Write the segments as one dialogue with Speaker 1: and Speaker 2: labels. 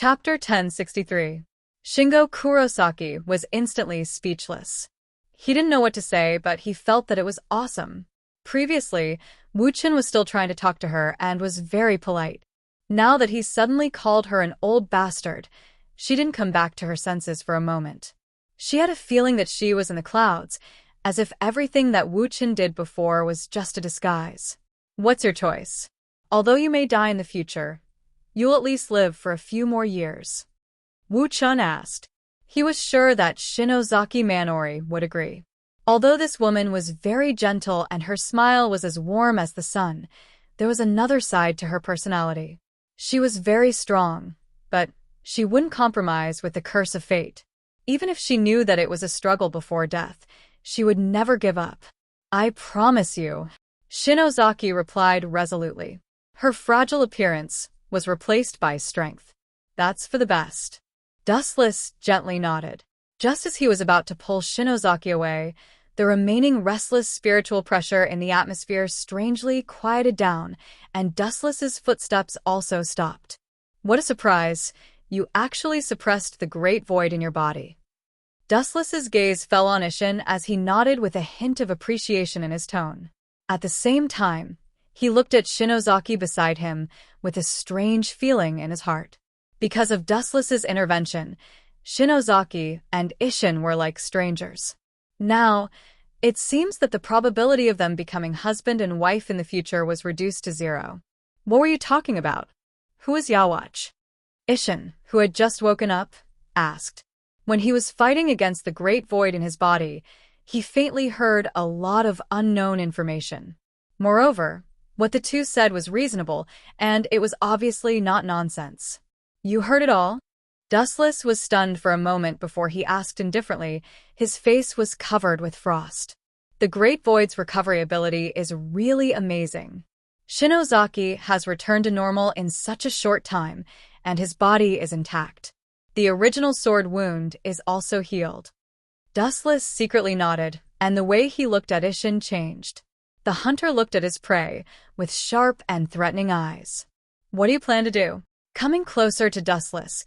Speaker 1: Chapter 1063. Shingo Kurosaki was instantly speechless. He didn't know what to say, but he felt that it was awesome. Previously, Wuchen was still trying to talk to her and was very polite. Now that he suddenly called her an old bastard, she didn't come back to her senses for a moment. She had a feeling that she was in the clouds, as if everything that Wuchen did before was just a disguise. What's your choice? Although you may die in the future, you'll at least live for a few more years. Wuchen asked. He was sure that Shinozaki Manori would agree. Although this woman was very gentle and her smile was as warm as the sun, there was another side to her personality. She was very strong, but she wouldn't compromise with the curse of fate. Even if she knew that it was a struggle before death, she would never give up. I promise you, Shinozaki replied resolutely. Her fragile appearance was replaced by strength. That's for the best. Dustless gently nodded. Just as he was about to pull Shinozaki away, the remaining restless spiritual pressure in the atmosphere strangely quieted down, and Dustless's footsteps also stopped. What a surprise! You actually suppressed the great void in your body. Dustless's gaze fell on Isshin as he nodded with a hint of appreciation in his tone. At the same time, he looked at Shinozaki beside him with a strange feeling in his heart. Because of Dustless's intervention, Shinozaki and Isshin were like strangers. Now, it seems that the probability of them becoming husband and wife in the future was reduced to 0. What were you talking about? Who is Yawatch? Isshin, who had just woken up, asked. When he was fighting against the great void in his body, he faintly heard a lot of unknown information. Moreover, what the two said was reasonable, and it was obviously not nonsense. You heard it all? Dustless was stunned for a moment before he asked indifferently. His face was covered with frost. The Great Void's recovery ability is really amazing. Shinozaki has returned to normal in such a short time, and his body is intact. The original sword wound is also healed. Dustless secretly nodded, and the way he looked at Isshin changed. The hunter looked at his prey with sharp and threatening eyes. What do you plan to do? Coming closer to Dustless,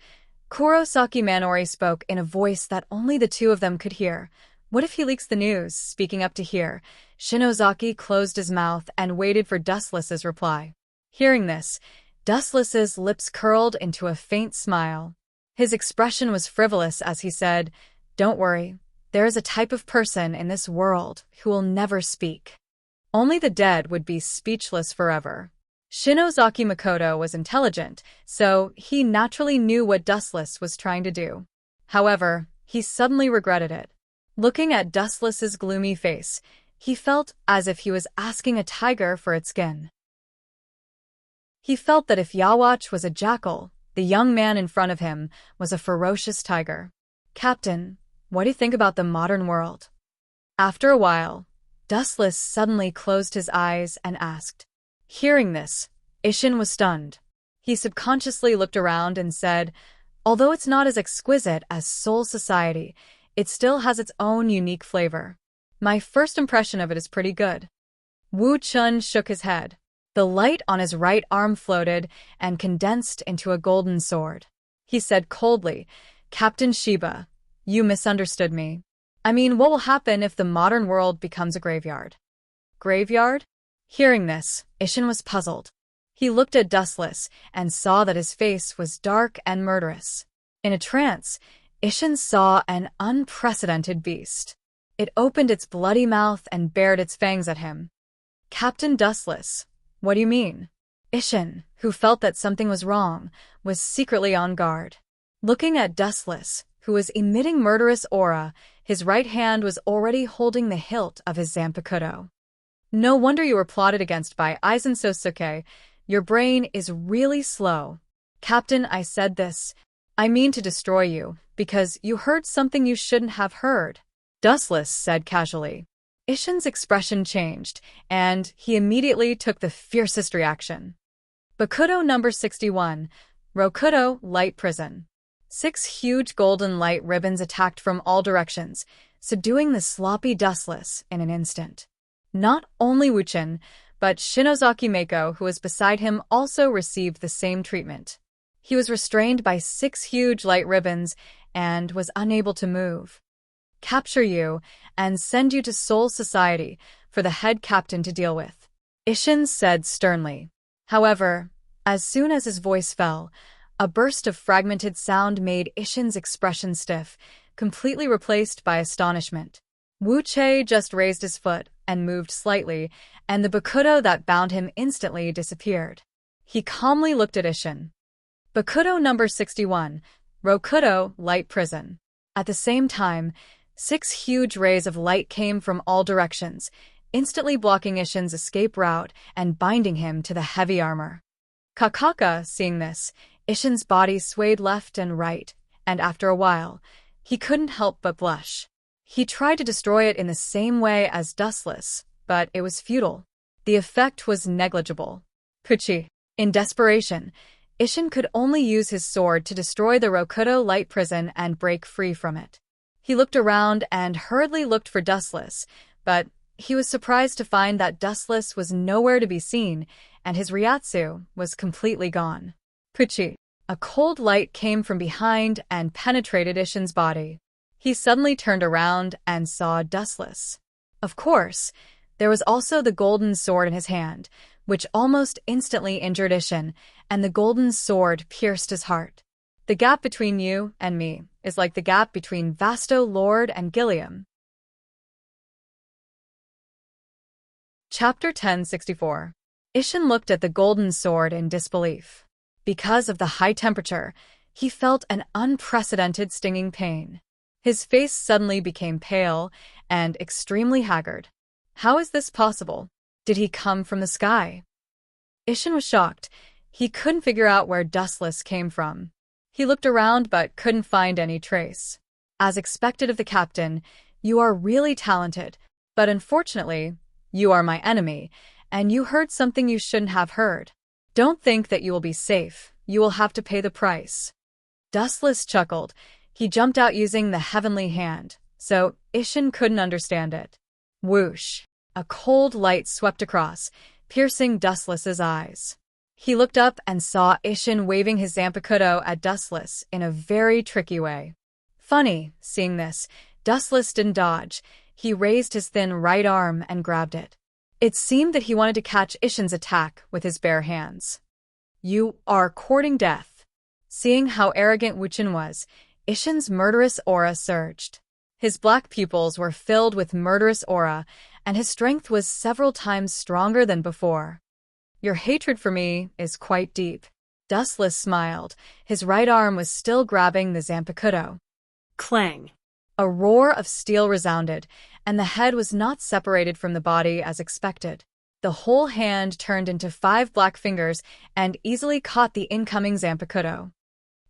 Speaker 1: Kurosaki Manori spoke in a voice that only the two of them could hear. What if he leaks the news? Speaking up to hear, Shinozaki closed his mouth and waited for Dustless's reply. Hearing this, Dustless's lips curled into a faint smile. His expression was frivolous as he said, "Don't worry, there is a type of person in this world who will never speak. Only the dead would be speechless forever." Shinozaki Makoto was intelligent, so he naturally knew what Dustless was trying to do. However, he suddenly regretted it. Looking at Dustless's gloomy face, he felt as if he was asking a tiger for its skin. He felt that if Yawatch was a jackal, the young man in front of him was a ferocious tiger. Captain, what do you think about the modern world? After a while, Dustless suddenly closed his eyes and asked. Hearing this, Isshin was stunned. He subconsciously looked around and said, although it's not as exquisite as Soul Society, it still has its own unique flavor. My first impression of it is pretty good. Wu Chun shook his head. The light on his right arm floated and condensed into a golden sword. He said coldly, Captain Shiba, you misunderstood me. I mean, what will happen if the modern world becomes a graveyard? Graveyard? Hearing this, Isshin was puzzled. He looked at Dustless and saw that his face was dark and murderous. In a trance, Isshin saw an unprecedented beast. It opened its bloody mouth and bared its fangs at him. Captain Dustless, what do you mean? Isshin, who felt that something was wrong, was secretly on guard. Looking at Dustless, who was emitting murderous aura, his right hand was already holding the hilt of his Zanpakuto. No wonder you were plotted against by Aizen Sosuke. Your brain is really slow. Captain, I said this. I mean to destroy you, because you heard something you shouldn't have heard. Dustless said casually. Isshin's expression changed, and he immediately took the fiercest reaction. Bakuto number 61, Rokuto Light Prison. 6 huge golden light ribbons attacked from all directions, subduing the sloppy Dustless in an instant. Not only Wuchen, but Shinozaki Mako, who was beside him, also received the same treatment. He was restrained by 6 huge light ribbons and was unable to move. Capture you and send you to Soul Society for the head captain to deal with, Ishin said sternly. However, as soon as his voice fell, a burst of fragmented sound made Ishin's expression stiff, completely replaced by astonishment. Wu Che just raised his foot and moved slightly, and the bakudo that bound him instantly disappeared. He calmly looked at Ishin. Bakudo number 61, Rokudo, Light Prison. At the same time, 6 huge rays of light came from all directions, instantly blocking Ishin's escape route and binding him to the heavy armor. Kakaka, seeing this, Ishin's body swayed left and right, and after a while, he couldn't help but blush. He tried to destroy it in the same way as Dustless, but it was futile. The effect was negligible. Puchi. In desperation, Ishin could only use his sword to destroy the Rokudo light prison and break free from it. He looked around and hurriedly looked for Dustless, but he was surprised to find that Dustless was nowhere to be seen, and his Ryatsu was completely gone. Puchi. A cold light came from behind and penetrated Ishin's body. He suddenly turned around and saw Dustless. Of course, there was also the golden sword in his hand, which almost instantly injured Ishin, and the golden sword pierced his heart. The gap between you and me is like the gap between Vasto Lord and Gilliam. Chapter 1064. Ishin looked at the golden sword in disbelief. Because of the high temperature, he felt an unprecedented stinging pain. His face suddenly became pale and extremely haggard. How is this possible? Did he come from the sky? Ishin was shocked. He couldn't figure out where Dustless came from. He looked around but couldn't find any trace. As expected of the captain, you are really talented, but unfortunately, you are my enemy, and you heard something you shouldn't have heard. Don't think that you will be safe. You will have to pay the price. Dustless chuckled. He jumped out using the heavenly hand, so Ishin couldn't understand it. Whoosh! A cold light swept across, piercing Dustless's eyes. He looked up and saw Ishin waving his Zanpakuto at Dustless in a very tricky way. Funny, seeing this, Dustless didn't dodge. He raised his thin right arm and grabbed it. It seemed that he wanted to catch Ishin's attack with his bare hands. You are courting death. Seeing how arrogant Wuchen was, Ishin's murderous aura surged. His black pupils were filled with murderous aura, and his strength was several times stronger than before. Your hatred for me is quite deep. Dustless smiled. His right arm was still grabbing the Zanpakuto.
Speaker 2: Clang!
Speaker 1: A roar of steel resounded, and the head was not separated from the body as expected. The whole hand turned into 5 black fingers and easily caught the incoming Zanpakuto.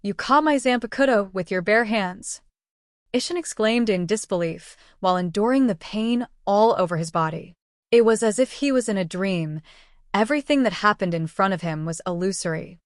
Speaker 1: You caught my Zanpakuto with your bare hands. Ishin exclaimed in disbelief while enduring the pain all over his body. It was as if he was in a dream. Everything that happened in front of him was illusory.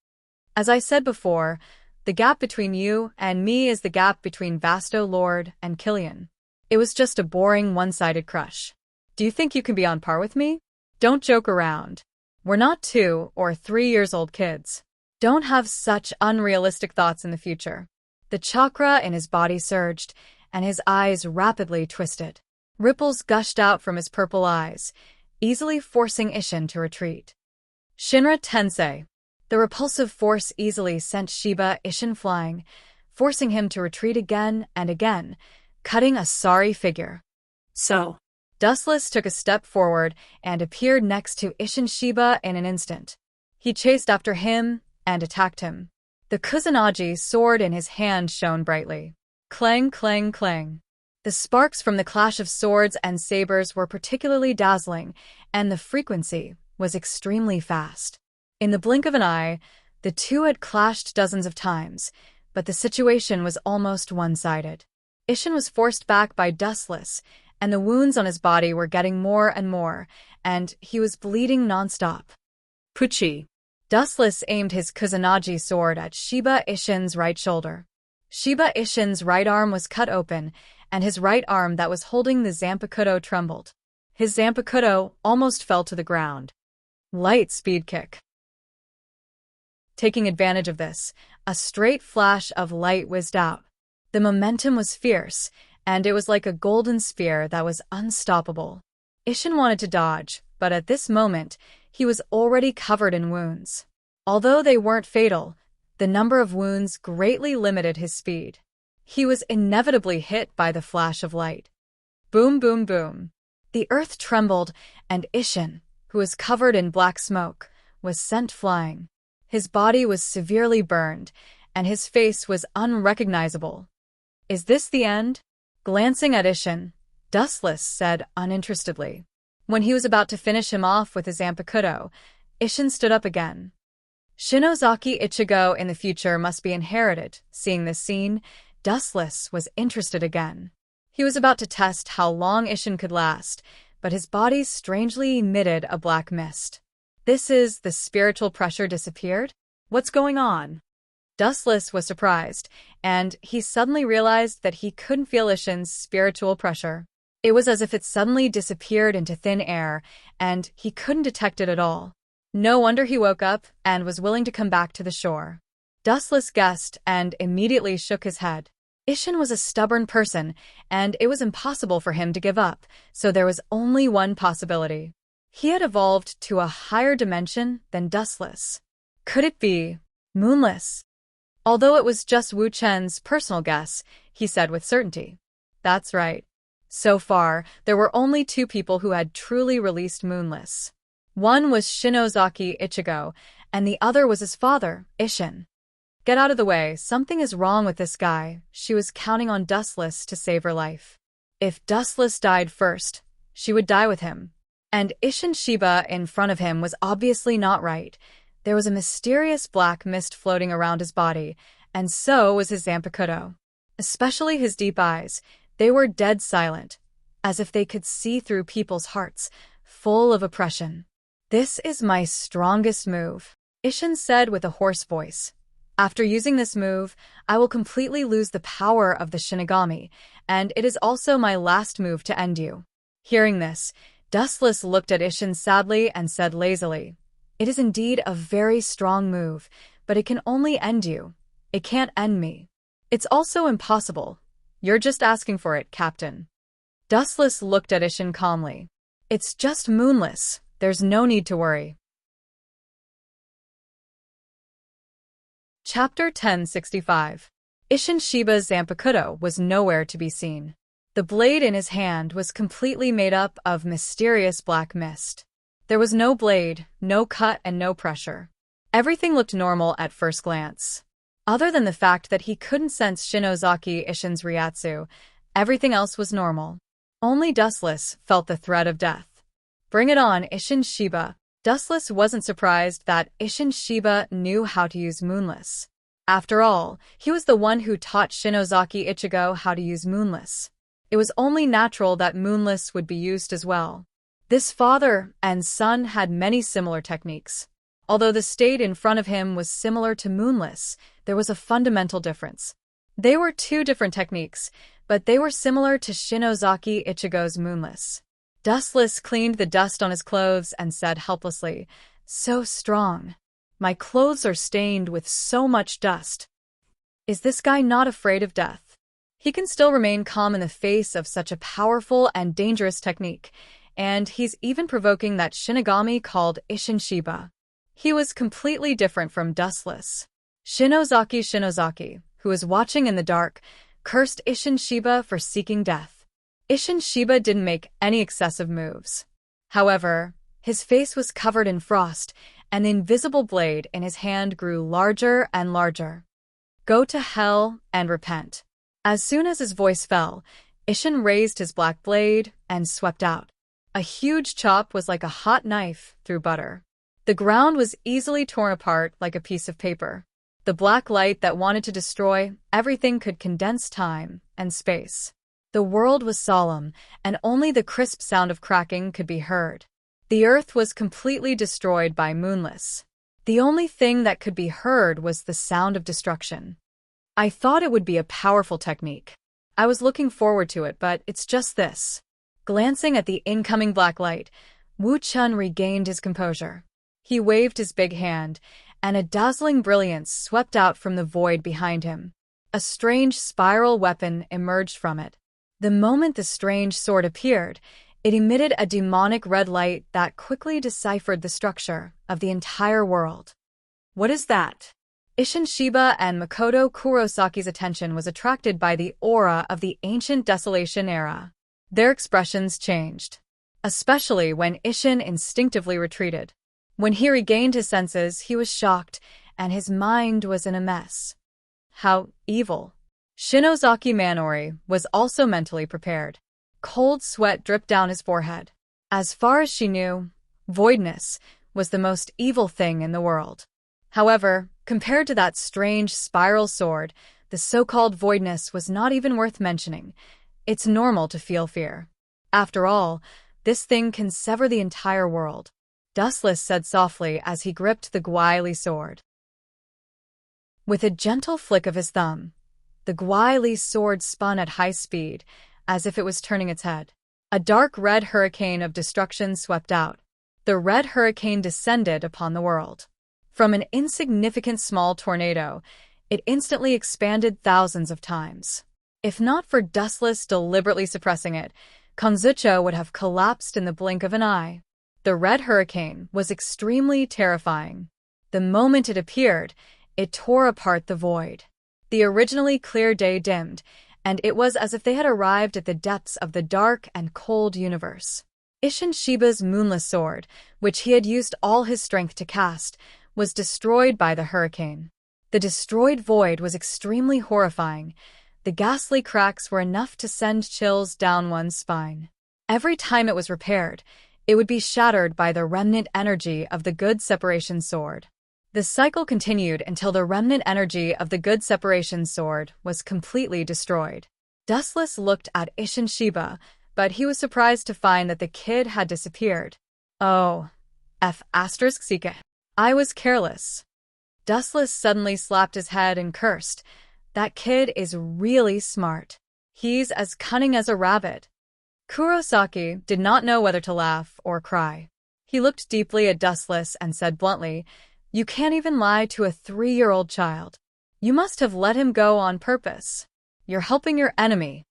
Speaker 1: As I said before, the gap between you and me is the gap between Vasto Lord and Killian. It was just a boring one-sided crush. Do you think you can be on par with me? Don't joke around. We're not 2 or 3 years old kids. Don't have such unrealistic thoughts in the future. The chakra in his body surged, and his eyes rapidly twisted. Ripples gushed out from his purple eyes, easily forcing Ishin to retreat. Shinra Tensei. The repulsive force easily sent Shiba Ishin flying, forcing him to retreat again and again, cutting a sorry figure.
Speaker 2: So,
Speaker 1: Dustless took a step forward and appeared next to Ishin Shiba in an instant. He chased after him and attacked him. The Kusanagi sword in his hand shone brightly. Clang, clang, clang. The sparks from the clash of swords and sabers were particularly dazzling, and the frequency was extremely fast. In the blink of an eye, the two had clashed dozens of times, but the situation was almost one-sided. Ishin was forced back by Dustless, and the wounds on his body were getting more and more, and he was bleeding nonstop.
Speaker 2: Puchi.
Speaker 1: Dustless aimed his Kusanagi sword at Shiba Ishin's right shoulder. Shiba Ishin's right arm was cut open, and his right arm that was holding the Zanpakuto trembled. His Zanpakuto almost fell to the ground. Light speed kick. Taking advantage of this, A straight flash of light whizzed out. The momentum was fierce, and it was like a golden sphere that was unstoppable. Ishin wanted to dodge, but at this moment, he was already covered in wounds. Although they weren't fatal, the number of wounds greatly limited his speed. He was inevitably hit by the flash of light. Boom, boom, boom. The earth trembled, and Ishin, who was covered in black smoke, was sent flying. His body was severely burned, and his face was unrecognizable. "Is this the end?" Glancing at Ishin, Dustless said uninterestedly. When he was about to finish him off with his Zanpakuto, Ishin stood up again. Shinozaki Ichigo in the future must be inherited. Seeing this scene, Dustless was interested again. He was about to test how long Ishin could last, but his body strangely emitted a black mist. The spiritual pressure disappeared? What's going on? Dustless was surprised, and he suddenly realized that he couldn't feel Ishin's spiritual pressure. It was as if it suddenly disappeared into thin air, and he couldn't detect it at all. No wonder he woke up and was willing to come back to the shore. Dustless guessed and immediately shook his head. Ishin was a stubborn person, and it was impossible for him to give up, so there was only one possibility. He had evolved to a higher dimension than Dustless. Could it be Moonless? Although it was just Wu Chen's personal guess, he said with certainty. That's right. So far, there were only two people who had truly released Moonless. One was Shinozaki Ichigo, and the other was his father, Ishin. Get out of the way, something is wrong with this guy. She was counting on Dustless to save her life. If Dustless died first, she would die with him. And Ishin Shiba in front of him was obviously not right. There was a mysterious black mist floating around his body, and so was his Zanpakuto. Especially his deep eyes. They were dead silent, as if they could see through people's hearts, full of oppression. "This is my strongest move," Ishin said with a hoarse voice. "After using this move, I will completely lose the power of the Shinigami, and it is also my last move to end you." Hearing this, Dustless looked at Ishin sadly and said lazily, "It is indeed a very strong move, but it can only end you. It can't end me. It's also impossible. You're just asking for it, Captain." Dustless looked at Ishin calmly. "It's just Moonless. There's no need to worry." Chapter 1065. Ishin Shiba's Zanpakuto was nowhere to be seen. The blade in his hand was completely made up of mysterious black mist. There was no blade, no cut, and no pressure. Everything looked normal at first glance. Other than the fact that he couldn't sense Shinozaki Ishin's Ryatsu, everything else was normal. Only Dustless felt the threat of death. "Bring it on, Ishin Shiba." Dustless wasn't surprised that Ishin Shiba knew how to use Moonless. After all, he was the one who taught Shinozaki Ichigo how to use Moonless. It was only natural that Moonless would be used as well. This father and son had many similar techniques. Although the state in front of him was similar to Moonless, there was a fundamental difference. They were two different techniques, but they were similar to Shinozaki Ichigo's Moonless. Dustless cleaned the dust on his clothes and said helplessly, "So strong. My clothes are stained with so much dust." Is this guy not afraid of death? He can still remain calm in the face of such a powerful and dangerous technique, and he's even provoking that Shinigami called Ishin Shiba. He was completely different from Dustless. Shinozaki, who was watching in the dark, cursed Ishin Shiba for seeking death. Ishin Shiba didn't make any excessive moves. However, his face was covered in frost, and the invisible blade in his hand grew larger and larger. "Go to hell and repent." As soon as his voice fell, Ishin raised his black blade and swept out. A huge chop was like a hot knife through butter. The ground was easily torn apart like a piece of paper. The black light that wanted to destroy everything could condense time and space. The world was solemn, and only the crisp sound of cracking could be heard. The earth was completely destroyed by Moonless. The only thing that could be heard was the sound of destruction. I thought it would be a powerful technique. I was looking forward to it, but it's just this. Glancing at the incoming black light, Wu Chun regained his composure. He waved his big hand, and a dazzling brilliance swept out from the void behind him. A strange spiral weapon emerged from it. The moment the strange sword appeared, it emitted a demonic red light that quickly deciphered the structure of the entire world.
Speaker 2: What is that?
Speaker 1: Isshin Shiba and Makoto Kurosaki's attention was attracted by the aura of the ancient desolation era. Their expressions changed, especially when Isshin instinctively retreated. When he regained his senses, he was shocked, and his mind was in a mess. How evil. Shinozaki Manori was also mentally prepared. Cold sweat dripped down his forehead. As far as she knew, voidness was the most evil thing in the world. However, compared to that strange spiral sword, the so-called voidness was not even worth mentioning. It's normal to feel fear. After all, this thing can sever the entire world, Dustless said softly as he gripped the Gwaili sword. With a gentle flick of his thumb, the Gwaili sword spun at high speed, as if it was turning its head. A dark red hurricane of destruction swept out. The red hurricane descended upon the world. From an insignificant small tornado, it instantly expanded thousands of times. If not for Dustless deliberately suppressing it, Konzucho would have collapsed in the blink of an eye. The red hurricane was extremely terrifying. The moment it appeared, it tore apart the void. The originally clear day dimmed, and it was as if they had arrived at the depths of the dark and cold universe. Isshin Shiba's moonless sword, which he had used all his strength to cast, was destroyed by the hurricane. The destroyed void was extremely horrifying. The ghastly cracks were enough to send chills down one's spine. Every time it was repaired, it would be shattered by the remnant energy of the good separation sword. The cycle continued until the remnant energy of the good separation sword was completely destroyed. Dustless looked at Isshin Shiba, but he was surprised to find that the kid had disappeared. Oh, F***. I was careless. Dustless suddenly slapped his head and cursed. That kid is really smart. He's as cunning as a rabbit. Kurosaki did not know whether to laugh or cry. He looked deeply at Dustless and said bluntly, "You can't even lie to a 3-year-old child. You must have let him go on purpose. You're helping your enemy."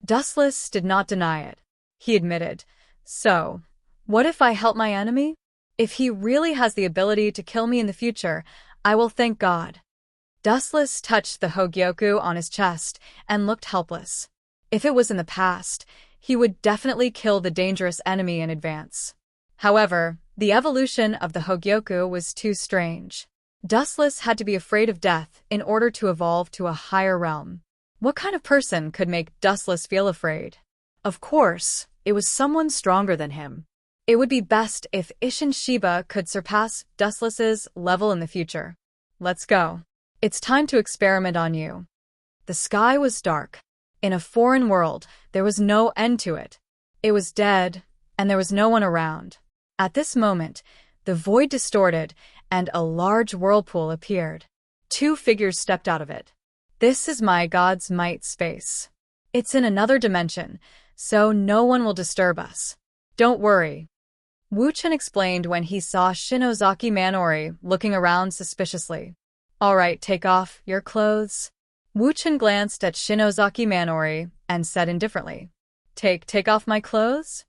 Speaker 1: Dustless did not deny it. He admitted, "So, what if I help my enemy? If he really has the ability to kill me in the future, I will thank God." Dustless touched the Hogyoku on his chest and looked helpless. If it was in the past, he would definitely kill the dangerous enemy in advance. However, the evolution of the Hogyoku was too strange. Dustless had to be afraid of death in order to evolve to a higher realm. What kind of person could make Dustless feel afraid? Of course, it was someone stronger than him. It would be best if Isshin Shiba could surpass Dustless's level in the future. Let's go. It's time to experiment on you. The sky was dark. In a foreign world, there was no end to it. It was dead, and there was no one around. At this moment, the void distorted, and a large whirlpool appeared. 2 figures stepped out of it. This is my God's might space. It's in another dimension, so no one will disturb us. Don't worry. Wu-chan explained when he saw Shinozaki Manori looking around suspiciously. All right, take off your clothes. Wu-chan glanced at Shinozaki Manori and said indifferently, Take off my clothes?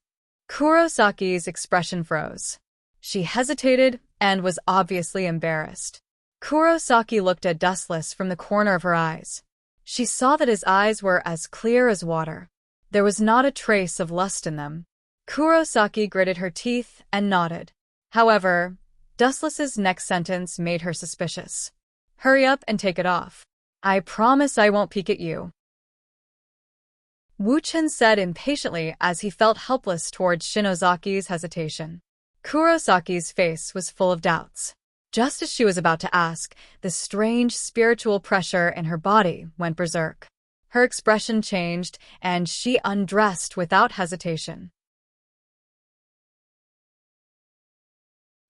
Speaker 1: Kurosaki's expression froze. She hesitated and was obviously embarrassed. Kurosaki looked at Dustless from the corner of her eyes. She saw that his eyes were as clear as water. There was not a trace of lust in them. Kurosaki gritted her teeth and nodded. However, Dustless's next sentence made her suspicious. Hurry up and take it off. I promise I won't peek at you. Wu-chan said impatiently as he felt helpless towards Shinozaki's hesitation. Kurosaki's face was full of doubts. Just as she was about to ask, the strange spiritual pressure in her body went berserk. Her expression changed, and she undressed without hesitation.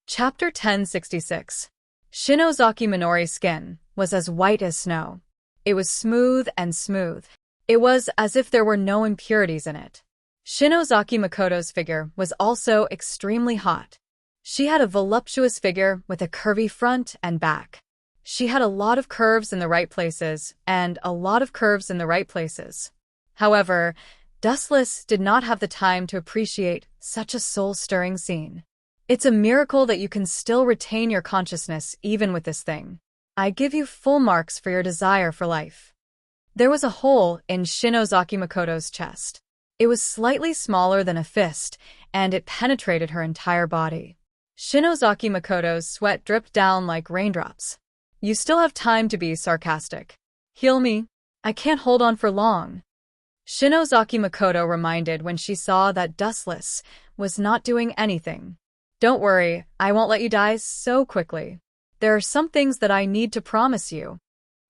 Speaker 1: Chapter 1066. Shinozaki Minori's skin was as white as snow. It was smooth and smooth. It was as if there were no impurities in it. Shinozaki Makoto's figure was also extremely hot. She had a voluptuous figure with a curvy front and back. She had a lot of curves in the right places, and a lot of curves in the right places. However, Dustless did not have the time to appreciate such a soul-stirring scene. It's a miracle that you can still retain your consciousness even with this thing. I give you full marks for your desire for life. There was a hole in Shinozaki Makoto's chest. It was slightly smaller than a fist, and it penetrated her entire body. Shinozaki Makoto's sweat dripped down like raindrops. You still have time to be sarcastic. Heal me. I can't hold on for long. Shinozaki Makoto reminded when she saw that Dustless was not doing anything. Don't worry, I won't let you die so quickly. There are some things that I need to promise you.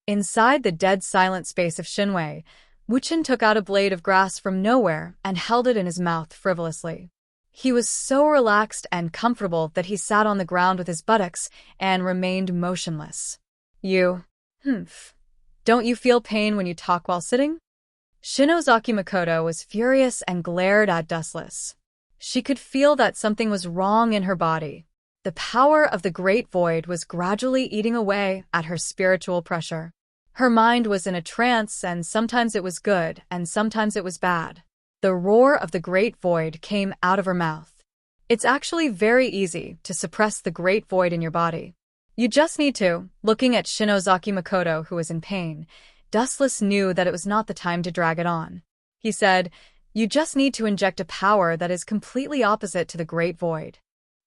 Speaker 1: Inside the dead silent space of Shinwei, Wuchen took out a blade of grass from nowhere and held it in his mouth frivolously. He was so relaxed and comfortable that he sat on the ground with his buttocks and remained motionless. Don't you feel pain when you talk while sitting? Shinozaki Makoto was furious and glared at Dustless. She could feel that something was wrong in her body. The power of the Great Void was gradually eating away at her spiritual pressure. Her mind was in a trance, and sometimes it was good, and sometimes it was bad. The roar of the Great Void came out of her mouth. It's actually very easy to suppress the Great Void in your body. You just need to. Looking at Shinozaki Makoto, who was in pain, Dustless knew that it was not the time to drag it on. He said, "You just need to inject a power that is completely opposite to the Great Void.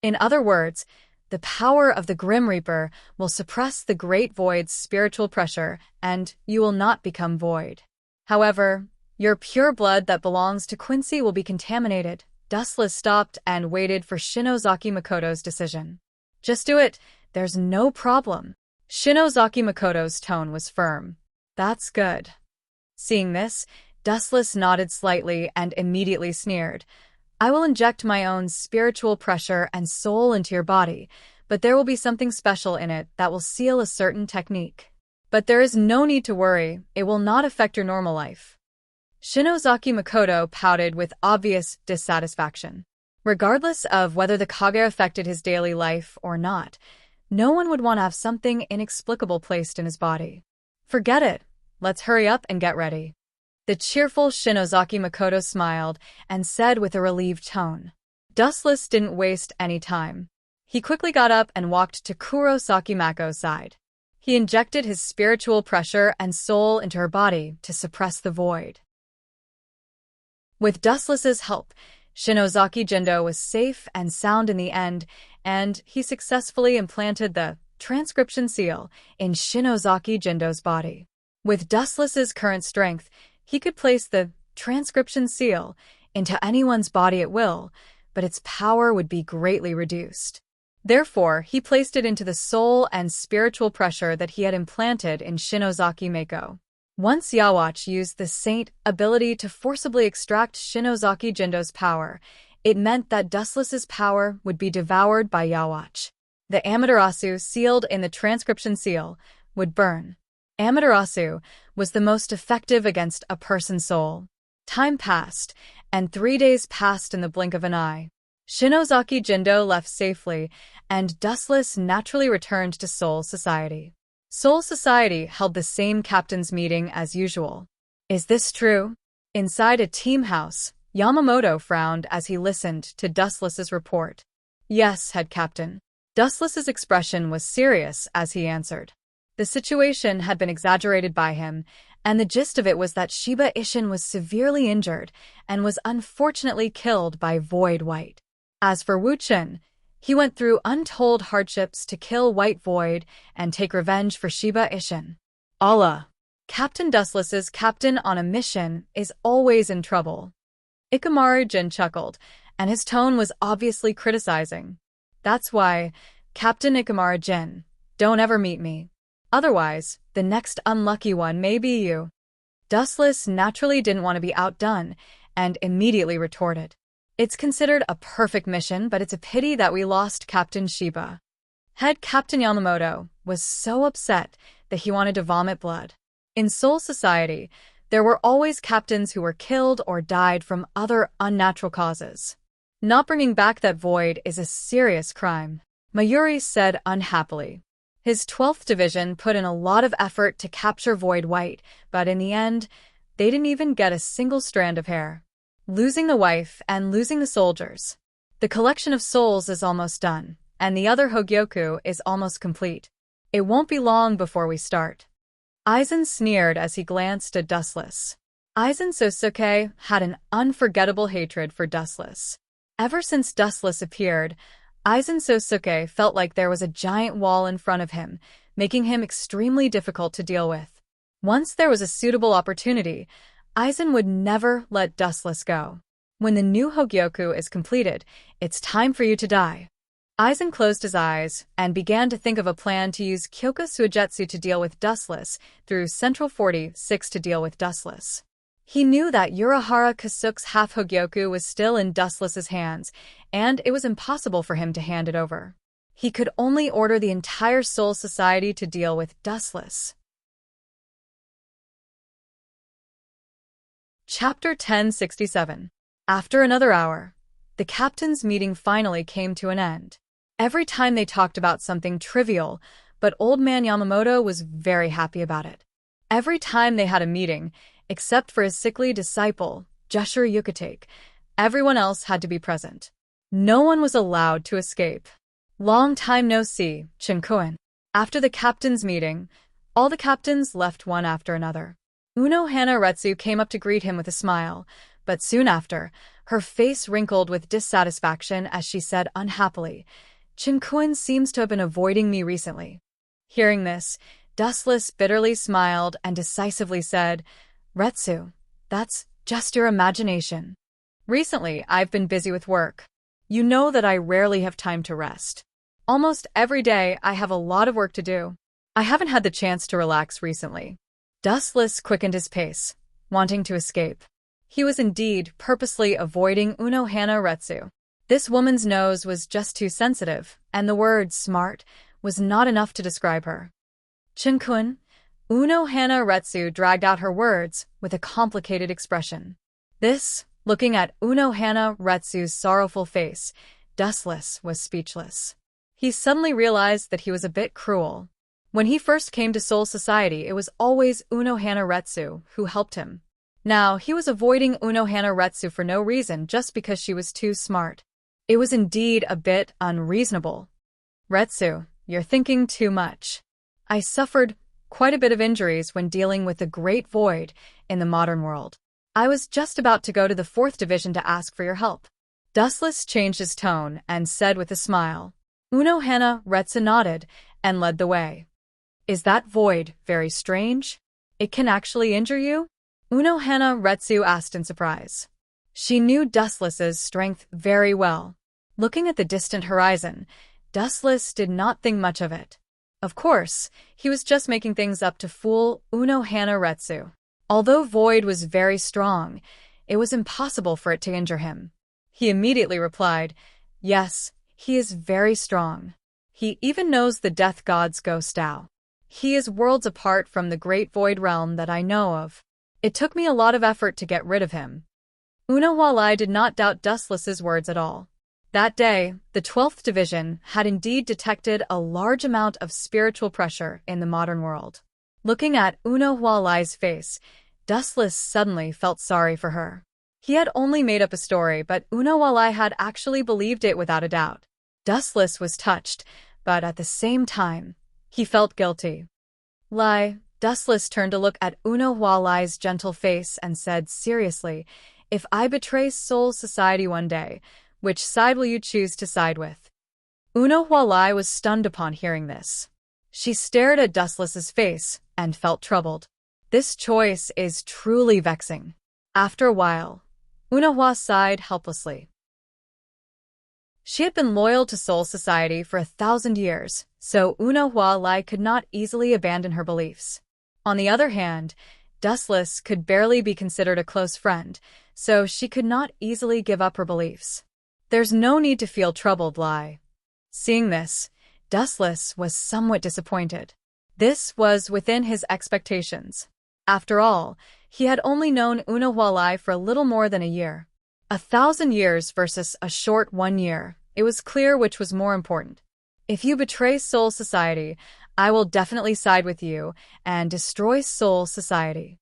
Speaker 1: In other words, the power of the Grim Reaper will suppress the Great Void's spiritual pressure, and you will not become void. However, your pure blood that belongs to Quincy will be contaminated." Dustless stopped and waited for Shinozaki Makoto's decision. "Just do it. There's no problem." Shinozaki Makoto's tone was firm. "That's good." Seeing this, Dustless nodded slightly and immediately sneered. "I will inject my own spiritual pressure and soul into your body, but there will be something special in it that will seal a certain technique. But there is no need to worry, it will not affect your normal life." Shinozaki Makoto pouted with obvious dissatisfaction. Regardless of whether the Kage affected his daily life or not, no one would want to have something inexplicable placed in his body. "Forget it. Let's hurry up and get ready." The cheerful Shinozaki Makoto smiled and said with a relieved tone. Dustless didn't waste any time. He quickly got up and walked to Kurosaki Mako's side. He injected his spiritual pressure and soul into her body to suppress the void. With Dustless's help, Shinozaki Jindo was safe and sound in the end, and he successfully implanted the transcription seal in Shinozaki Jindo's body. With Dustless's current strength, he could place the transcription seal into anyone's body at will, but its power would be greatly reduced. Therefore, he placed it into the soul and spiritual pressure that he had implanted in Shinozaki Mako. Once Yawatch used the saint ability to forcibly extract Shinozaki Jindo's power, it meant that Dustless's power would be devoured by Yawatch. The Amaterasu sealed in the transcription seal would burn. Amaterasu was the most effective against a person's soul. Time passed, and 3 days passed in the blink of an eye. Shinozaki Jindo left safely, and Dustless naturally returned to Soul Society. Soul Society held the same captain's meeting as usual. Is this true? Inside a team house, Yamamoto frowned as he listened to Dustless's report. Yes, head captain. Dustless's expression was serious as he answered. The situation had been exaggerated by him, and the gist of it was that Shiba Ishin was severely injured and was unfortunately killed by Void White. As for Wuchen, he went through untold hardships to kill White Void and take revenge for Shiba Ishin. Allah. Captain Dustless's captain on a mission is always in trouble. Ikamaru Jin chuckled, and his tone was obviously criticizing. That's why, Captain Ikamaru Jin, don't ever meet me. Otherwise, the next unlucky one may be you. Dustless naturally didn't want to be outdone, and immediately retorted. It's considered a perfect mission, but it's a pity that we lost Captain Shiba. Head Captain Yamamoto was so upset that he wanted to vomit blood. In Soul Society, there were always captains who were killed or died from other unnatural causes. Not bringing back that void is a serious crime, Mayuri said unhappily. His 12th Division put in a lot of effort to capture Void White, but in the end, they didn't even get a single strand of hair. Losing the wife and losing the soldiers. The collection of souls is almost done, and the other Hogyoku is almost complete. It won't be long before we start. Aizen sneered as he glanced at Dustless. Aizen Sosuke had an unforgettable hatred for Dustless. Ever since Dustless appeared, Aizen Sosuke felt like there was a giant wall in front of him, making him extremely difficult to deal with. Once there was a suitable opportunity, Aizen would never let Dustless go. When the new Hogyoku is completed, it's time for you to die. Aizen closed his eyes and began to think of a plan to use Kyoka Suigetsu to deal with Dustless through Central 46 to deal with Dustless. He knew that Urahara Kasuke's half Hogyoku was still in Dustless's hands, and it was impossible for him to hand it over. He could only order the entire Soul Society to deal with Dustless. Chapter 1067. After another hour, the captain's meeting finally came to an end. Every time they talked about something trivial, but Old Man Yamamoto was very happy about it. Every time they had a meeting, except for his sickly disciple, Jushiro Yukitake, everyone else had to be present. No one was allowed to escape. Long time no see, Chinkuen. After the captain's meeting, all the captains left one after another. Uno Hanaretsu came up to greet him with a smile, but soon after, her face wrinkled with dissatisfaction as she said unhappily, "Chinkuen seems to have been avoiding me recently." Hearing this, Dustless bitterly smiled and decisively said, "Retsu, that's just your imagination. Recently, I've been busy with work. You know that I rarely have time to rest. Almost every day, I have a lot of work to do. I haven't had the chance to relax recently." Dustless quickened his pace, wanting to escape. He was indeed purposely avoiding Uno Hanaretsu. This woman's nose was just too sensitive, and the word smart was not enough to describe her. "Chinkun," Uno Hanaretsu dragged out her words with a complicated expression. This, looking at Uno Hanaretsu's sorrowful face, Dustless was speechless. He suddenly realized that he was a bit cruel. When he first came to Soul Society, it was always Uno Hanaretsu who helped him. Now, he was avoiding Uno Hanaretsu for no reason just because she was too smart. It was indeed a bit unreasonable. "Retsu, you're thinking too much. I suffered quite a bit of injuries when dealing with the Great Void in the modern world. I was just about to go to the 4th Division to ask for your help." Dustless changed his tone and said with a smile. Uno Hanaretsu nodded and led the way. "Is that void very strange? It can actually injure you?" Uno Hanaretsu asked in surprise. She knew Dustless's strength very well. Looking at the distant horizon, Dustless did not think much of it. Of course, he was just making things up to fool Uno Hanaretsu. Although Void was very strong, it was impossible for it to injure him. He immediately replied, "Yes, he is very strong. He even knows the Death God's Ghost Tao. He is worlds apart from the Great Void realm that I know of. It took me a lot of effort to get rid of him." Uno Wallai did not doubt Dustless's words at all. That day, the 12th Division had indeed detected a large amount of spiritual pressure in the modern world. Looking at Uno Wallai's face, Dustless suddenly felt sorry for her. He had only made up a story, but Uno Wallai had actually believed it without a doubt. Dustless was touched, but at the same time, he felt guilty. Dustless turned to look at Uno Wallai's gentle face and said seriously, "If I betray Soul Society one day, which side will you choose to side with?" Uno Wallai was stunned upon hearing this. She stared at Dustless's face and felt troubled. This choice is truly vexing. After a while, Uno Wa sighed helplessly. She had been loyal to Soul Society for 1,000 years, so Uno Wallai could not easily abandon her beliefs. On the other hand, Dustless could barely be considered a close friend, so she could not easily give up her beliefs. "There's no need to feel troubled, Lai." Seeing this, Dustless was somewhat disappointed. This was within his expectations. After all, he had only known Uno Wallai for a little more than a year. 1,000 years versus a short 1 year. It was clear which was more important. If you betray Soul Society, I will definitely side with you and destroy Soul Society.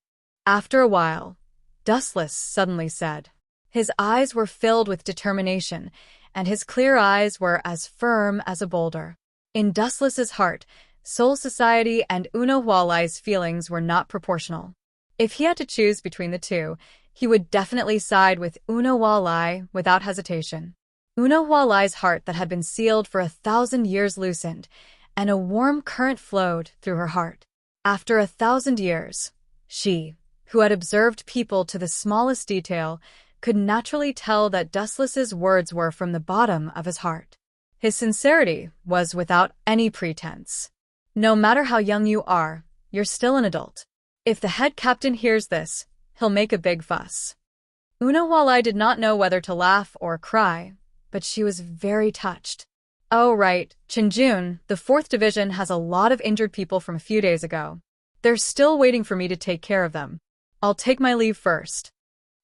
Speaker 1: After a while, Dustless suddenly said. His eyes were filled with determination, and his clear eyes were as firm as a boulder. In Dustless's heart, Soul Society and Unawalai's feelings were not proportional. If he had to choose between the two, he would definitely side with Unawalai without hesitation. Unawalai's heart that had been sealed for 1,000 years loosened, and a warm current flowed through her heart. After 1,000 years, she, who had observed people to the smallest detail, could naturally tell that Dustless's words were from the bottom of his heart. His sincerity was without any pretense. No matter how young you are, you're still an adult. If the head captain hears this, he'll make a big fuss. Unawalai did not know whether to laugh or cry, but she was very touched. Oh right, Chinjun, the 4th Division has a lot of injured people from a few days ago. They're still waiting for me to take care of them. I'll take my leave first.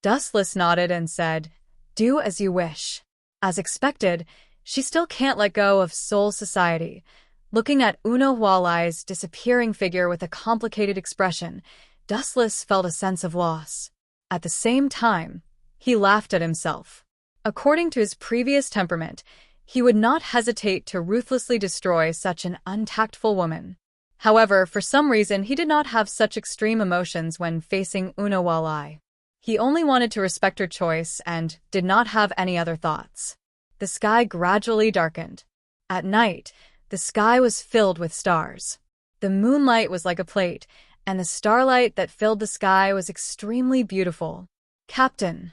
Speaker 1: Dustless nodded and said, do as you wish. As expected, she still can't let go of Soul Society. Looking at Unawalai's disappearing figure with a complicated expression, Dustless felt a sense of loss. At the same time, he laughed at himself. According to his previous temperament, he would not hesitate to ruthlessly destroy such an untactful woman. However, for some reason, he did not have such extreme emotions when facing Unawalai. He only wanted to respect her choice and did not have any other thoughts. The sky gradually darkened. At night, the sky was filled with stars. The moonlight was like a plate, and the starlight that filled the sky was extremely beautiful. Captain,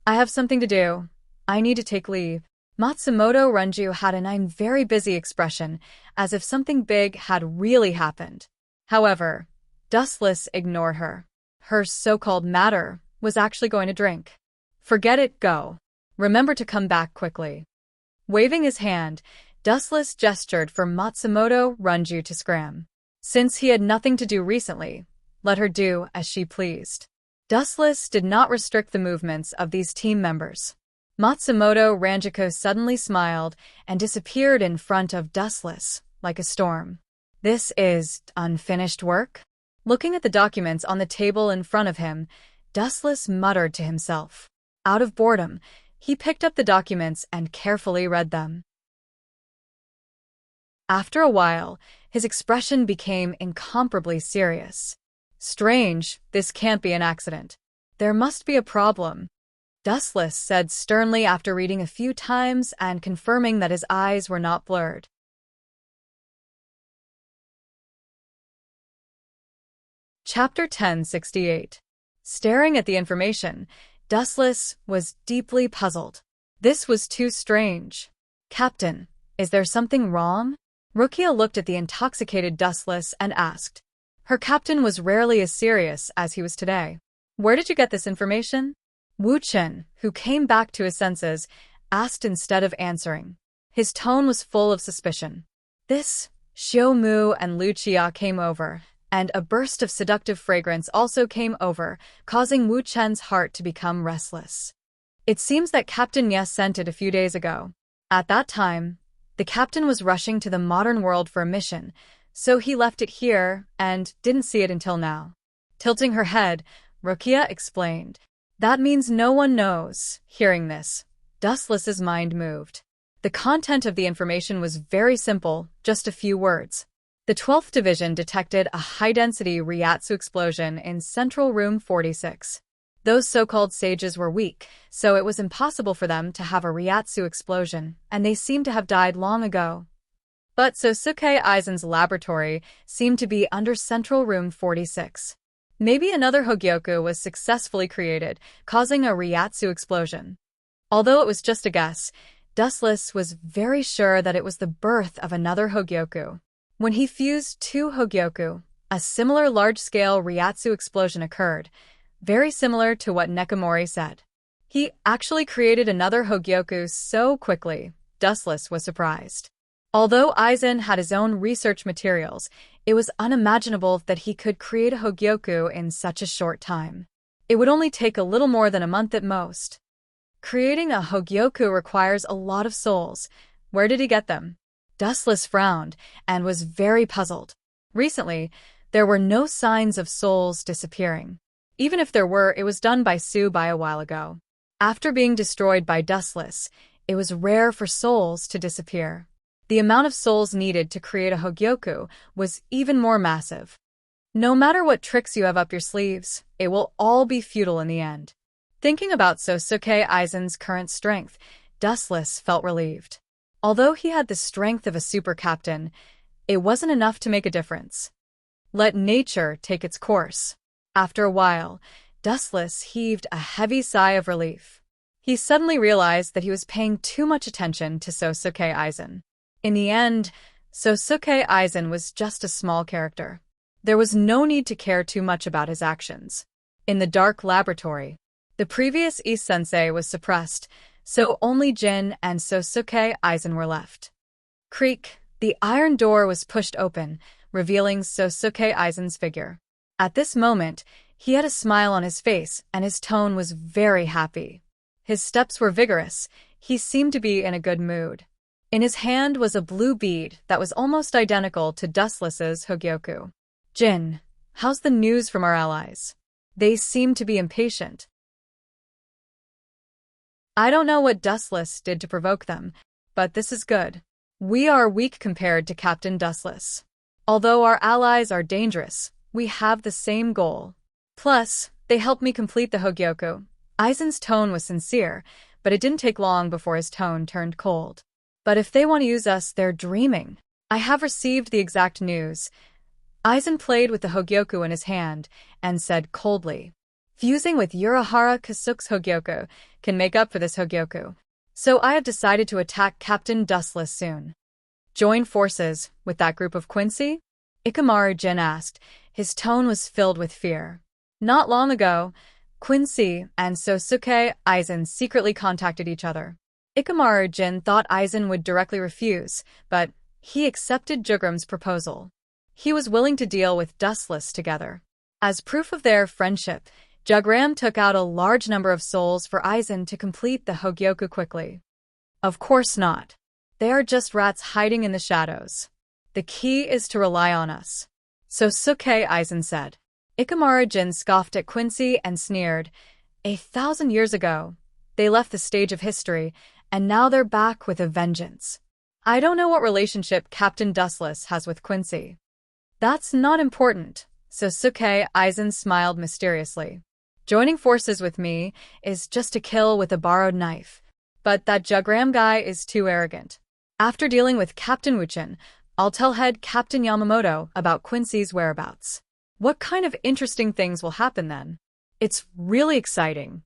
Speaker 1: I have something to do. I need to take leave. Matsumoto Runju had an "I'm very busy" expression, as if something big had really happened. However, Dustless ignored her. Her so-called matter was actually going to drink. Forget it, go. Remember to come back quickly. Waving his hand, Dustless gestured for Matsumoto Runju to scram. Since he had nothing to do recently, let her do as she pleased. Dustless did not restrict the movements of these team members. Matsumoto Ranjiko suddenly smiled and disappeared in front of Dustless, like a storm. This is unfinished work? Looking at the documents on the table in front of him, Dustless muttered to himself. Out of boredom, he picked up the documents and carefully read them. After a while, his expression became incomparably serious. Strange, this can't be an accident. There must be a problem. Dustless said sternly after reading a few times and confirming that his eyes were not blurred. Chapter 1068. Staring at the information, Dustless was deeply puzzled. This was too strange. Captain, is there something wrong? Rukia looked at the intoxicated Dustless and asked. Her captain was rarely as serious as he was today. Where did you get this information? Wu Chen, who came back to his senses, asked instead of answering. His tone was full of suspicion. This, Xiao Mu and Lu Chia came over, and a burst of seductive fragrance also came over, causing Wu Chen's heart to become restless. It seems that Captain Ye sent it a few days ago. At that time, the captain was rushing to the modern world for a mission, so he left it here and didn't see it until now. Tilting her head, Rukia explained. That means no one knows. Hearing this, Dustless's mind moved. The content of the information was very simple, just a few words. The 12th Division detected a high-density Ryatsu explosion in Central Room 46. Those so-called sages were weak, so it was impossible for them to have a Ryatsu explosion, and they seemed to have died long ago. But Sosuke Aizen's laboratory seemed to be under Central Room 46. Maybe another Hogyoku was successfully created, causing a Ryatsu explosion. Although it was just a guess, Dustless was very sure that it was the birth of another Hogyoku. When he fused two Hogyoku, a similar large-scale Ryatsu explosion occurred, very similar to what Nekomori said. He actually created another Hogyoku so quickly, Dustless was surprised. Although Aizen had his own research materials, it was unimaginable that he could create a Hogyoku in such a short time. It would only take a little more than a month at most. Creating a Hogyoku requires a lot of souls. Where did he get them? Dustless frowned and was very puzzled. Recently, there were no signs of souls disappearing. Even if there were, it was done by Subai a while ago. After being destroyed by Dustless, it was rare for souls to disappear. The amount of souls needed to create a Hogyoku was even more massive. No matter what tricks you have up your sleeves, it will all be futile in the end. Thinking about Sosuke Aizen's current strength, Dustless felt relieved. Although he had the strength of a super captain, it wasn't enough to make a difference. Let nature take its course. After a while, Dustless heaved a heavy sigh of relief. He suddenly realized that he was paying too much attention to Sosuke Aizen. In the end, Sosuke Aizen was just a small character. There was no need to care too much about his actions. In the dark laboratory, the previous Ise-sensei was suppressed, so only Jin and Sosuke Aizen were left. Creak, the iron door was pushed open, revealing Sosuke Aizen's figure. At this moment, he had a smile on his face and his tone was very happy. His steps were vigorous. He seemed to be in a good mood. In his hand was a blue bead that was almost identical to Dustless's Hogyoku. Jin, how's the news from our allies? They seem to be impatient. I don't know what Dustless did to provoke them, but this is good. We are weak compared to Captain Dustless. Although our allies are dangerous, we have the same goal. Plus, they helped me complete the Hogyoku. Aizen's tone was sincere, but it didn't take long before his tone turned cold. But if they want to use us, they're dreaming. I have received the exact news. Aizen played with the Hogyoku in his hand and said coldly, fusing with Urahara Kasuke's Hogyoku can make up for this Hogyoku. So I have decided to attack Captain Dustless soon. Join forces with that group of Quincy? Ikamaru Jin asked. His tone was filled with fear. Not long ago, Quincy and Sosuke Aizen secretly contacted each other. Ikamaru Jin thought Aizen would directly refuse, but he accepted Jugram's proposal. He was willing to deal with Dustless together. As proof of their friendship, Jugram took out a large number of souls for Aizen to complete the Hogyoku quickly. Of course not. They are just rats hiding in the shadows. The key is to rely on us. Sosuke Aizen said. Ikamaru Jin scoffed at Quincy and sneered. 1,000 years ago, they left the stage of history, and now they're back with a vengeance. I don't know what relationship Captain Dustless has with Quincy. That's not important. Sosuke Aizen smiled mysteriously. Joining forces with me is just a kill with a borrowed knife. But that Jugram guy is too arrogant. After dealing with Captain Wuchen, I'll tell head Captain Yamamoto about Quincy's whereabouts. What kind of interesting things will happen then? It's really exciting.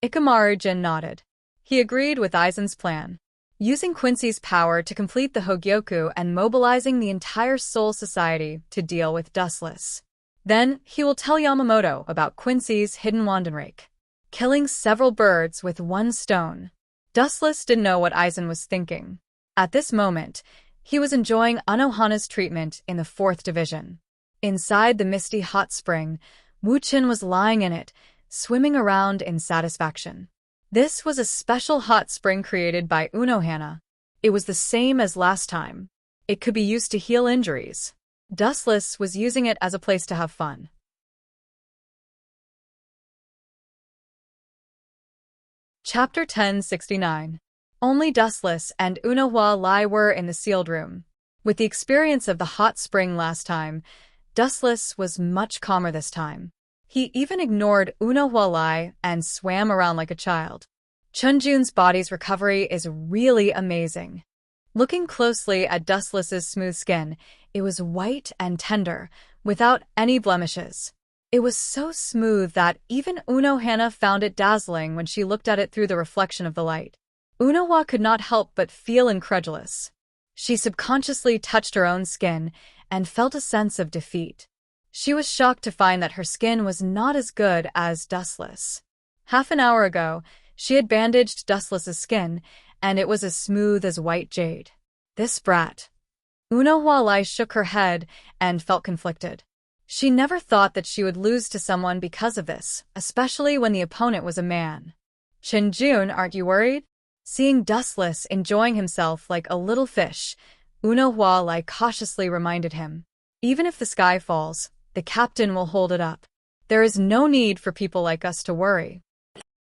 Speaker 1: Ikamaru Jin nodded. He agreed with Aizen's plan. Using Quincy's power to complete the Hogyoku and mobilizing the entire Soul Society to deal with Dustless. Then, he will tell Yamamoto about Quincy's hidden Wandenrake, killing several birds with one stone. Dustless didn't know what Aizen was thinking. At this moment, he was enjoying Unohana's treatment in the 4th Division. Inside the misty hot spring, Wuchen was lying in it, swimming around in satisfaction. This was a special hot spring created by Unohana. It was the same as last time. It could be used to heal injuries. Dustless was using it as a place to have fun. Chapter 1069. Only Dustless and Unohana Lai were in the sealed room. With the experience of the hot spring last time, Dustless was much calmer this time. He even ignored Unohana Lai and swam around like a child. Chunjun's body's recovery is really amazing. Looking closely at Dustless's smooth skin, it was white and tender, without any blemishes. It was so smooth that even Unohana found it dazzling when she looked at it through the reflection of the light. Unohana could not help but feel incredulous. She subconsciously touched her own skin and felt a sense of defeat. She was shocked to find that her skin was not as good as Dustless. Half an hour ago, she had bandaged Dustless's skin, and it was as smooth as white jade. This brat. Unohana Lai shook her head and felt conflicted. She never thought that she would lose to someone because of this, especially when the opponent was a man. Chen, aren't you worried? Seeing Dustless enjoying himself like a little fish, Hualai cautiously reminded him. Even if the sky falls, the captain will hold it up. There is no need for people like us to worry.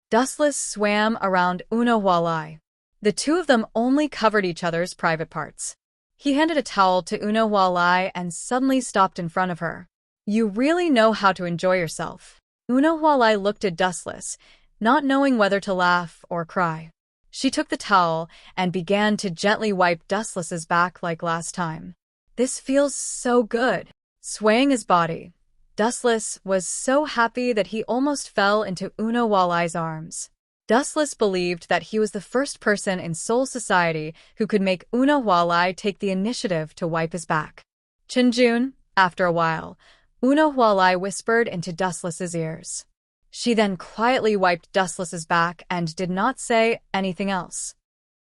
Speaker 1: Dustless swam around Hualai. The two of them only covered each other's private parts. He handed a towel to Hualai and suddenly stopped in front of her. You really know how to enjoy yourself. Hualai looked at Dustless, not knowing whether to laugh or cry. She took the towel and began to gently wipe Dustless's back like last time. This feels so good. Swaying his body, Dustless was so happy that he almost fell into Hualai's arms. Dustless believed that he was the first person in Soul Society who could make Hualai take the initiative to wipe his back. Chen, after a while, Hualai whispered into Dustless's ears. She then quietly wiped Dustless's back and did not say anything else.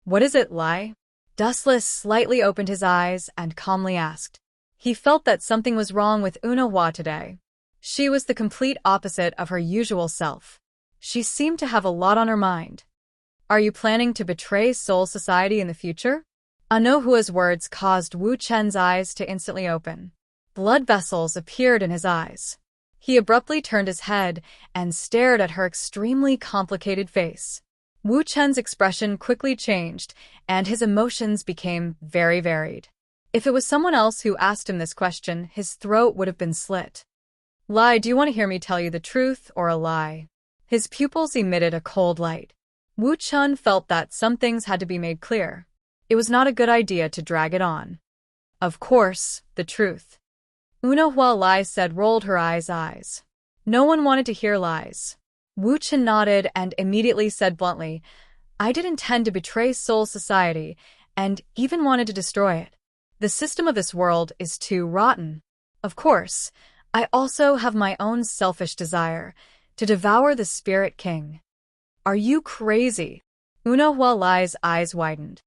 Speaker 1: What is it, Lai? Dustless slightly opened his eyes and calmly asked. He felt that something was wrong with Hualai today. She was the complete opposite of her usual self. She seemed to have a lot on her mind. Are you planning to betray Soul Society in the future? Anohua's words caused Wu Chen's eyes to instantly open. Blood vessels appeared in his eyes. He abruptly turned his head and stared at her extremely complicated face. Wu Chen's expression quickly changed, and his emotions became very varied. If it was someone else who asked him this question, his throat would have been slit. Lai, do you want to hear me tell you the truth or a lie? His pupils emitted a cold light. Wu Chen felt that some things had to be made clear. It was not a good idea to drag it on. Of course, the truth. Hualai said, rolled her eyes. No one wanted to hear lies. Wu Chen nodded and immediately said bluntly, I did intend to betray Soul Society and even wanted to destroy it. The system of this world is too rotten. Of course, I also have my own selfish desire to devour the Spirit King. Are you crazy? Hualai's eyes widened.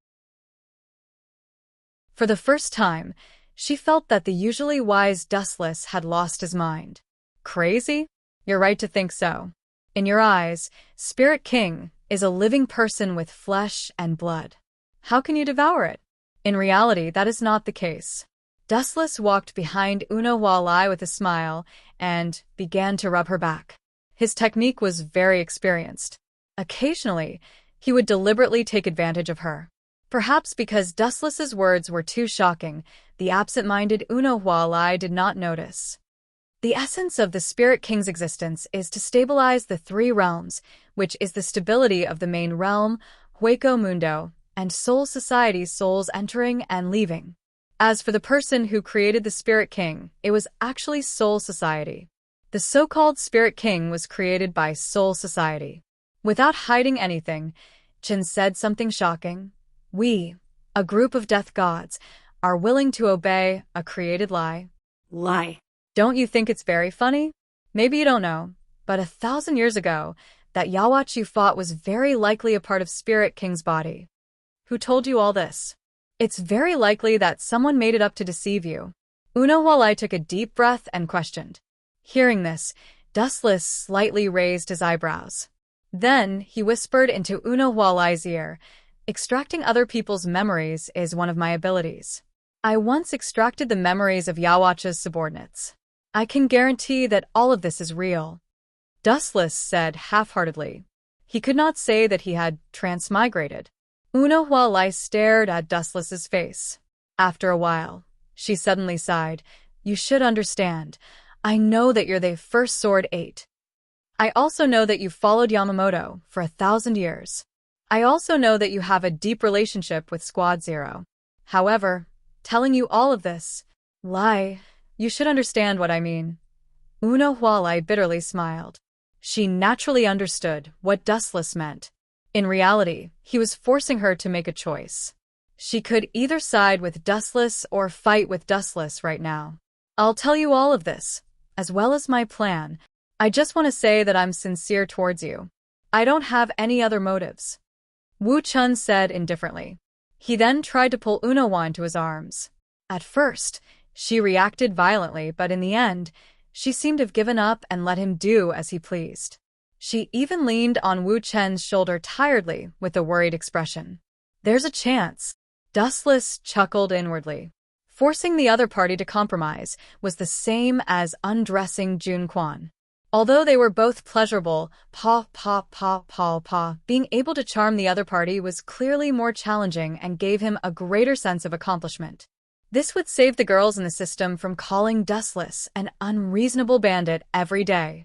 Speaker 1: For the first time, she felt that the usually wise Dustless had lost his mind. Crazy? You're right to think so. In your eyes, Spirit King is a living person with flesh and blood. How can you devour it? In reality, that is not the case. Dustless walked behind Hualai with a smile and began to rub her back. His technique was very experienced. Occasionally, he would deliberately take advantage of her. Perhaps because Dustless's words were too shocking, the absent-minded Hualai did not notice. The essence of the Spirit King's existence is to stabilize the three realms, which is the stability of the main realm, Hueco Mundo, and Soul Society's souls entering and leaving. As for the person who created the Spirit King, it was actually Soul Society. The so-called Spirit King was created by Soul Society. Without hiding anything, Chen said something shocking. We, a group of death gods, are willing to obey a created lie.
Speaker 2: Lie.
Speaker 1: Don't you think it's very funny? Maybe you don't know, but 1,000 years ago, that Yawatch you fought was very likely a part of Spirit King's body. Who told you all this? It's very likely that someone made it up to deceive you. Hualai took a deep breath and questioned. Hearing this, Dustless slightly raised his eyebrows. Then he whispered into Hualai's ear, extracting other people's memories is one of my abilities. I once extracted the memories of Yawatch's subordinates. I can guarantee that all of this is real. Dustless said half-heartedly. He could not say that he had transmigrated. Hualai stared at Dustless's face. After a while, she suddenly sighed. You should understand. I know that you're the first Sword 8. I also know that you followed Yamamoto for 1,000 years. I also know that you have a deep relationship with Squad 0. However, telling you all of this, Lai, you should understand what I mean. Hualai bitterly smiled. She naturally understood what Dustless meant. In reality, he was forcing her to make a choice. She could either side with Dustless or fight with Dustless right now. I'll tell you all of this, as well as my plan. I just want to say that I'm sincere towards you. I don't have any other motives. Wu Chen said indifferently. He then tried to pull Hualai into his arms. At first, she reacted violently, but in the end, she seemed to have given up and let him do as he pleased. She even leaned on Wu Chen's shoulder tiredly with a worried expression. There's a chance. Dustless chuckled inwardly. Forcing the other party to compromise was the same as undressing Jun Quan. Although they were both pleasurable, being able to charm the other party was clearly more challenging and gave him a greater sense of accomplishment. This would save the girls in the system from calling Dustless an unreasonable bandit every day.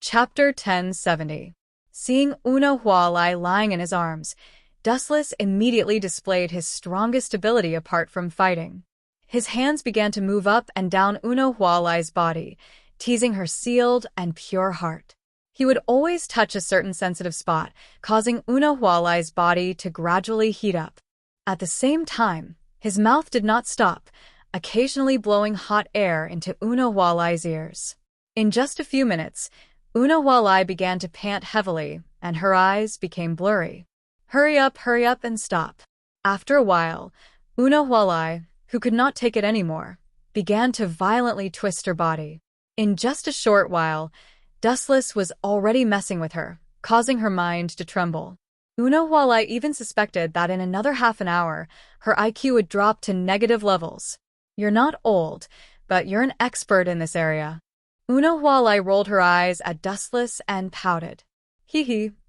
Speaker 1: Chapter 1070. Seeing Una Hualai lying in his arms, Dustless immediately displayed his strongest ability apart from fighting. His hands began to move up and down Una Hualai's body, teasing her sealed and pure heart. He would always touch a certain sensitive spot, causing Una Hualai's body to gradually heat up. At the same time, his mouth did not stop, occasionally blowing hot air into Una Hualai's ears. In just a few minutes, Una Hualai began to pant heavily, and her eyes became blurry. Hurry up, and stop. After a while, Una Hualai, who could not take it anymore, began to violently twist her body. In just a short while, Dustless was already messing with her, causing her mind to tremble. Una Hualai even suspected that in another half an hour, her IQ would drop to negative levels. You're not old, but you're an expert in this area. Una Hualai rolled her eyes at Dustless and pouted.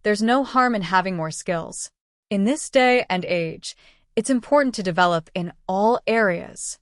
Speaker 1: There's no harm in having more skills. In this day and age, it's important to develop in all areas.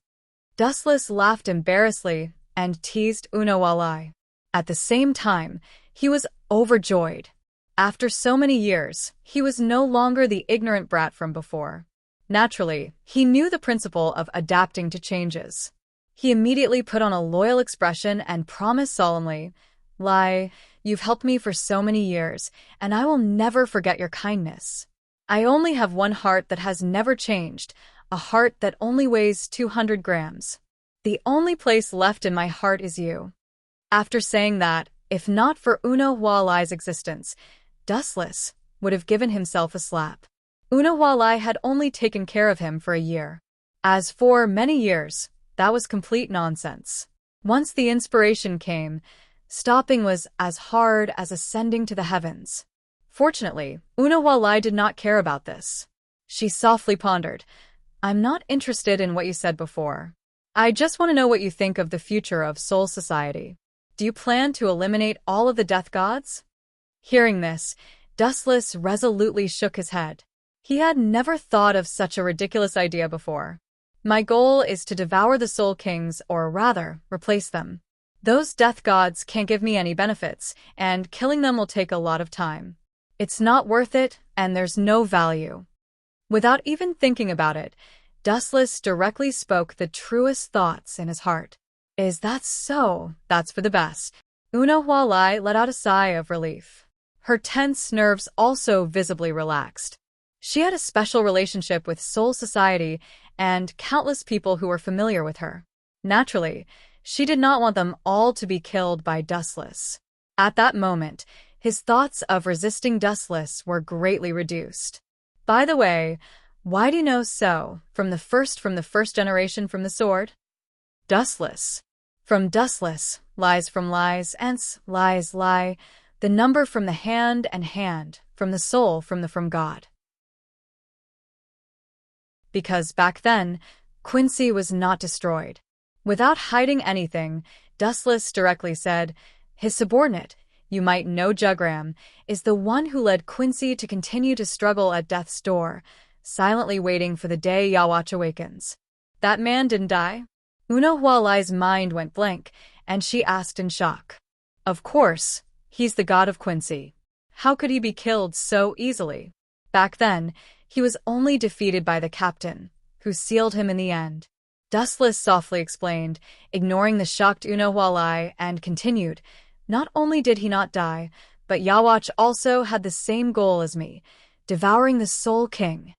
Speaker 1: Dustless laughed embarrassedly and teased Una Hualai. At the same time, he was overjoyed. After so many years, he was no longer the ignorant brat from before. Naturally, he knew the principle of adapting to changes. He immediately put on a loyal expression and promised solemnly, "Lai, you've helped me for so many years, and I will never forget your kindness. I only have one heart that has never changed, a heart that only weighs 200 grams. The only place left in my heart is you." After saying that, if not for Una Hualai's existence, Dustless would have given himself a slap. Una Hualai had only taken care of him for a year. As for many years, that was complete nonsense. Once the inspiration came, stopping was as hard as ascending to the heavens. Fortunately, Una Hualai did not care about this. She softly pondered, "I'm not interested in what you said before. I just want to know what you think of the future of Soul Society. Do you plan to eliminate all of the death gods?" Hearing this, Dustless resolutely shook his head. He had never thought of such a ridiculous idea before. "My goal is to devour the Soul Kings, or rather, replace them. Those death gods can't give me any benefits, and killing them will take a lot of time. It's not worth it, and there's no value." Without even thinking about it, Dustless directly spoke the truest thoughts in his heart. "Is that so? That's for the best." Una Hualai let out a sigh of relief. Her tense nerves also visibly relaxed. She had a special relationship with Soul Society and countless people who were familiar with her. Naturally, she did not want them all to be killed by Dustless. At that moment, his thoughts of resisting Dustless were greatly reduced. "By the way, why do you know so, from the first generation from the sword?" "Dustless. From Dustless, lies from lies, ence, lies lie, the number from the hand, and hand, from the soul, from God." Because back then, Quincy was not destroyed. Without hiding anything, Dustless directly said, "His subordinate, you might know Jugram, is the one who led Quincy to continue to struggle at death's door, silently waiting for the day Yawatch awakens. That man didn't die?" Una Hualai's mind went blank, and she asked in shock. "Of course, he's the god of Quincy. How could he be killed so easily? Back then, he was only defeated by the captain, who sealed him in the end." Dustless softly explained, ignoring the shocked Una Hualai, and continued, "Not only did he not die, but Yawatch also had the same goal as me, devouring the Soul King."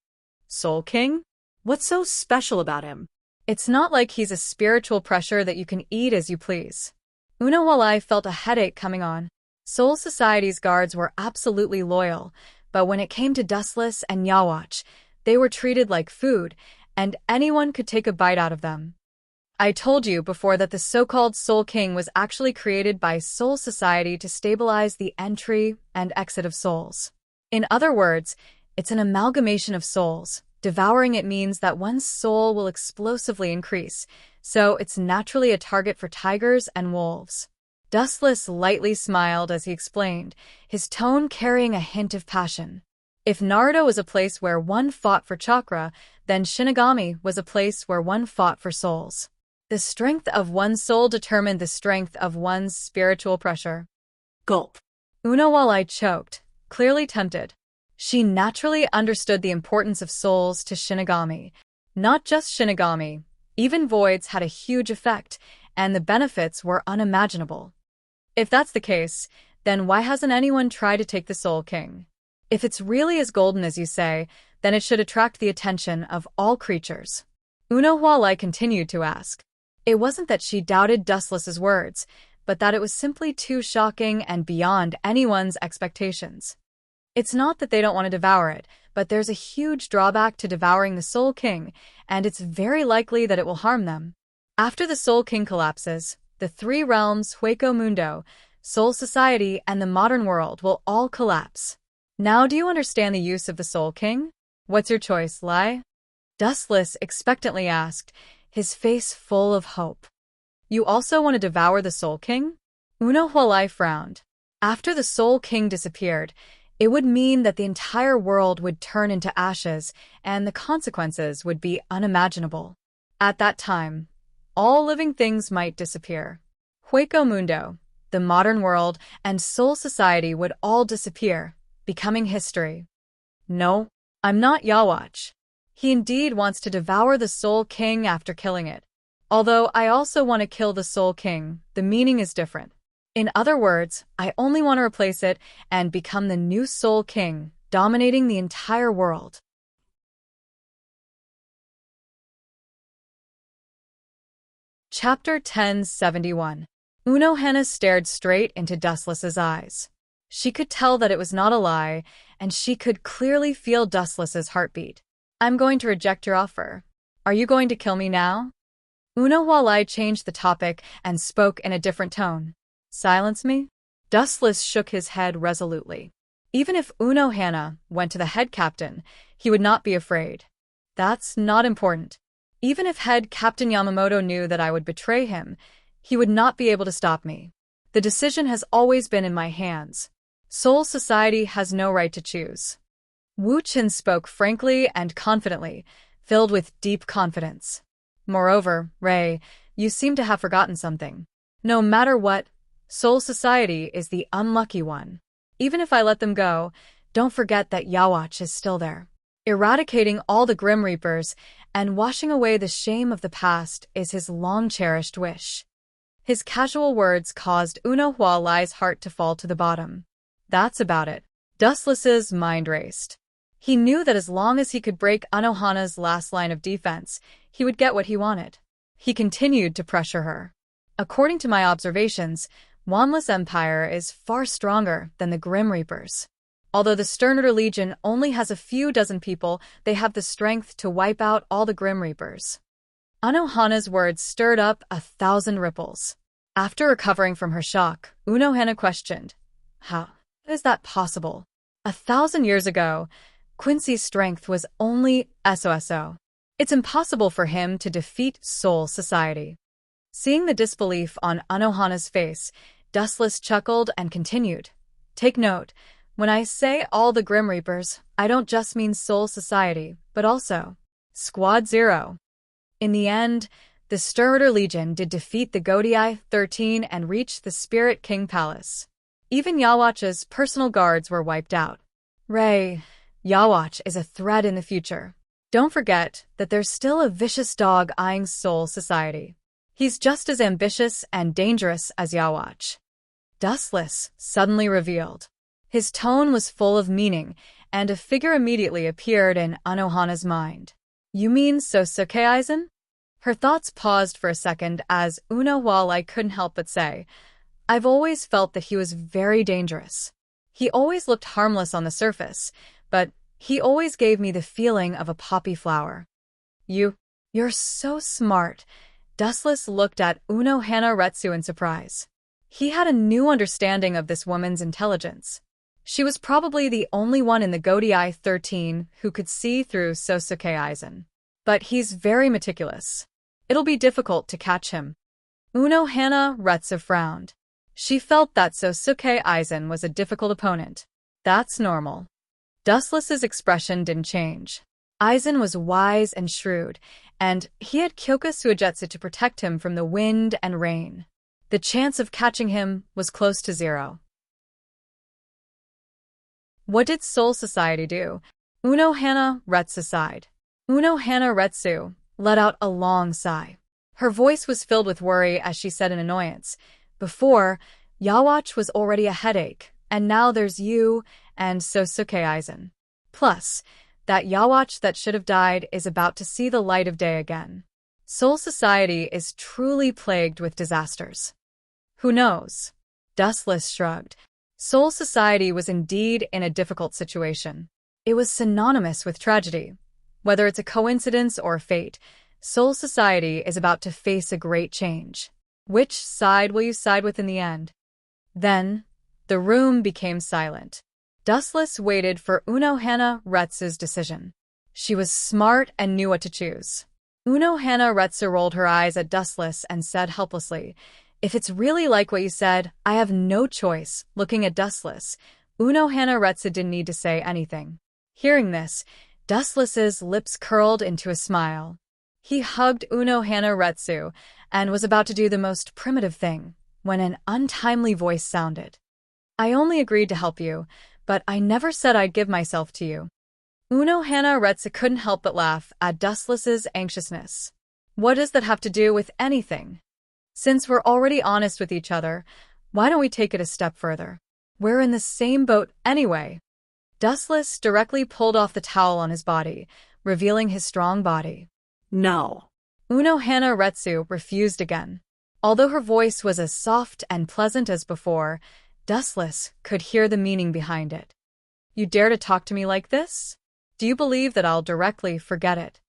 Speaker 2: Soul King? What's so special about him?
Speaker 1: "It's not like he's a spiritual pressure that you can eat as you please." Una Hualai felt a headache coming on. Soul Society's guards were absolutely loyal, but when it came to Dustless and Yawatch, they were treated like food, and anyone could take a bite out of them. I told you before that the so-called Soul King was actually created by Soul Society to stabilize the entry and exit of souls. In other words, it's an amalgamation of souls. Devouring it means that one's soul will explosively increase, so it's naturally a target for tigers and wolves. Dustless lightly smiled as he explained, his tone carrying a hint of passion. If Naruto was a place where one fought for chakra, then Shinigami was a place where one fought for souls. The strength of one's soul determined the strength of one's spiritual pressure.
Speaker 2: Gulp.
Speaker 1: Unawalai choked, clearly tempted. She naturally understood the importance of souls to Shinigami. Not just Shinigami, even voids had a huge effect, and the benefits were unimaginable. If that's the case, then why hasn't anyone tried to take the Soul King? If it's really as golden as you say, then it should attract the attention of all creatures. Unawalai continued to ask. It wasn't that she doubted Dustless's words, but that it was simply too shocking and beyond anyone's expectations. It's not that they don't want to devour it, but there's a huge drawback to devouring the Soul King, and it's very likely that it will harm them. After the Soul King collapses, the three realms, Hueco Mundo, Soul Society, and the modern world will all collapse. Now do you understand the use of the Soul King? What's your choice, Lai? Dustless expectantly asked, his face full of hope. You also want to devour the Soul King? Unawalai frowned. After the Soul King disappeared, it would mean that the entire world would turn into ashes, and the consequences would be unimaginable. At that time, all living things might disappear. Hueco Mundo, the modern world, and Soul Society would all disappear, becoming history. No, I'm not Yawatch. He indeed wants to devour the Soul King after killing it. Although I also want to kill the Soul King, the meaning is different. In other words, I only want to replace it and become the new Soul King, dominating the entire world. Chapter 1071. Unohana stared straight into Dustless's eyes. She could tell that it was not a lie, and she could clearly feel Dustless's heartbeat. I'm going to reject your offer. Are you going to kill me now? Unawalai changed the topic and spoke in a different tone. Silence me? Dustless shook his head resolutely. Even if Unohana went to the head captain, he would not be afraid. That's not important. Even if head Captain Yamamoto knew that I would betray him, he would not be able to stop me. The decision has always been in my hands. Soul Society has no right to choose. Wu Qin spoke frankly and confidently, filled with deep confidence. Moreover, Ray, you seem to have forgotten something. No matter what, Soul Society is the unlucky one. Even if I let them go, don't forget that Yawatch is still there. Eradicating all the Grim Reapers and washing away the shame of the past is his long-cherished wish. His casual words caused Unawalai's heart to fall to the bottom. That's about it. Dustless's mind raced. He knew that as long as he could break Unohana's last line of defense, he would get what he wanted. He continued to pressure her. According to my observations, Wanless Empire is far stronger than the Grim Reapers. Although the Sterner Legion only has a few dozen people, they have the strength to wipe out all the Grim Reapers. Unohana's words stirred up 1,000 ripples. After recovering from her shock, Unohana questioned, how is that possible? 1,000 years ago, Quincy's strength was only SOSO. It's impossible for him to defeat Soul Society. Seeing the disbelief on Unohana's face, Dustless chuckled and continued. Take note, when I say all the Grim Reapers, I don't just mean Soul Society, but also Squad Zero. In the end, the Sterner Legion did defeat the Godii 13 and reach the Spirit King Palace. Even Yawatch's personal guards were wiped out. Ray, Yawatch is a threat in the future. Don't forget that there's still a vicious dog eyeing Soul Society. He's just as ambitious and dangerous as Yawatch. Dustless suddenly revealed. His tone was full of meaning, and a figure immediately appeared in Unohana's mind. You mean Sosuke Aizen? Her thoughts paused for a second as Unawalai couldn't help but say, I've always felt that he was very dangerous. He always looked harmless on the surface, but he always gave me the feeling of a poppy flower. You're so smart, Dustless looked at Uno Hanaretsu in surprise. He had a new understanding of this woman's intelligence. She was probably the only one in the Godii 13 who could see through Sosuke Aizen. But he's very meticulous. It'll be difficult to catch him. Uno Hanaretsu frowned. She felt that Sosuke Aizen was a difficult opponent. That's normal. Dustless's expression didn't change. Aizen was wise and shrewd, and he had Kyoka Suigetsu to protect him from the wind and rain. The chance of catching him was close to zero. What did Soul Society do? Uno Hanaretsu sighed. Uno Hanaretsu let out a long sigh. Her voice was filled with worry as she said in annoyance, "Before, Yawatch was already a headache, and now there's you and Sosuke Aizen. Plus, that Yawatch that should have died is about to see the light of day again. Soul Society is truly plagued with disasters." Who knows? Dustless shrugged. Soul Society was indeed in a difficult situation. It was synonymous with tragedy. Whether it's a coincidence or fate, Soul Society is about to face a great change. Which side will you side with in the end? Then, the room became silent. Dustless waited for Uno Hanaretsu's decision. She was smart and knew what to choose. Uno Hanaretsu rolled her eyes at Dustless and said helplessly, "If it's really like what you said, I have no choice." Looking at Dustless, Uno Hanaretsu didn't need to say anything. Hearing this, Dustless's lips curled into a smile. He hugged Uno Hanaretsu and was about to do the most primitive thing when an untimely voice sounded. "I only agreed to help you, but I never said I'd give myself to you." Uno Hanaretsu couldn't help but laugh at Dustless's anxiousness. What does that have to do with anything? Since we're already honest with each other, why don't we take it a step further? We're in the same boat anyway. Dustless directly pulled off the towel on his body, revealing his strong body.
Speaker 2: No.
Speaker 1: Uno Hanaretsu refused again. Although her voice was as soft and pleasant as before, Dustless could hear the meaning behind it. "You dare to talk to me like this? Do you believe that I'll directly forget it?"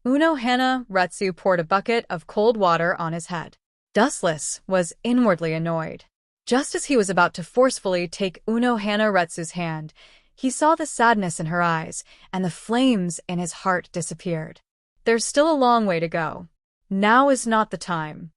Speaker 1: Uno Hanaretsu poured a bucket of cold water on his head. Dustless was inwardly annoyed. Just as he was about to forcefully take Uno Hanaretsu's hand, he saw the sadness in her eyes, and the flames in his heart disappeared. There's still a long way to go. Now is not the time.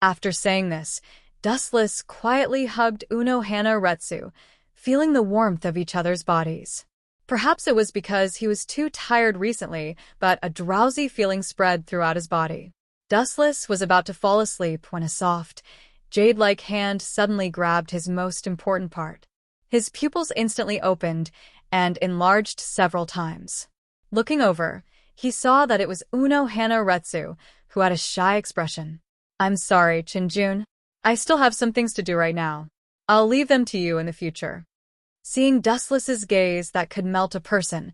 Speaker 1: After saying this, Dustless quietly hugged Uno Hanaretsu, feeling the warmth of each other's bodies. Perhaps it was because he was too tired recently, but a drowsy feeling spread throughout his body. Dustless was about to fall asleep when a soft, jade-like hand suddenly grabbed his most important part. His pupils instantly opened and enlarged several times. Looking over, he saw that it was Uno Hanaretsu, who had a shy expression. "I'm sorry, Chinjun. I still have some things to do right now. I'll leave them to you in the future." Seeing Dustless's gaze that could melt a person,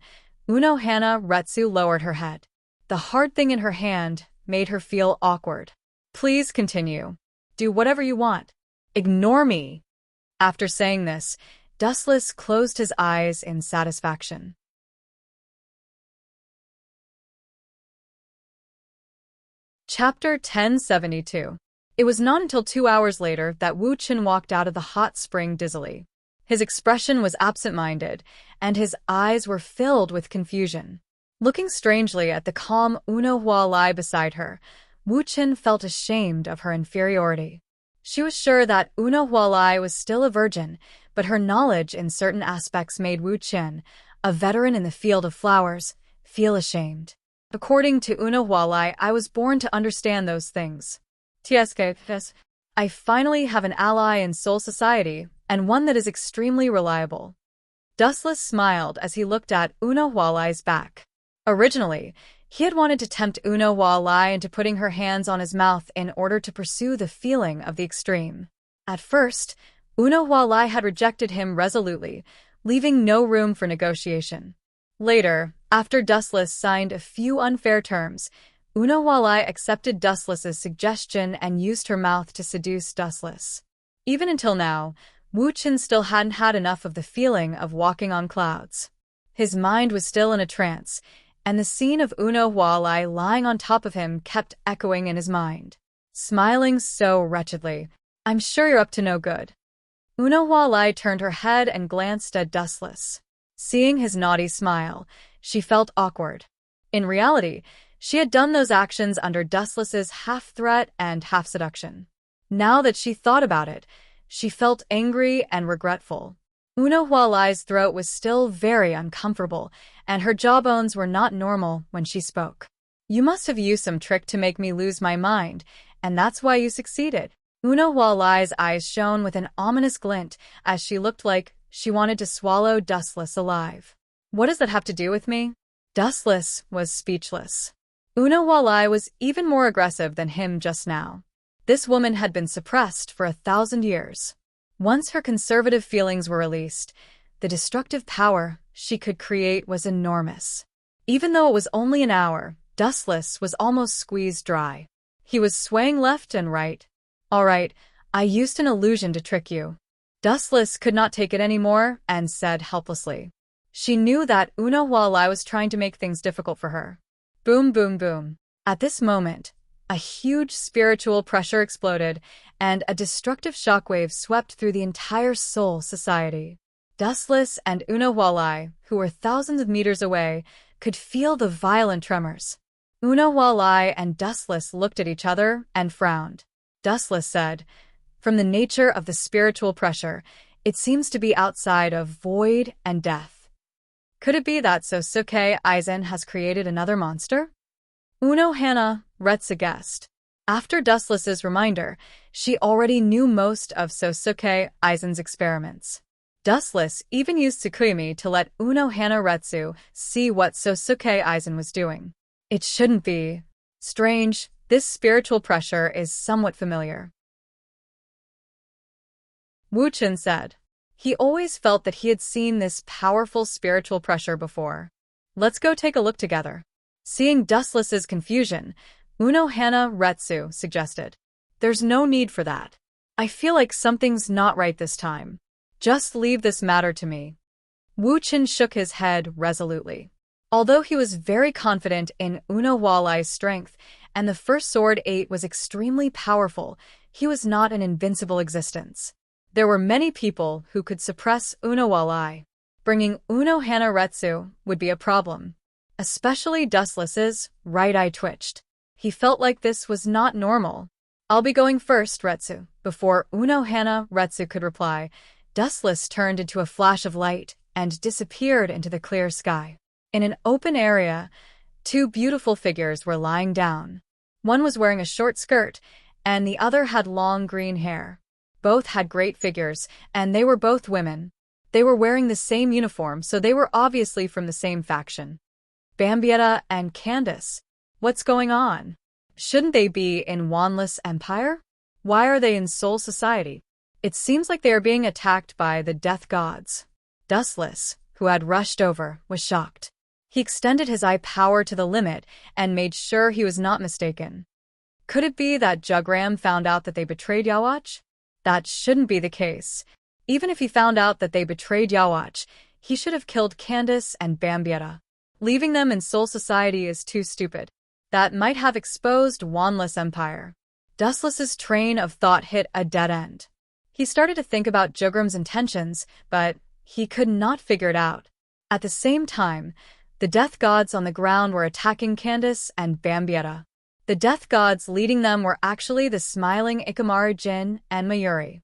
Speaker 1: Uno Hanaretsu lowered her head. The hard thing in her hand made her feel awkward. "Please continue. Do whatever you want. Ignore me." After saying this, Dustless closed his eyes in satisfaction. Chapter 1072. It was not until 2 hours later that Wu Qin walked out of the hot spring dizzily. His expression was absent-minded, and his eyes were filled with confusion. Looking strangely at the calm Uno Hualai beside her, Wu Qin felt ashamed of her inferiority. She was sure that Uno Hualai was still a virgin, but her knowledge in certain aspects made Wu Qin, a veteran in the field of flowers, feel ashamed. According to Uno Hualai, I was born to understand those things. TSK, I finally have an ally in Soul Society, and one that is extremely reliable. Dustless smiled as he looked at Uno Hualai's back. Originally, he had wanted to tempt Uno Hualai into putting her hands on his mouth in order to pursue the feeling of the extreme. At first, Uno Hualai had rejected him resolutely, leaving no room for negotiation. Later, after Dustless signed a few unfair terms, Uno Hualai accepted Dustless's suggestion and used her mouth to seduce Dustless. Even until now, Wu Qin still hadn't had enough of the feeling of walking on clouds. His mind was still in a trance, and the scene of Uno Hualai lying on top of him kept echoing in his mind. smiling so wretchedly. I'm sure you're up to no good. Unawalai turned her head and glanced at Dustless. Seeing his naughty smile, she felt awkward. In reality, she had done those actions under Dustless's half-threat and half-seduction. Now that she thought about it, she felt angry and regretful. Unawalai's throat was still very uncomfortable, and her jawbones were not normal when she spoke. You must have used some trick to make me lose my mind, and that's why you succeeded. Unawalai's eyes shone with an ominous glint as she looked like she wanted to swallow Dustless alive. What does that have to do with me? Dustless was speechless. Unawalai was even more aggressive than him just now. This woman had been suppressed for 1,000 years. Once her conservative feelings were released, the destructive power she could create was enormous. Even though it was only an hour, Dustless was almost squeezed dry. He was swaying left and right. All right, I used an illusion to trick you. Dustless could not take it anymore and said helplessly. She knew that Unawalai was trying to make things difficult for her. Boom, boom, boom. At this moment, a huge spiritual pressure exploded, and a destructive shockwave swept through the entire Soul Society. Dustless and Unawalai, who were thousands of meters away, could feel the violent tremors. Unawalai and Dustless looked at each other and frowned. Dustless said, "From the nature of the spiritual pressure, it seems to be outside of void and death. Could it be that Sosuke Aizen has created another monster?" Unohana Retsu guessed. After Dustless's reminder, she already knew most of Sosuke Aizen's experiments. Dustless even used Tsukuyumi to let Unohana Retsu see what Sosuke Aizen was doing. It shouldn't be. Strange, this spiritual pressure is somewhat familiar. Wuchen said. He always felt that he had seen this powerful spiritual pressure before. Let's go take a look together. Seeing Dustless's confusion, Unohana Retsu suggested. There's no need for that. I feel like something's not right this time. Just leave this matter to me. Wuchen shook his head resolutely. Although he was very confident in Unawalai's strength, and the first sword 8 was extremely powerful, he was not an invincible existence. There were many people who could suppress Unawalai. Bringing Unohana Retsu would be a problem. Especially Dustless's right eye twitched. He felt like this was not normal. I'll be going first, Retsu. Before Unohana Retsu could reply, Dustless turned into a flash of light and disappeared into the clear sky. In an open area, 2 beautiful figures were lying down. One was wearing a short skirt, and the other had long green hair. Both had great figures, and they were both women. They were wearing the same uniform, so they were obviously from the same faction. Bambietta and Candace. What's going on? Shouldn't they be in Wanless Empire? Why are they in Soul Society? It seems like they are being attacked by the death gods. Dustless, who had rushed over, was shocked. He extended his eye power to the limit and made sure he was not mistaken. Could it be that Jugram found out that they betrayed Yawatch? That shouldn't be the case. Even if he found out that they betrayed Yawatch, he should have killed Candace and Bambietta. Leaving them in Soul Society is too stupid. That might have exposed Wanless Empire. Dustless's train of thought hit a dead end. He started to think about Jugram's intentions, but he could not figure it out. At the same time, the death gods on the ground were attacking Candace and Bambietta. The death gods leading them were actually the smiling Ikamaru Jin and Mayuri.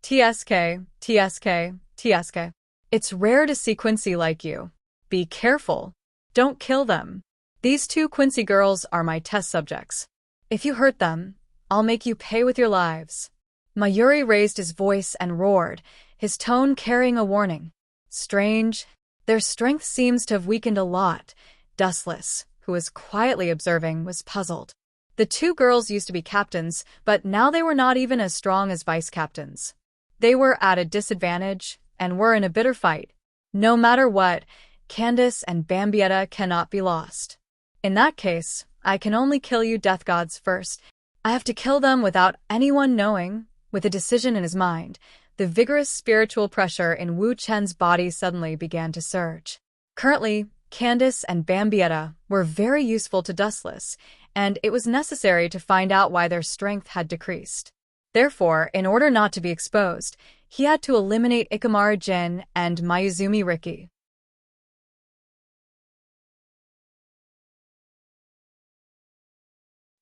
Speaker 1: TSK, TSK, TSK. It's rare to see Quincy like you. Be careful. Don't kill them. These 2 Quincy girls are my test subjects. If you hurt them, I'll make you pay with your lives. Mayuri raised his voice and roared, his tone carrying a warning. Strange. Their strength seems to have weakened a lot. Dustless, who was quietly observing, was puzzled. The 2 girls used to be captains, but now they were not even as strong as vice captains. They were at a disadvantage and were in a bitter fight. No matter what, Candace and Bambietta cannot be lost. In that case, I can only kill you death gods first. I have to kill them without anyone knowing. With a decision in his mind, the vigorous spiritual pressure in Wu Chen's body suddenly began to surge. Currently, Candace and Bambietta were very useful to Dustless, and it was necessary to find out why their strength had decreased. Therefore, in order not to be exposed, he had to eliminate Ikamaru Jin and Mayuzumi Riki.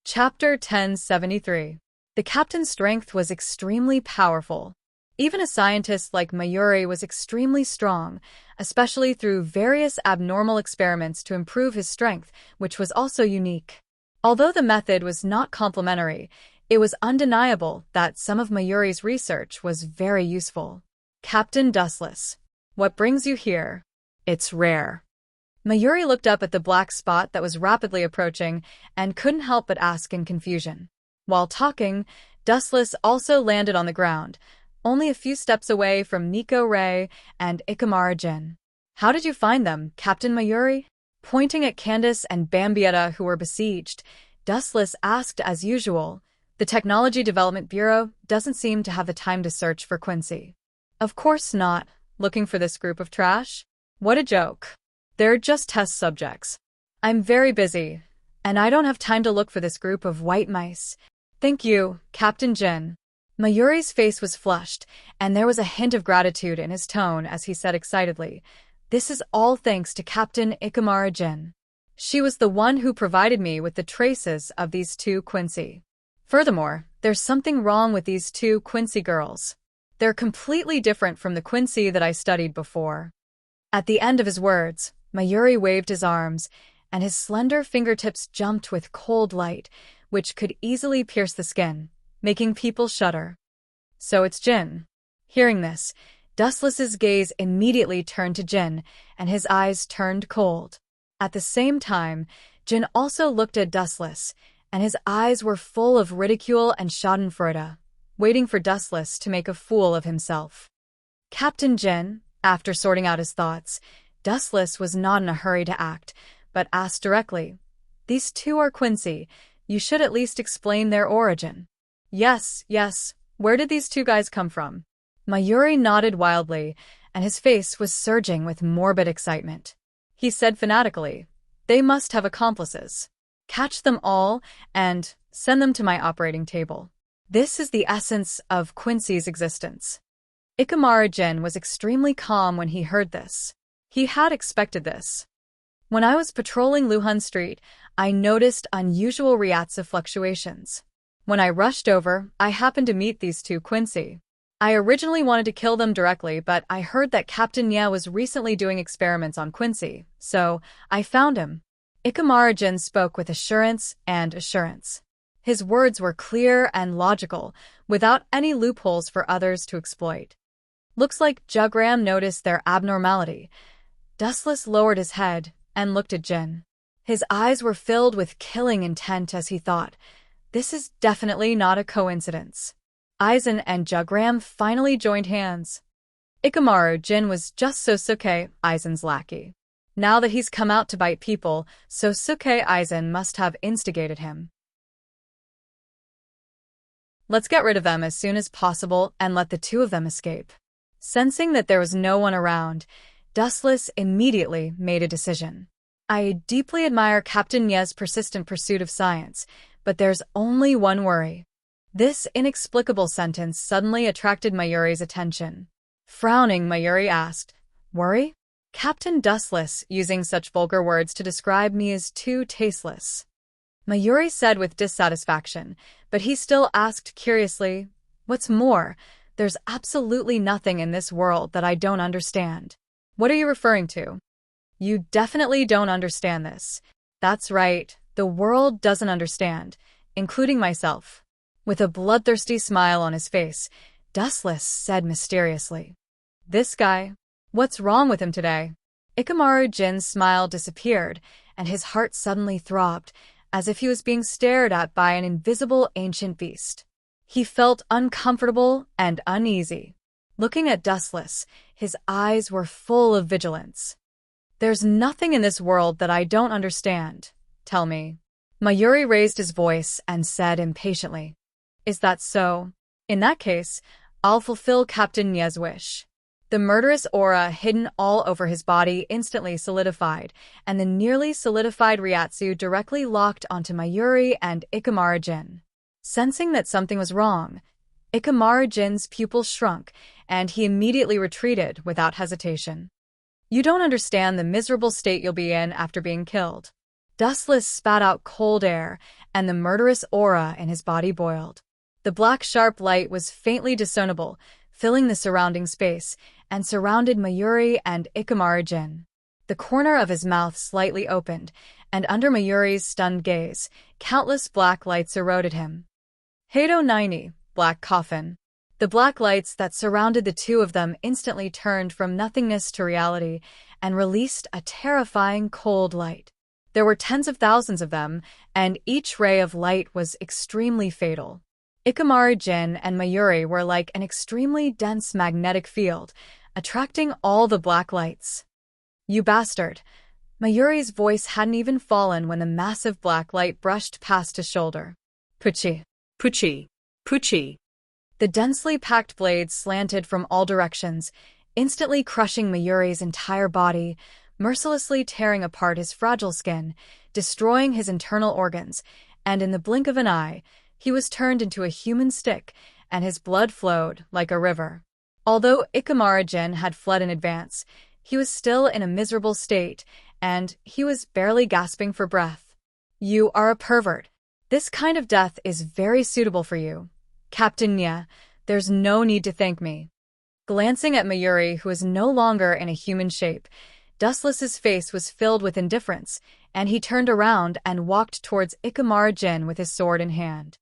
Speaker 1: Chapter 1073. The captain's strength was extremely powerful. Even a scientist like Mayuri was extremely strong, especially through various abnormal experiments to improve his strength, which was also unique. Although the method was not complementary, it was undeniable that some of Mayuri's research was very useful. Captain Dustless, what brings you here? It's rare. Mayuri looked up at the black spot that was rapidly approaching and couldn't help but ask in confusion. While talking, Dustless also landed on the ground, only a few steps away from Nico Ray and Ikamaru Jin. How did you find them, Captain Mayuri? Pointing at Candace and Bambietta, who were besieged, Dustless asked as usual. The Technology Development Bureau doesn't seem to have the time to search for Quincy. Of course not. Looking for this group of trash? What a joke. They're just test subjects. I'm very busy, and I don't have time to look for this group of white mice. Thank you, Captain Jin. Mayuri's face was flushed, and there was a hint of gratitude in his tone as he said excitedly, "This is all thanks to Captain Ikamaru Jin. She was the one who provided me with the traces of these two Quincy. Furthermore, there's something wrong with these two Quincy girls. They're completely different from the Quincy that I studied before." At the end of his words, Mayuri waved his arms, and his slender fingertips jumped with cold light, which could easily pierce the skin, making people shudder. So it's Jin. Hearing this, Dustless's gaze immediately turned to Jin, and his eyes turned cold. At the same time, Jin also looked at Dustless, and his eyes were full of ridicule and schadenfreude, waiting for Dustless to make a fool of himself. Captain Jin, after sorting out his thoughts, Dustless was not in a hurry to act, but asked directly, "These two are Quincy. You should at least explain their origin." Yes. Where did these two guys come from?" Mayuri nodded wildly, and his face was surging with morbid excitement. He said fanatically, "They must have accomplices. Catch them all and send them to my operating table. This is the essence of Quincy's existence." Ikamaru Jin was extremely calm when he heard this. He had expected this. "When I was patrolling Luhun Street, I noticed unusual reactive fluctuations. When I rushed over, I happened to meet these two Quincy. I originally wanted to kill them directly, but I heard that Captain Nye was recently doing experiments on Quincy, so I found him." Ikamaru Jin spoke with assurance. His words were clear and logical, without any loopholes for others to exploit. Looks like Jugram noticed their abnormality. Dustless lowered his head and looked at Jin. His eyes were filled with killing intent as he thought, "This is definitely not a coincidence." Aizen and Jugram finally joined hands. Ikamaru Jin was just Sosuke, Aizen's lackey. Now that he's come out to bite people, Sosuke Aizen must have instigated him. "Let's get rid of them as soon as possible and let the two of them escape." Sensing that there was no one around, Dustless immediately made a decision. "I deeply admire Captain Nye's persistent pursuit of science, but there's only one worry." This inexplicable sentence suddenly attracted Mayuri's attention. Frowning, Mayuri asked, "Worry? Captain Dustless using such vulgar words to describe me is too tasteless." Mayuri said with dissatisfaction, but he still asked curiously, "What's more, there's absolutely nothing in this world that I don't understand." "What are you referring to?" "You definitely don't understand this." "That's right, the world doesn't understand, including myself." With a bloodthirsty smile on his face, Dustless said mysteriously, "This guy, what's wrong with him today?" Ikamaru Jin's smile disappeared, and his heart suddenly throbbed, as if he was being stared at by an invisible ancient beast. He felt uncomfortable and uneasy. Looking at Dustless, his eyes were full of vigilance. "There's nothing in this world that I don't understand. Tell me." Mayuri raised his voice and said impatiently, "Is that so? In that case, I'll fulfill Captain Nye's wish." The murderous aura hidden all over his body instantly solidified, and the nearly solidified Ryatsu directly locked onto Mayuri and Ikamaru-jin. Sensing that something was wrong, Ikamaru-jin's pupils shrunk, and he immediately retreated without hesitation. "You don't understand the miserable state you'll be in after being killed." Dustless spat out cold air, and the murderous aura in his body boiled. The black sharp light was faintly discernible, filling the surrounding space, and surrounded Mayuri and Ikamaru-jin. The corner of his mouth slightly opened, and under Mayuri's stunned gaze, countless black lights eroded him. Heido 90, Black Coffin. The black lights that surrounded the two of them instantly turned from nothingness to reality and released a terrifying cold light. There were tens of thousands of them, and each ray of light was extremely fatal. Ikamaru-jin and Mayuri were like an extremely dense magnetic field, attracting all the black lights. "You bastard!" Mayuri's voice hadn't even fallen when the massive black light brushed past his shoulder. "Puchi!
Speaker 2: Puchi! Puchi!"
Speaker 1: The densely packed blades slanted from all directions, instantly crushing Mayuri's entire body, mercilessly tearing apart his fragile skin, destroying his internal organs, and in the blink of an eye, he was turned into a human stick, and his blood flowed like a river. Although Ikamaru-jin had fled in advance, he was still in a miserable state, and he was barely gasping for breath. "You are a pervert. This kind of death is very suitable for you. Captain Nya, there's no need to thank me." Glancing at Mayuri, who was no longer in a human shape, Dustless's face was filled with indifference, and he turned around and walked towards Ikamaru-jin with his sword in hand.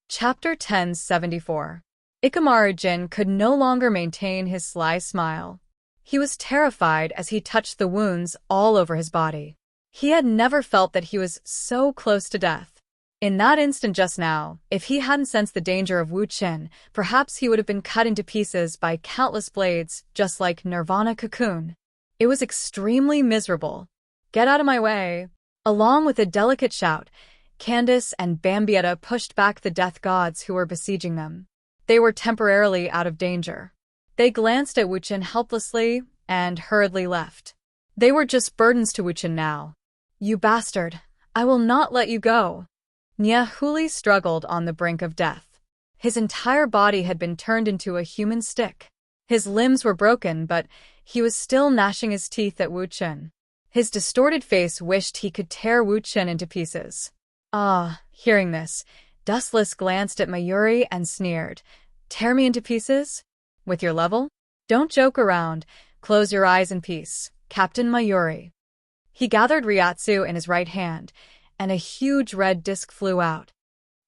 Speaker 1: Chapter 1074. Ikamaru-jin could no longer maintain his sly smile. He was terrified as he touched the wounds all over his body. He had never felt that he was so close to death. In that instant just now, if he hadn't sensed the danger of Wu Qin, perhaps he would have been cut into pieces by countless blades, just like Nirvana Cocoon. It was extremely miserable. "Get out of my way!" Along with a delicate shout, Candace and Bambietta pushed back the death gods who were besieging them. They were temporarily out of danger. They glanced at Wu Qin helplessly and hurriedly left. They were just burdens to Wu Qin now. "You bastard! I will not let you go!" Nya Huli struggled on the brink of death. His entire body had been turned into a human stick. His limbs were broken, but he was still gnashing his teeth at Wu Qin. His distorted face wished he could tear Wu Qin into pieces. Hearing this, Dustless glanced at Mayuri and sneered. "Tear me into pieces? With your level? Don't joke around. Close your eyes in peace, Captain Mayuri." He gathered Ryatsu in his right hand, and a huge red disc flew out.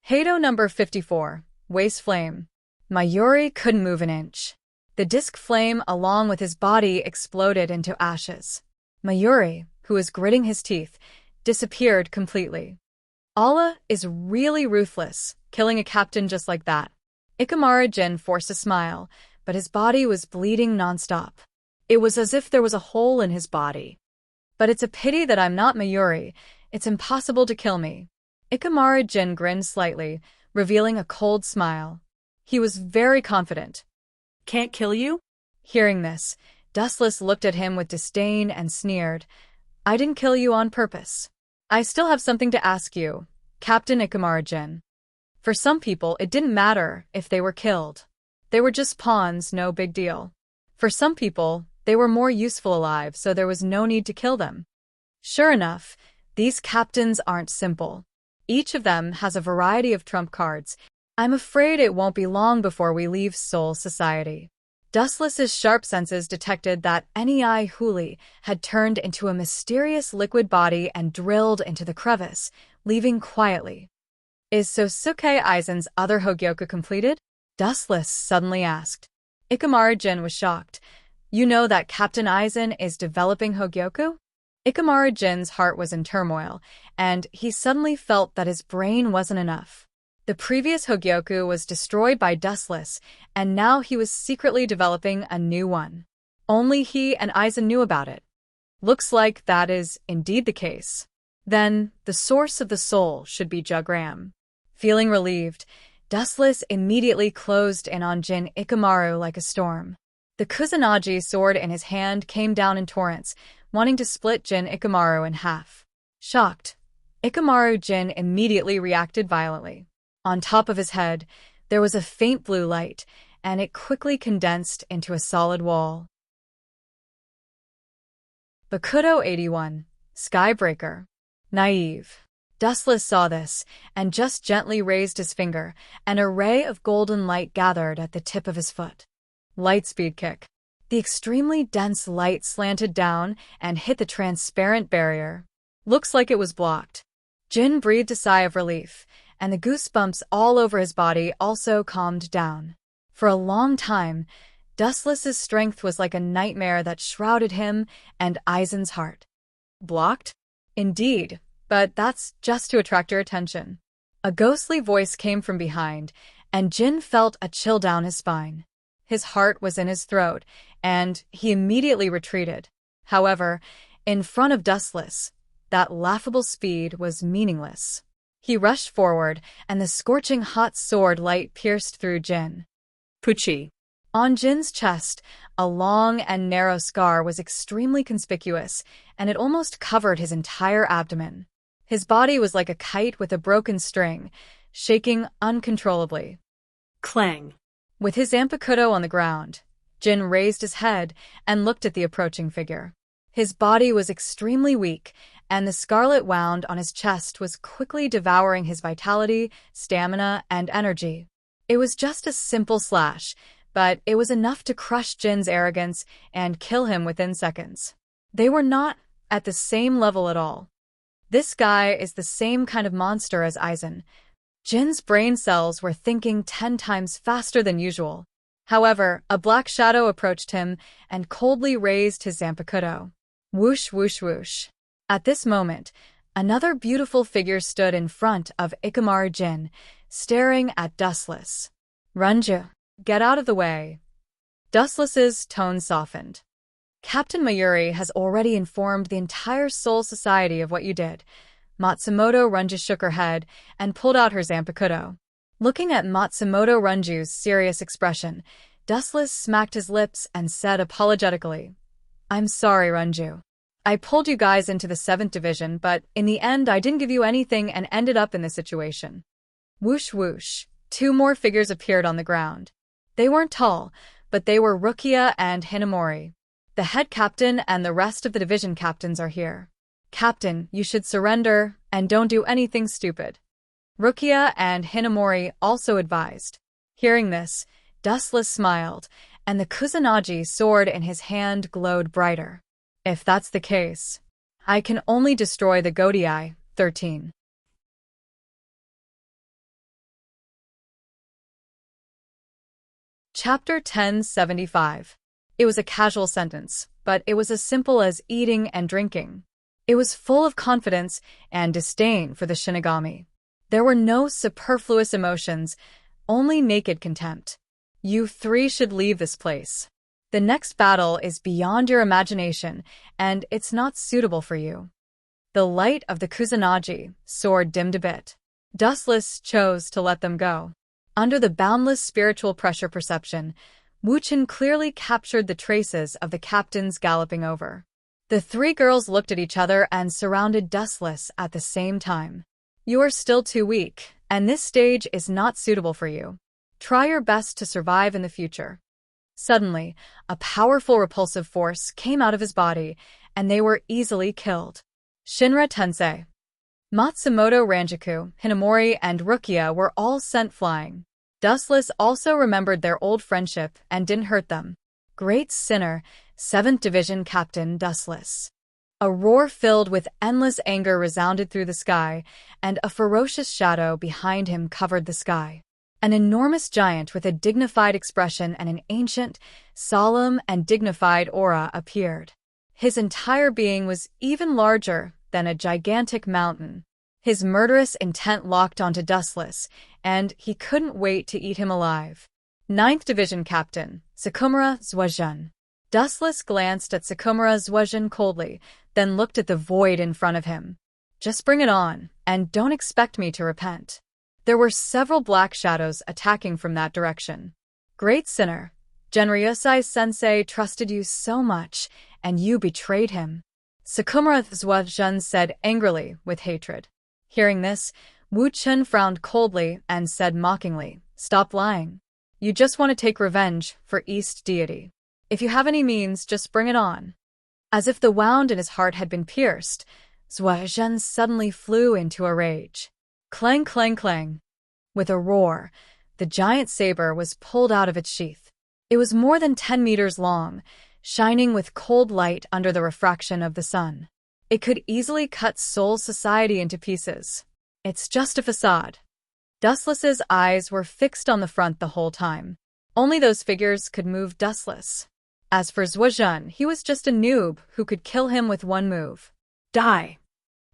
Speaker 1: Heido number 54, Waste Flame. Mayuri couldn't move an inch. The disc flame, along with his body, exploded into ashes. Mayuri, who was gritting his teeth, disappeared completely. Allah is really ruthless, killing a captain just like that. Ikamaru-jin forced a smile, but his body was bleeding nonstop. It was as if there was a hole in his body. "But it's a pity that I'm not Mayuri. It's impossible to kill me." Ikamaru-jin grinned slightly, revealing a cold smile. He was very confident.
Speaker 2: "Can't kill you?"
Speaker 1: Hearing this, Dustless looked at him with disdain and sneered. "I didn't kill you on purpose. I still have something to ask you, Captain Ikamaru-jin." For some people, it didn't matter if they were killed. They were just pawns, no big deal. For some people, they were more useful alive, so there was no need to kill them. Sure enough, these captains aren't simple. Each of them has a variety of trump cards. I'm afraid it won't be long before we leave Soul Society. Dustless's sharp senses detected that Nei Huli had turned into a mysterious liquid body and drilled into the crevice, leaving quietly. "Is Sosuke Aizen's other Hogyoku completed?" Dustless suddenly asked. Ikamaru-jin was shocked. "You know that Captain Aizen is developing Hogyoku?" Ikamaru-jin's heart was in turmoil, and he suddenly felt that his brain wasn't enough. The previous Hogyoku was destroyed by Dustless, and now he was secretly developing a new one. Only he and Aizen knew about it. Looks like that is indeed the case. Then, the source of the soul should be Jugram. Feeling relieved, Dustless immediately closed in on Jin Ikamaru like a storm. The Kusanagi sword in his hand came down in torrents, wanting to split Jin Ikamaru in half. Shocked, Ikamaru Jin immediately reacted violently. On top of his head, there was a faint blue light, and it quickly condensed into a solid wall. Bakudo 81, Skybreaker. Naive. Dustless saw this, and just gently raised his finger. An array of golden light gathered at the tip of his foot. Lightspeed kick. The extremely dense light slanted down and hit the transparent barrier. Looks like it was blocked. Jin breathed a sigh of relief, and the goosebumps all over his body also calmed down. For a long time, Dustless's strength was like a nightmare that shrouded him and Aizen's heart. Blocked? Indeed, but that's just to attract your attention. A ghostly voice came from behind, and Jin felt a chill down his spine. His heart was in his throat, and he immediately retreated. However, in front of Dustless, that laughable speed was meaningless. He rushed forward, and the scorching hot sword light pierced through Jin.
Speaker 2: Pucci.
Speaker 1: On Jin's chest, a long and narrow scar was extremely conspicuous, and it almost covered his entire abdomen. His body was like a kite with a broken string, shaking uncontrollably.
Speaker 2: Clang.
Speaker 1: With his Zanpakuto on the ground, Jin raised his head and looked at the approaching figure. His body was extremely weak, and the scarlet wound on his chest was quickly devouring his vitality, stamina, and energy. It was just a simple slash, but it was enough to crush Jin's arrogance and kill him within seconds. They were not at the same level at all. This guy is the same kind of monster as Aizen. Jin's brain cells were thinking 10 times faster than usual. However, a black shadow approached him and coldly raised his Zanpakuto. Whoosh, whoosh, whoosh. At this moment, another beautiful figure stood in front of Ikamaru Jin, staring at Dustless. Runju, get out of the way. Dustless's tone softened. Captain Mayuri has already informed the entire Soul Society of what you did. Matsumoto Runju shook her head and pulled out her Zanpakuto. Looking at Matsumoto Runju's serious expression, Dustless smacked his lips and said apologetically, I'm sorry, Runju. I pulled you guys into the 7th Division, but in the end I didn't give you anything and ended up in this situation. Whoosh whoosh, 2 more figures appeared on the ground. They weren't tall, but they were Rukia and Hinamori. The head captain and the rest of the division captains are here. Captain, you should surrender and don't do anything stupid. Rukia and Hinamori also advised. Hearing this, Dustless smiled, and the Kusanagi sword in his hand glowed brighter. If that's the case, I can only destroy the Godii. 13. Chapter 1075. It was a casual sentence, but it was as simple as eating and drinking. It was full of confidence and disdain for the Shinigami. There were no superfluous emotions, only naked contempt. You 3 should leave this place. The next battle is beyond your imagination, and it's not suitable for you. The light of the Kusanagi sword dimmed a bit. Dustless chose to let them go. Under the boundless spiritual pressure perception, Wuchen clearly captured the traces of the captains galloping over. The 3 girls looked at each other and surrounded Dustless at the same time. You are still too weak, and this stage is not suitable for you. Try your best to survive in the future. Suddenly, a powerful repulsive force came out of his body, and they were easily killed. Shinra Tensei. Matsumoto Ranjaku, Hinamori, and Rukia were all sent flying. Dustless also remembered their old friendship and didn't hurt them. Great sinner, 7th Division Captain Dustless. A roar filled with endless anger resounded through the sky, and a ferocious shadow behind him covered the sky. An enormous giant with a dignified expression and an ancient, solemn, and dignified aura appeared. His entire being was even larger than a gigantic mountain. His murderous intent locked onto Dustless, and he couldn't wait to eat him alive. 9th Division Captain, Sakumura Zuajun. Dustless glanced at Sakumura Zuajun coldly, then looked at the void in front of him. Just bring it on, and don't expect me to repent. There were several black shadows attacking from that direction. Great sinner, Genryusai-sensei trusted you so much, and you betrayed him. Sakumura Zhuazhen said angrily with hatred. Hearing this, Wu Chen frowned coldly and said mockingly, "Stop lying. You just want to take revenge for East Deity. If you have any means, just bring it on." As if the wound in his heart had been pierced, Zhuazhen suddenly flew into a rage. Clang, clang, clang. With a roar, the giant saber was pulled out of its sheath. It was more than 10 meters long, shining with cold light under the refraction of the sun. It could easily cut Seoul's society into pieces. It's just a facade. Dustless's eyes were fixed on the front the whole time. Only those figures could move Dustless. As for Zhuazhen, he was just a noob who could kill him with one move. Die!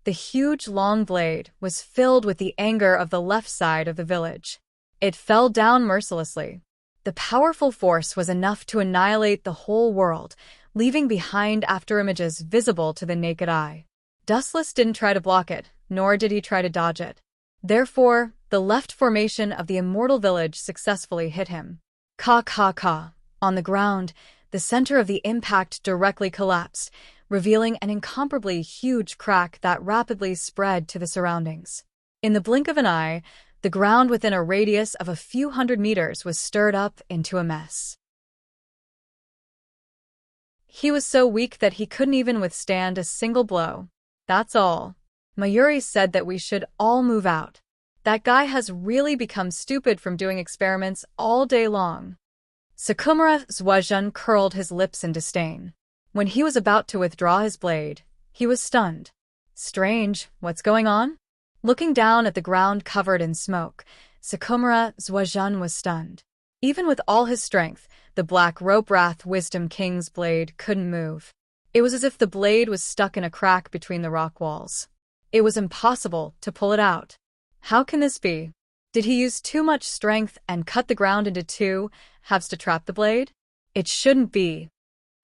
Speaker 1: The huge long blade was filled with the anger of the left side of the village. It fell down mercilessly. The powerful force was enough to annihilate the whole world, leaving behind afterimages visible to the naked eye. Dustless didn't try to block it, nor did he try to dodge it. Therefore, the left formation of the immortal village successfully hit him. Ka ka ka. On the ground, the center of the impact directly collapsed, revealing an incomparably huge crack that rapidly spread to the surroundings. In the blink of an eye, the ground within a radius of a few hundred meters was stirred up into a mess. He was so weak that he couldn't even withstand a single blow. That's all. Mayuri said that we should all move out. That guy has really become stupid from doing experiments all day long. Sakumura Zhuazhen curled his lips in disdain. When he was about to withdraw his blade, he was stunned. Strange, what's going on? Looking down at the ground covered in smoke, Sakumura Zhuazhen was stunned. Even with all his strength, the Black Rope Wrath Wisdom King's blade couldn't move. It was as if the blade was stuck in a crack between the rock walls. It was impossible to pull it out. How can this be? Did he use too much strength and cut the ground into two halves to trap the blade? It shouldn't be.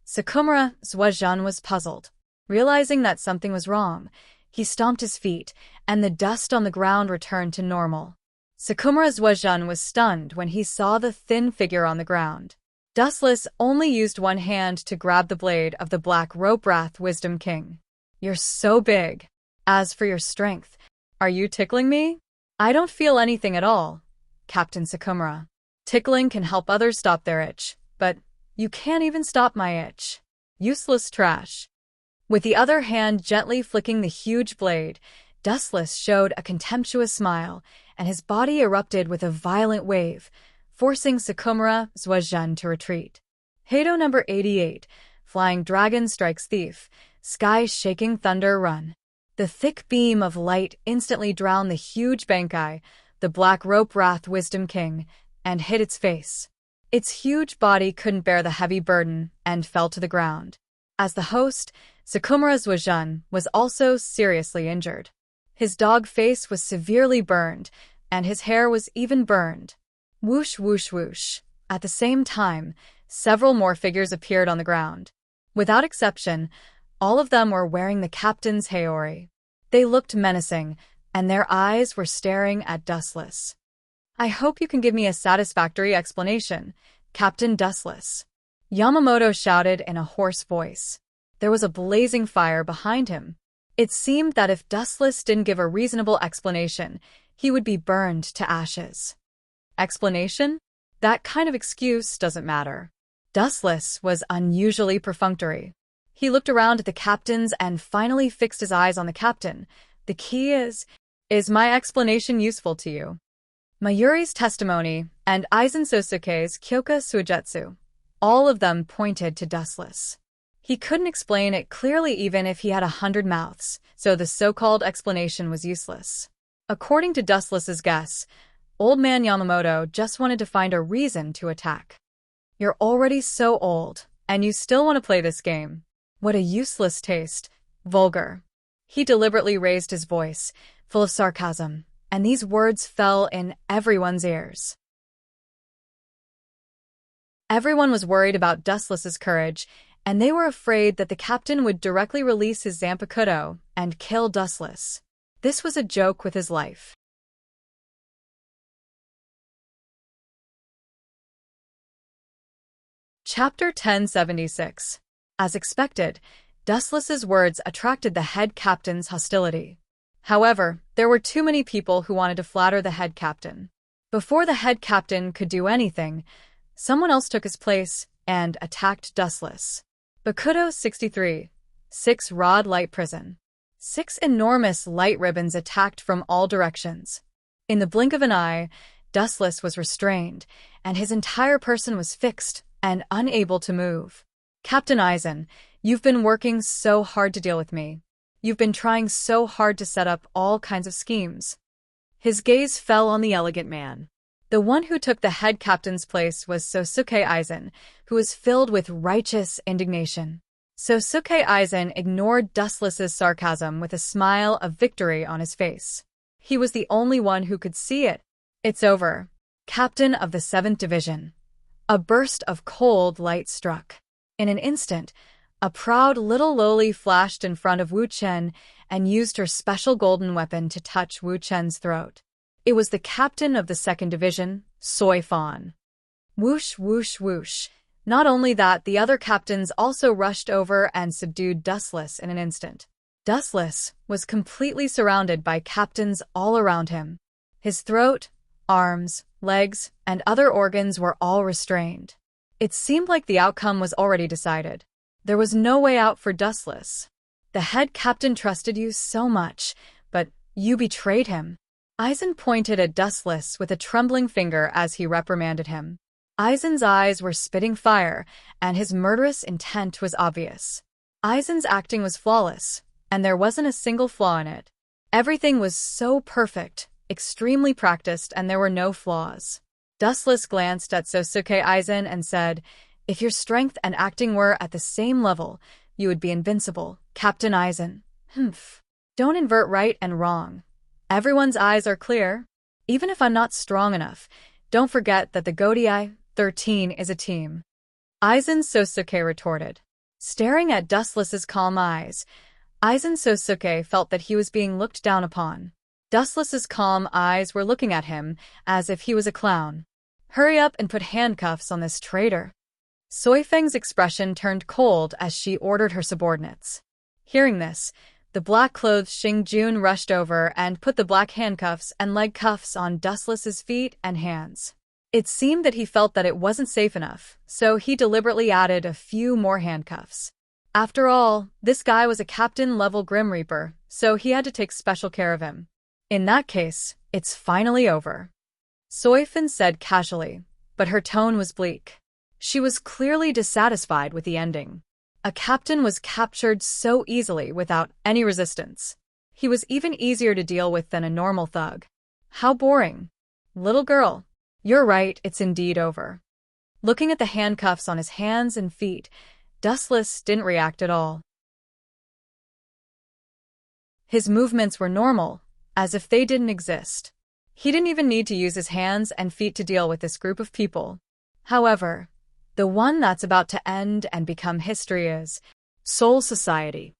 Speaker 1: Sakumura Zhuazhen was puzzled. Realizing that something was wrong, he stomped his feet, and the dust on the ground returned to normal. Sakumura Zhuazhen was stunned when he saw the thin figure on the ground. Dustless only used one hand to grab the blade of the Black Rope Wrath Wisdom King. You're so big. As for your strength, are you tickling me? I don't feel anything at all, Captain Sakumura. Tickling can help others stop their itch, but you can't even stop my itch. Useless trash. With the other hand gently flicking the huge blade, Dustless showed a contemptuous smile, and his body erupted with a violent wave, forcing Sakumura Zhuazhen to retreat. Heido number 88, Flying Dragon Strikes Thief, Sky Shaking Thunder Run. The thick beam of light instantly drowned the huge Bankai, the Black Rope Wrath Wisdom King, and hit its face. Its huge body couldn't bear the heavy burden and fell to the ground. As the host, Sakumura Zhuazhen was also seriously injured. His dog face was severely burned, and his hair was even burned. Whoosh, whoosh, whoosh. At the same time, several more figures appeared on the ground. Without exception, all of them were wearing the captain's haori. They looked menacing, and their eyes were staring at Dustless. I hope you can give me a satisfactory explanation, Captain Dustless. Yamamoto shouted in a hoarse voice. There was a blazing fire behind him. It seemed that if Dustless didn't give a reasonable explanation, he would be burned to ashes. Explanation? That kind of excuse doesn't matter. Dustless was unusually perfunctory. He looked around at the captains and finally fixed his eyes on the captain. The key is my explanation useful to you? Mayuri's testimony and Aizen Sosuke's Kyoka Suijetsu, all of them pointed to Dustless. He couldn't explain it clearly even if he had 100 mouths, so the so-called explanation was useless. According to Dustless's guess, Old Man Yamamoto just wanted to find a reason to attack. You're already so old, and you still want to play this game. What a useless taste. Vulgar. He deliberately raised his voice, full of sarcasm, and these words fell in everyone's ears. Everyone was worried about Dustless's courage, and they were afraid that the captain would directly release his Zanpakuto and kill Dustless. This was a joke with his life. Chapter 1076. As expected, Dustless's words attracted the head captain's hostility. However, there were too many people who wanted to flatter the head captain. Before the head captain could do anything, someone else took his place and attacked Dustless. Bakudo 63. 6-rod light prison. 6 enormous light ribbons attacked from all directions. In the blink of an eye, Dustless was restrained, and his entire person was fixed and unable to move. Captain Eisen, you've been working so hard to deal with me. You've been trying so hard to set up all kinds of schemes. His gaze fell on the elegant man. The one who took the head captain's place was Sosuke Eisen, who was filled with righteous indignation. Sosuke Eisen ignored Dustless's sarcasm with a smile of victory on his face. He was the only one who could see it. It's over. Captain of the 7th Division. A burst of cold light struck. In an instant, a proud little loli flashed in front of Wu Chen and used her special golden weapon to touch Wu Chen's throat. It was the captain of the 2nd Division, Soi Fan. Whoosh, whoosh, whoosh. Not only that, the other captains also rushed over and subdued Dustless in an instant. Dustless was completely surrounded by captains all around him. His throat, arms, legs, and other organs were all restrained. It seemed like the outcome was already decided. There was no way out for Dustless. The head captain trusted you so much, but you betrayed him. Eisen pointed at Dustless with a trembling finger as he reprimanded him. Eisen's eyes were spitting fire, and his murderous intent was obvious. Eisen's acting was flawless, and there wasn't a single flaw in it. Everything was so perfect, extremely practiced, and there were no flaws. Dustless glanced at Sosuke Eisen and said, "If your strength and acting were at the same level, you would be invincible, Captain Eisen." Don't invert right and wrong. Everyone's eyes are clear. Even if I'm not strong enough, don't forget that the Godai 13 is a team. Eisen Sosuke retorted. Staring at Dustless's calm eyes, Eisen Sosuke felt that he was being looked down upon. Dustless's calm eyes were looking at him as if he was a clown. Hurry up and put handcuffs on this traitor. Soifeng's expression turned cold as she ordered her subordinates. Hearing this, the black-clothed Xing Jun rushed over and put the black handcuffs and leg cuffs on Dustless's feet and hands. It seemed that he felt that it wasn't safe enough, so he deliberately added a few more handcuffs. After all, this guy was a captain-level Grim Reaper, so he had to take special care of him. In that case, it's finally over. Soifeng said casually, but her tone was bleak. She was clearly dissatisfied with the ending. A captain was captured so easily without any resistance. He was even easier to deal with than a normal thug. How boring. Little girl, you're right, it's indeed over. Looking at the handcuffs on his hands and feet, Dustless didn't react at all. His movements were normal, as if they didn't exist. He didn't even need to use his hands and feet to deal with this group of people. However, the one that's about to end and become history is Soul Society.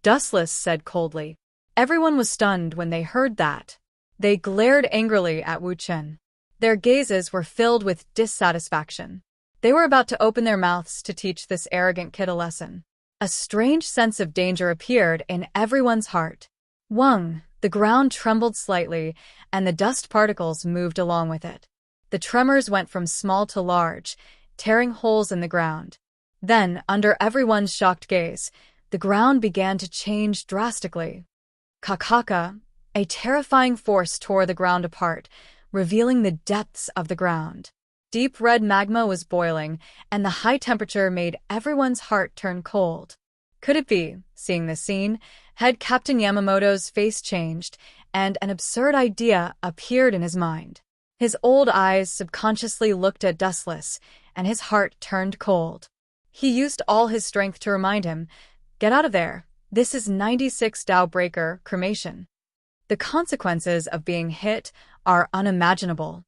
Speaker 1: Dustless said coldly. Everyone was stunned when they heard that. They glared angrily at Wu Chen. Their gazes were filled with dissatisfaction. They were about to open their mouths to teach this arrogant kid a lesson. A strange sense of danger appeared in everyone's heart. Wung, the ground trembled slightly, and the dust particles moved along with it. The tremors went from small to large, tearing holes in the ground. Then, under everyone's shocked gaze, the ground began to change drastically. Kakaka, a terrifying force tore the ground apart, revealing the depths of the ground. Deep red magma was boiling, and the high temperature made everyone's heart turn cold. Could it be? Seeing this scene, Head Captain Yamamoto's face changed, and an absurd idea appeared in his mind. His old eyes subconsciously looked at Dustless, and his heart turned cold. He used all his strength to remind him, "Get out of there. This is 96 Tao Breaker cremation." The consequences of being hit are unimaginable.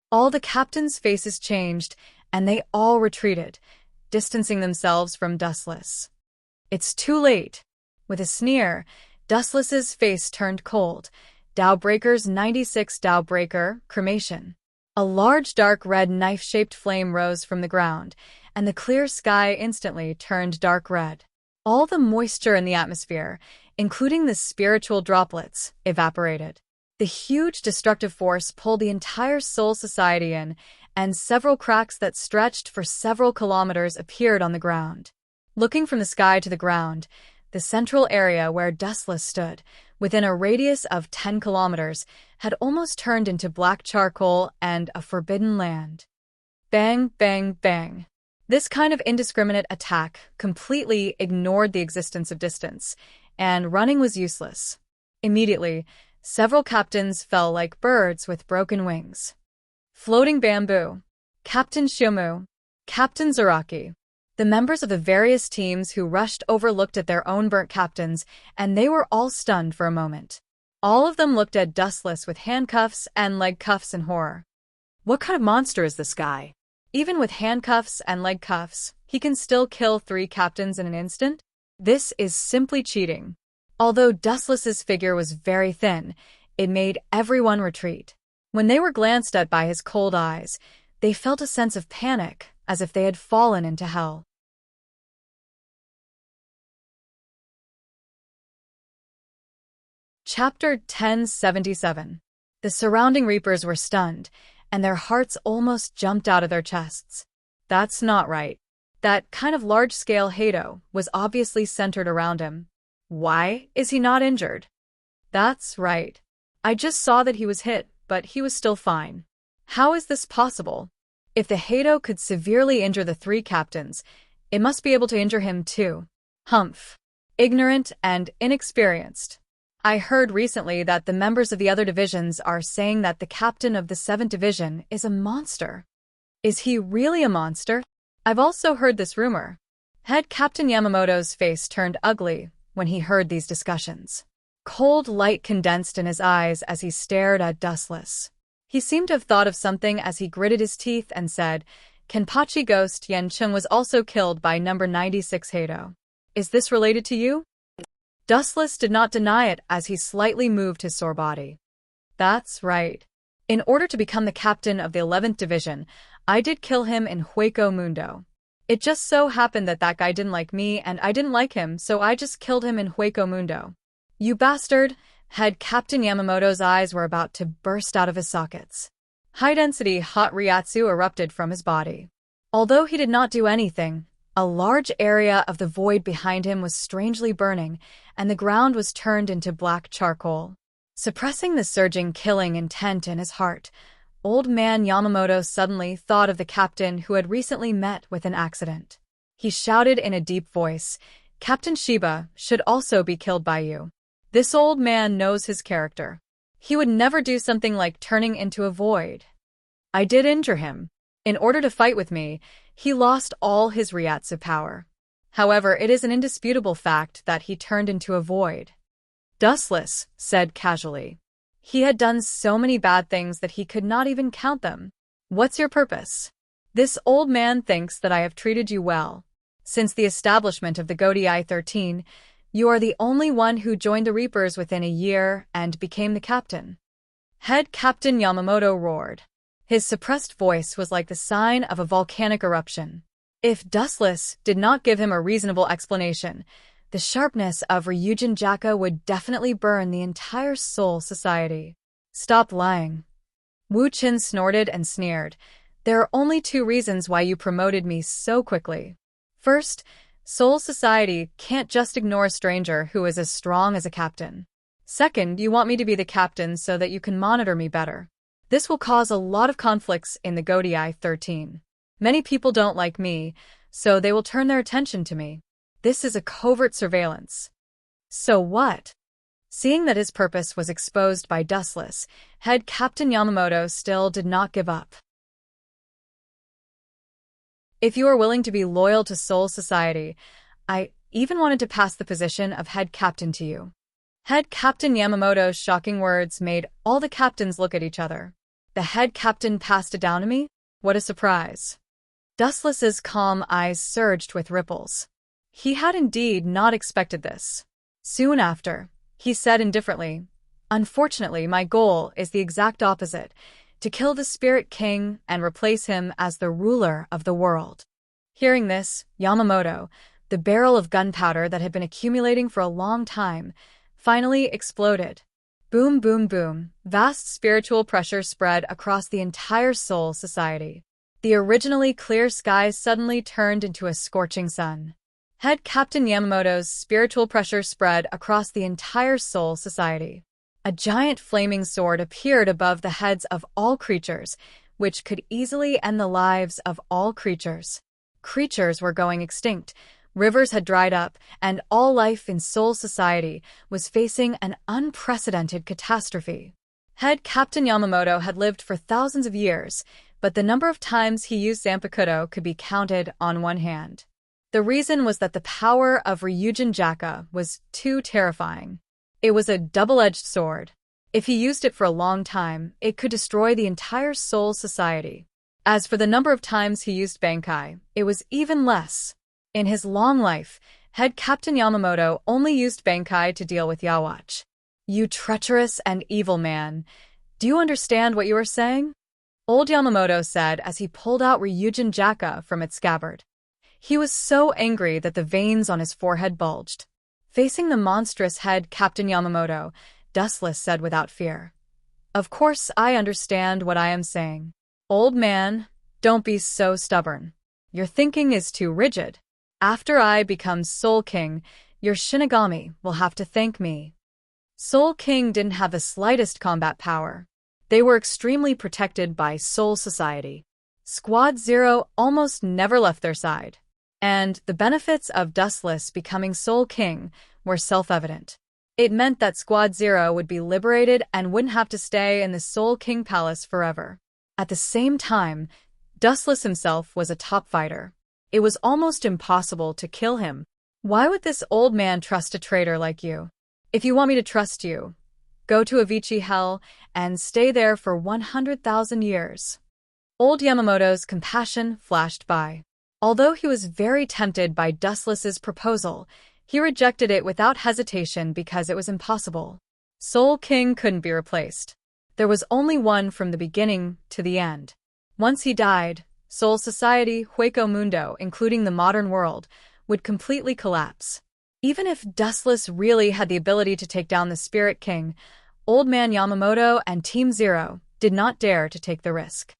Speaker 1: All the captains' faces changed, and they all retreated, distancing themselves from Dustless. It's too late. With a sneer, Dustless's face turned cold. Tao Breaker's 96 Tao Breaker cremation. A large dark red knife-shaped flame rose from the ground, and the clear sky instantly turned dark red. All the moisture in the atmosphere, including the spiritual droplets, evaporated. The huge destructive force pulled the entire Soul Society in, and several cracks that stretched for several kilometers appeared on the ground. Looking from the sky to the ground, the central area where Dustless stood, within a radius of 10 kilometers, had almost turned into black charcoal and a forbidden land. Bang, bang, bang. This kind of indiscriminate attack completely ignored the existence of distance, and running was useless. Immediately, several captains fell like birds with broken wings. Floating Bamboo, Captain Shiomu, Captain Zaraki. The members of the various teams who rushed over looked at their own burnt captains, and they were all stunned for a moment. All of them looked at Dustless with handcuffs and leg cuffs in horror.
Speaker 2: What kind of monster is this guy?
Speaker 1: Even with handcuffs and leg cuffs, he can still kill 3 captains in an instant? This is simply cheating. Although Dustless's figure was very thin, it made everyone retreat. When they were glanced at by his cold eyes, they felt a sense of panic, as if they had fallen into hell. Chapter 1077. The surrounding Reapers were stunned, and their hearts almost jumped out of their chests. That's not right. That kind of large-scale Hado was obviously centered around him. Why is he not injured? That's right. I just saw that he was hit, but he was still fine. How is this possible? If the Hado could severely injure the 3 captains, it must be able to injure him too. Humph. Ignorant and inexperienced. I heard recently that the members of the other divisions are saying that the captain of the 7th division is a monster. Is he really a monster? I've also heard this rumor. Head Captain Yamamoto's face turned ugly when he heard these discussions. Cold light condensed in his eyes as he stared at Dustless. He seemed to have thought of something as he gritted his teeth and said, Kenpachi Ghost Yenchung was also killed by number 96 Hado. Is this related to you? Dustless did not deny it as he slightly moved his sore body. That's right. In order to become the captain of the 11th division, I did kill him in Hueco Mundo. It just so happened that that guy didn't like me and I didn't like him, so I just killed him in Hueco Mundo. You bastard! Head Captain Yamamoto's eyes were about to burst out of his sockets. High-density hot Ryatsu erupted from his body. Although he did not do anything, a large area of the void behind him was strangely burning, and the ground was turned into black charcoal. Suppressing the surging killing intent in his heart, Old Man Yamamoto suddenly thought of the captain who had recently met with an accident. He shouted in a deep voice, Captain Shiba should also be killed by you. This old man knows his character. He would never do something like turning into a void. I did injure him. In order to fight with me, he lost all his Ryatsu power. However, it is an indisputable fact that he turned into a void. Dustless said casually. He had done so many bad things that he could not even count them. What's your purpose? This old man thinks that I have treated you well. Since the establishment of the Godii 13, you are the only one who joined the Reapers within a year and became the captain. Head Captain Yamamoto roared. His suppressed voice was like the sign of a volcanic eruption. If Dustless did not give him a reasonable explanation, the sharpness of Ryujin Jaka would definitely burn the entire Soul Society. Stop lying. Wu Qin snorted and sneered. There are only 2 reasons why you promoted me so quickly. First, Soul Society can't just ignore a stranger who is as strong as a captain. Second, you want me to be the captain so that you can monitor me better. This will cause a lot of conflicts in the Godii 13. Many people don't like me, so they will turn their attention to me. This is a covert surveillance. So what? Seeing that his purpose was exposed by Dustless, Head Captain Yamamoto still did not give up. If you are willing to be loyal to Soul Society, I even wanted to pass the position of head captain to you. Head Captain Yamamoto's shocking words made all the captains look at each other. The head captain passed it down to me? What a surprise. Dustless's calm eyes surged with ripples. He had indeed not expected this. Soon after, he said indifferently, Unfortunately, my goal is the exact opposite, to kill the Spirit King and replace him as the ruler of the world. Hearing this, Yamamoto, the barrel of gunpowder that had been accumulating for a long time, finally exploded. Boom, boom, boom. Vast spiritual pressure spread across the entire Soul Society. The originally clear skies suddenly turned into a scorching sun. Head Captain Yamamoto's spiritual pressure spread across the entire Soul Society. A giant flaming sword appeared above the heads of all creatures, which could easily end the lives of all creatures. Creatures were going extinct, rivers had dried up, and all life in Soul Society was facing an unprecedented catastrophe. Head Captain Yamamoto had lived for thousands of years, but the number of times he used Zanpakuto could be counted on one hand. The reason was that the power of Ryujin Jaka was too terrifying. It was a double-edged sword. If he used it for a long time, it could destroy the entire Soul Society. As for the number of times he used Bankai, it was even less. In his long life, Head Captain Yamamoto only used Bankai to deal with Yawatch. You treacherous and evil man. Do you understand what you are saying? Old Yamamoto said as he pulled out Ryujin Jaka from its scabbard. He was so angry that the veins on his forehead bulged. Facing the monstrous Head Captain Yamamoto, Dustless said without fear. Of course I understand what I am saying. Old man, don't be so stubborn. Your thinking is too rigid. After I become Soul King, your Shinigami will have to thank me. Soul King didn't have the slightest combat power. They were extremely protected by Soul Society. Squad Zero almost never left their side. And the benefits of Dustless becoming Soul King were self-evident. It meant that Squad Zero would be liberated and wouldn't have to stay in the Soul King Palace forever. At the same time, Dustless himself was a top fighter. It was almost impossible to kill him. Why would this old man trust a traitor like you? If you want me to trust you, go to Avicii Hell and stay there for 100,000 years. Old Yamamoto's compassion flashed by. Although he was very tempted by Dustless's proposal, he rejected it without hesitation because it was impossible. Soul King couldn't be replaced. There was only one from the beginning to the end. Once he died, Soul Society, Hueco Mundo, including the modern world, would completely collapse. Even if Dustless really had the ability to take down the Spirit King, Old Man Yamamoto and Team Zero did not dare to take the risk.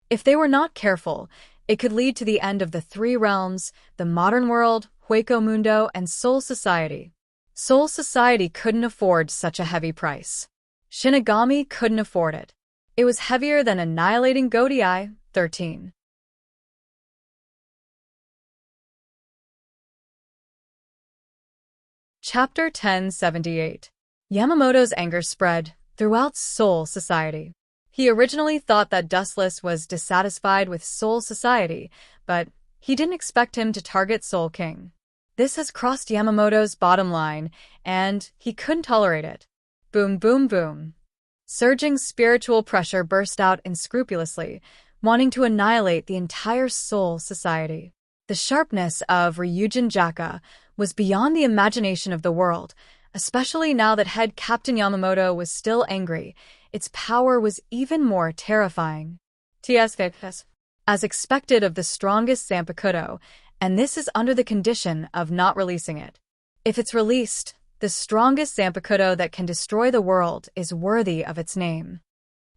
Speaker 1: If they were not careful, it could lead to the end of the three realms, the modern world, Hueco Mundo, and Soul Society. Soul Society couldn't afford such a heavy price. Shinigami couldn't afford it. It was heavier than annihilating Godai 13. Chapter 1078. Yamamoto's anger spread throughout Soul Society. He originally thought that Dustless was dissatisfied with Soul Society, but he didn't expect him to target Soul King. This has crossed Yamamoto's bottom line, and he couldn't tolerate it. Boom, boom, boom. Surging spiritual pressure burst out unscrupulously, wanting to annihilate the entire Soul Society. The sharpness of Ryujin Jaka was beyond the imagination of the world, especially now that Head Captain Yamamoto was still angry. Its power was even more terrifying. As expected of the strongest Zanpakuto, and this is under the condition of not releasing it. If it's released, the strongest Zanpakuto that can destroy the world is worthy of its name.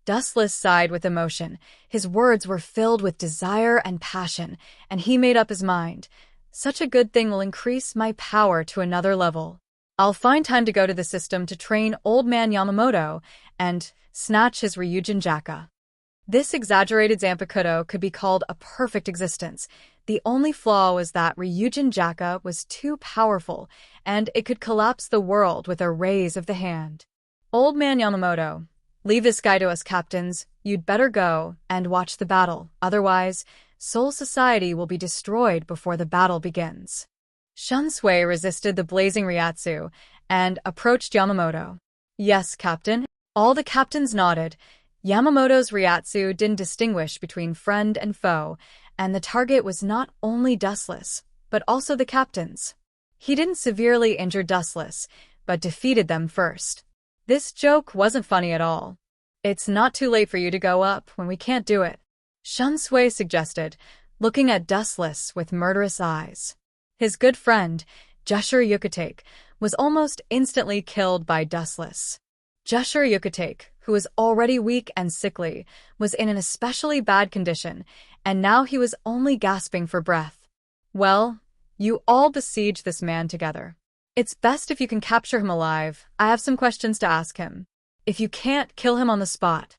Speaker 1: Dustless sighed with emotion. His words were filled with desire and passion, and he made up his mind. Such a good thing will increase my power to another level. I'll find time to go to the system to train Old Man Yamamoto and snatch his Ryujin Jaka. This exaggerated Zanpakuto could be called a perfect existence. The only flaw was that Ryujin Jaka was too powerful, and it could collapse the world with a raise of the hand. Old Man Yamamoto, leave this guy to us captains. You'd better go and watch the battle. Otherwise, Soul Society will be destroyed before the battle begins. Shunsui resisted the blazing Ryatsu and approached Yamamoto. Yes, Captain. All the captains nodded. Yamamoto's Ryatsu didn't distinguish between friend and foe, and the target was not only Dustless, but also the captains. He didn't severely injure Dustless, but defeated them first. This joke wasn't funny at all. It's not too late for you to go up when we can't do it. Shunsui suggested, looking at Dustless with murderous eyes. His good friend, Jushur Yucatake, was almost instantly killed by Dustless. Jushur Yucatake, who was already weak and sickly, was in an especially bad condition, and now he was only gasping for breath. Well, you all besiege this man together. It's best if you can capture him alive. I have some questions to ask him. If you can't, kill him on the spot.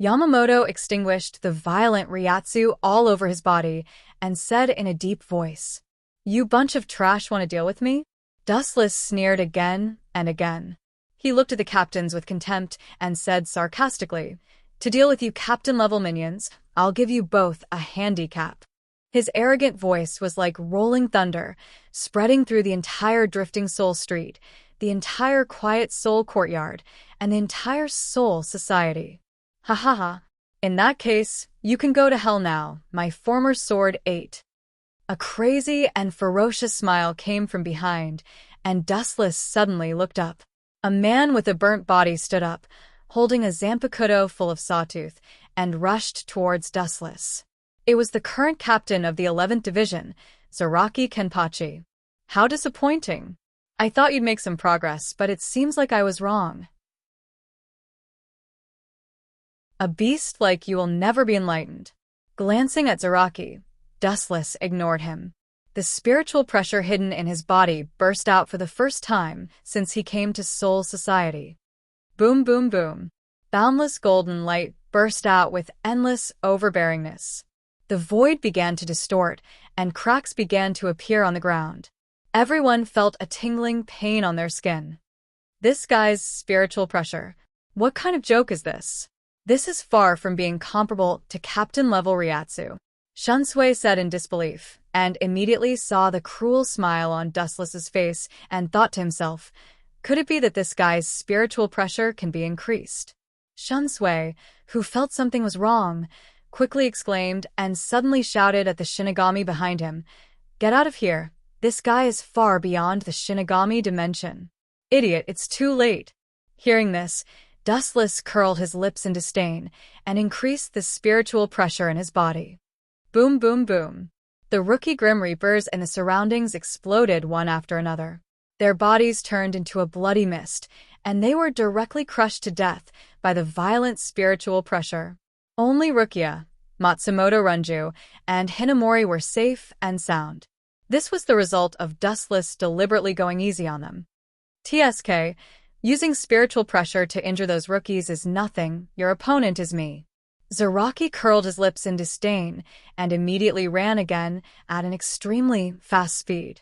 Speaker 1: Yamamoto extinguished the violent Ryatsu all over his body and said in a deep voice, "You bunch of trash want to deal with me?" Dustless sneered again and again. He looked at the captains with contempt and said sarcastically, "To deal with you captain-level minions, I'll give you both a handicap." His arrogant voice was like rolling thunder, spreading through the entire Drifting Soul Street, the entire Quiet Soul Courtyard, and the entire Soul Society. Ha ha ha. In that case, you can go to hell now, my former sword 8. A crazy and ferocious smile came from behind, and Dustless suddenly looked up. A man with a burnt body stood up, holding a Zanpakuto full of sawtooth, and rushed towards Dustless. It was the current captain of the 11th Division, Zaraki Kenpachi. How disappointing. I thought you'd make some progress, but it seems like I was wrong. A beast like you will never be enlightened. Glancing at Zaraki, Dustless ignored him. The spiritual pressure hidden in his body burst out for the first time since he came to Soul Society. Boom, boom, boom. Boundless golden light burst out with endless overbearingness. The void began to distort, and cracks began to appear on the ground. Everyone felt a tingling pain on their skin. This guy's spiritual pressure. What kind of joke is this? This is far from being comparable to captain-level Ryatsu. Shunsui said in disbelief, and immediately saw the cruel smile on Dustless's face and thought to himself, could it be that this guy's spiritual pressure can be increased? Shunsui, who felt something was wrong, quickly exclaimed and suddenly shouted at the Shinigami behind him, "Get out of here. This guy is far beyond the Shinigami dimension." Idiot, it's too late. Hearing this, Dustless curled his lips in disdain and increased the spiritual pressure in his body. Boom, boom, boom. The rookie Grim Reapers and the surroundings exploded one after another. Their bodies turned into a bloody mist, and they were directly crushed to death by the violent spiritual pressure. Only Rukia, Matsumoto Runju, and Hinamori were safe and sound. This was the result of Dustless deliberately going easy on them. TSK, using spiritual pressure to injure those rookies is nothing, your opponent is me. Zaraki curled his lips in disdain and immediately ran again at an extremely fast speed.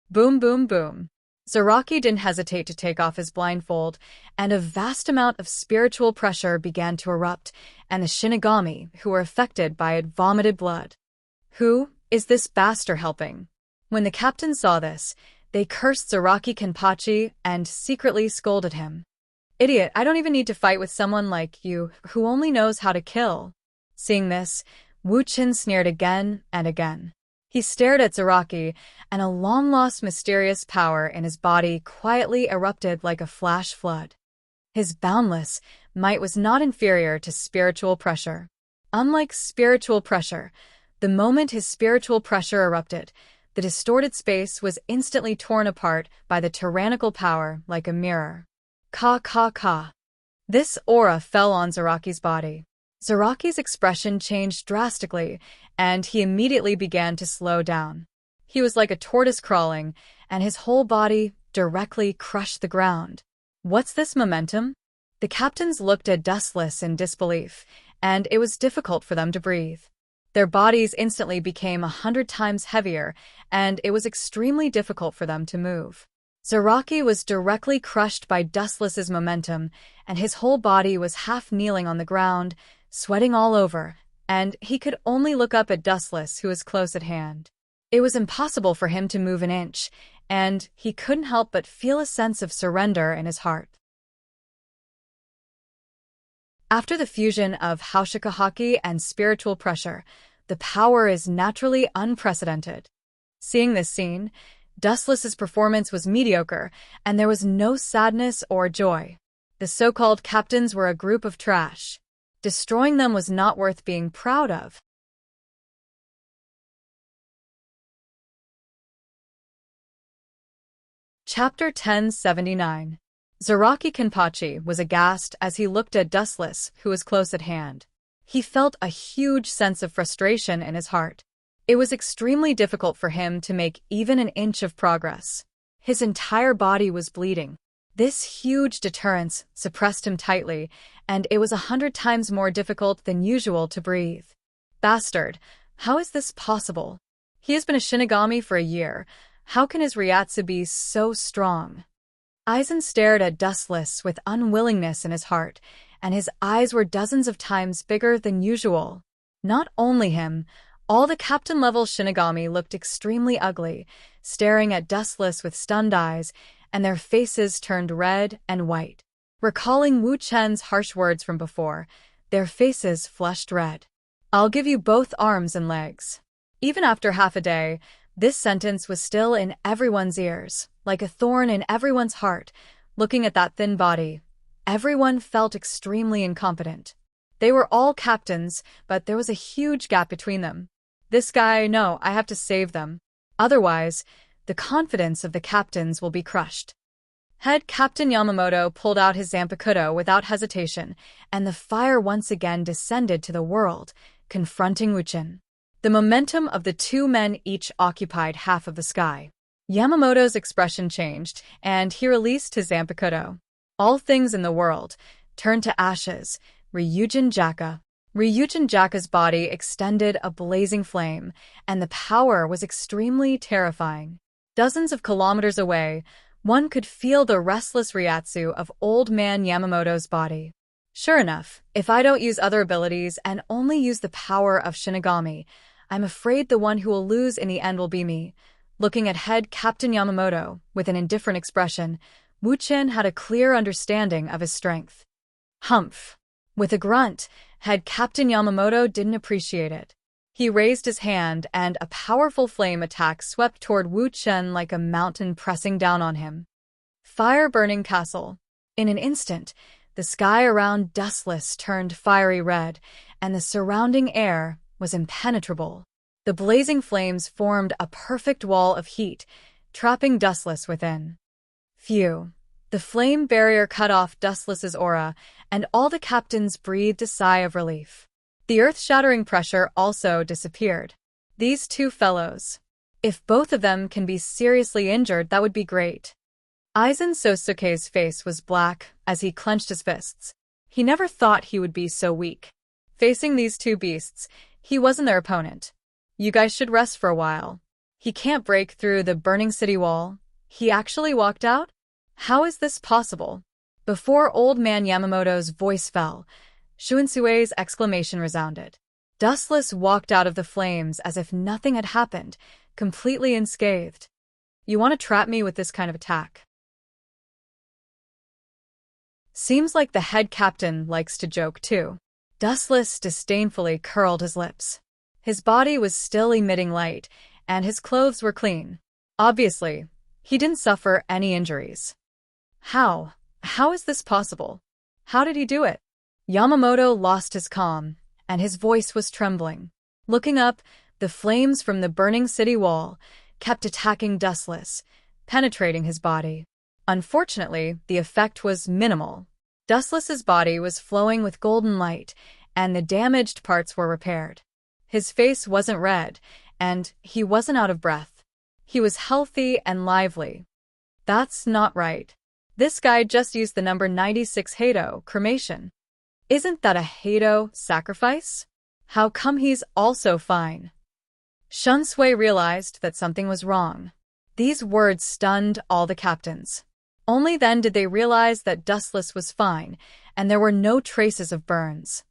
Speaker 1: Boom, boom, boom. Zaraki didn't hesitate to take off his blindfold, and a vast amount of spiritual pressure began to erupt, and the Shinigami, who were affected by it, vomited blood. Who is this bastard helping? When the captain saw this, they cursed Zaraki Kenpachi and secretly scolded him. Idiot, I don't even need to fight with someone like you who only knows how to kill. Seeing this, Wuchen sneered again and again. He stared at Zaraki, and a long-lost mysterious power in his body quietly erupted like a flash flood. His boundless might was not inferior to spiritual pressure. Unlike spiritual pressure, the moment his spiritual pressure erupted, the distorted space was instantly torn apart by the tyrannical power like a mirror. Ka ka ka. This aura fell on Zaraki's body. Zaraki's expression changed drastically, and he immediately began to slow down. He was like a tortoise crawling, and his whole body directly crushed the ground. What's this momentum? The captains looked at Dustless in disbelief, and it was difficult for them to breathe. Their bodies instantly became 100 times heavier, and it was extremely difficult for them to move. Zaraki was directly crushed by Dustless's momentum, and his whole body was half kneeling on the ground, sweating all over, and he could only look up at Dustless, who was close at hand. It was impossible for him to move an inch, and he couldn't help but feel a sense of surrender in his heart. After the fusion of Haushikahaki and spiritual pressure, the power is naturally unprecedented. Seeing this scene, Dustless's performance was mediocre, and there was no sadness or joy. The so-called captains were a group of trash. Destroying them was not worth being proud of. Chapter 1079. Zaraki Kenpachi was aghast as he looked at Dustless, who was close at hand. He felt a huge sense of frustration in his heart. It was extremely difficult for him to make even an inch of progress. His entire body was bleeding. This huge deterrence suppressed him tightly, and it was 100 times more difficult than usual to breathe. Bastard, how is this possible? He has been a Shinigami for a year. How can his Ryatsu be so strong? Aizen stared at Dustless with unwillingness in his heart, and his eyes were dozens of times bigger than usual. Not only him, all the captain-level Shinigami looked extremely ugly, staring at Dustless with stunned eyes, and their faces turned red and white. Recalling Wu Chen's harsh words from before, their faces flushed red. "I'll give you both arms and legs." Even after half a day, this sentence was still in everyone's ears, like a thorn in everyone's heart. Looking at that thin body, everyone felt extremely incompetent. They were all captains, but there was a huge gap between them. This guy, no, I have to save them. Otherwise, the confidence of the captains will be crushed. Head Captain Yamamoto pulled out his Zanpakuto without hesitation, and the fire once again descended to the world, confronting Wuchen. The momentum of the two men each occupied half of the sky. Yamamoto's expression changed, and he released his Zanpakuto. All things in the world turned to ashes. Ryujin Jaka. Ryujin Jaka's body extended a blazing flame, and the power was extremely terrifying. Dozens of kilometers away, one could feel the restless Ryatsu of Old Man Yamamoto's body. Sure enough, if I don't use other abilities and only use the power of Shinigami, I'm afraid the one who will lose in the end will be me. Looking at Head Captain Yamamoto with an indifferent expression, Wu Chen had a clear understanding of his strength. Humph! With a grunt, Head Captain Yamamoto didn't appreciate it. He raised his hand, and a powerful flame attack swept toward Wu Chen like a mountain pressing down on him. Fire-burning castle. In an instant, the sky around Dustless turned fiery red, and the surrounding air was impenetrable. The blazing flames formed a perfect wall of heat, trapping Dustless within. Phew. The flame barrier cut off Dustless's aura, and all the captains breathed a sigh of relief. The earth-shattering pressure also disappeared. These two fellows. If both of them can be seriously injured, that would be great. Aizen Sosuke's face was black as he clenched his fists. He never thought he would be so weak. Facing these two beasts, he wasn't their opponent. You guys should rest for a while. He can't break through the burning city wall. He actually walked out? How is this possible? Before Old Man Yamamoto's voice fell, Shuinsue's exclamation resounded. Dustless walked out of the flames as if nothing had happened, completely unscathed. You want to trap me with this kind of attack? Seems like the head captain likes to joke too. Dustless disdainfully curled his lips. His body was still emitting light, and his clothes were clean. Obviously, he didn't suffer any injuries. How? How is this possible? How did he do it? Yamamoto lost his calm, and his voice was trembling. Looking up, the flames from the burning city wall kept attacking Dustless, penetrating his body. Unfortunately, the effect was minimal. Dustless's body was flowing with golden light, and the damaged parts were repaired. His face wasn't red, and he wasn't out of breath. He was healthy and lively. That's not right. This guy just used the number 96 Hado, cremation. Isn't that a Hado sacrifice? How come he's also fine? Shunsui realized that something was wrong. These words stunned all the captains. Only then did they realize that Dustless was fine, and there were no traces of burns.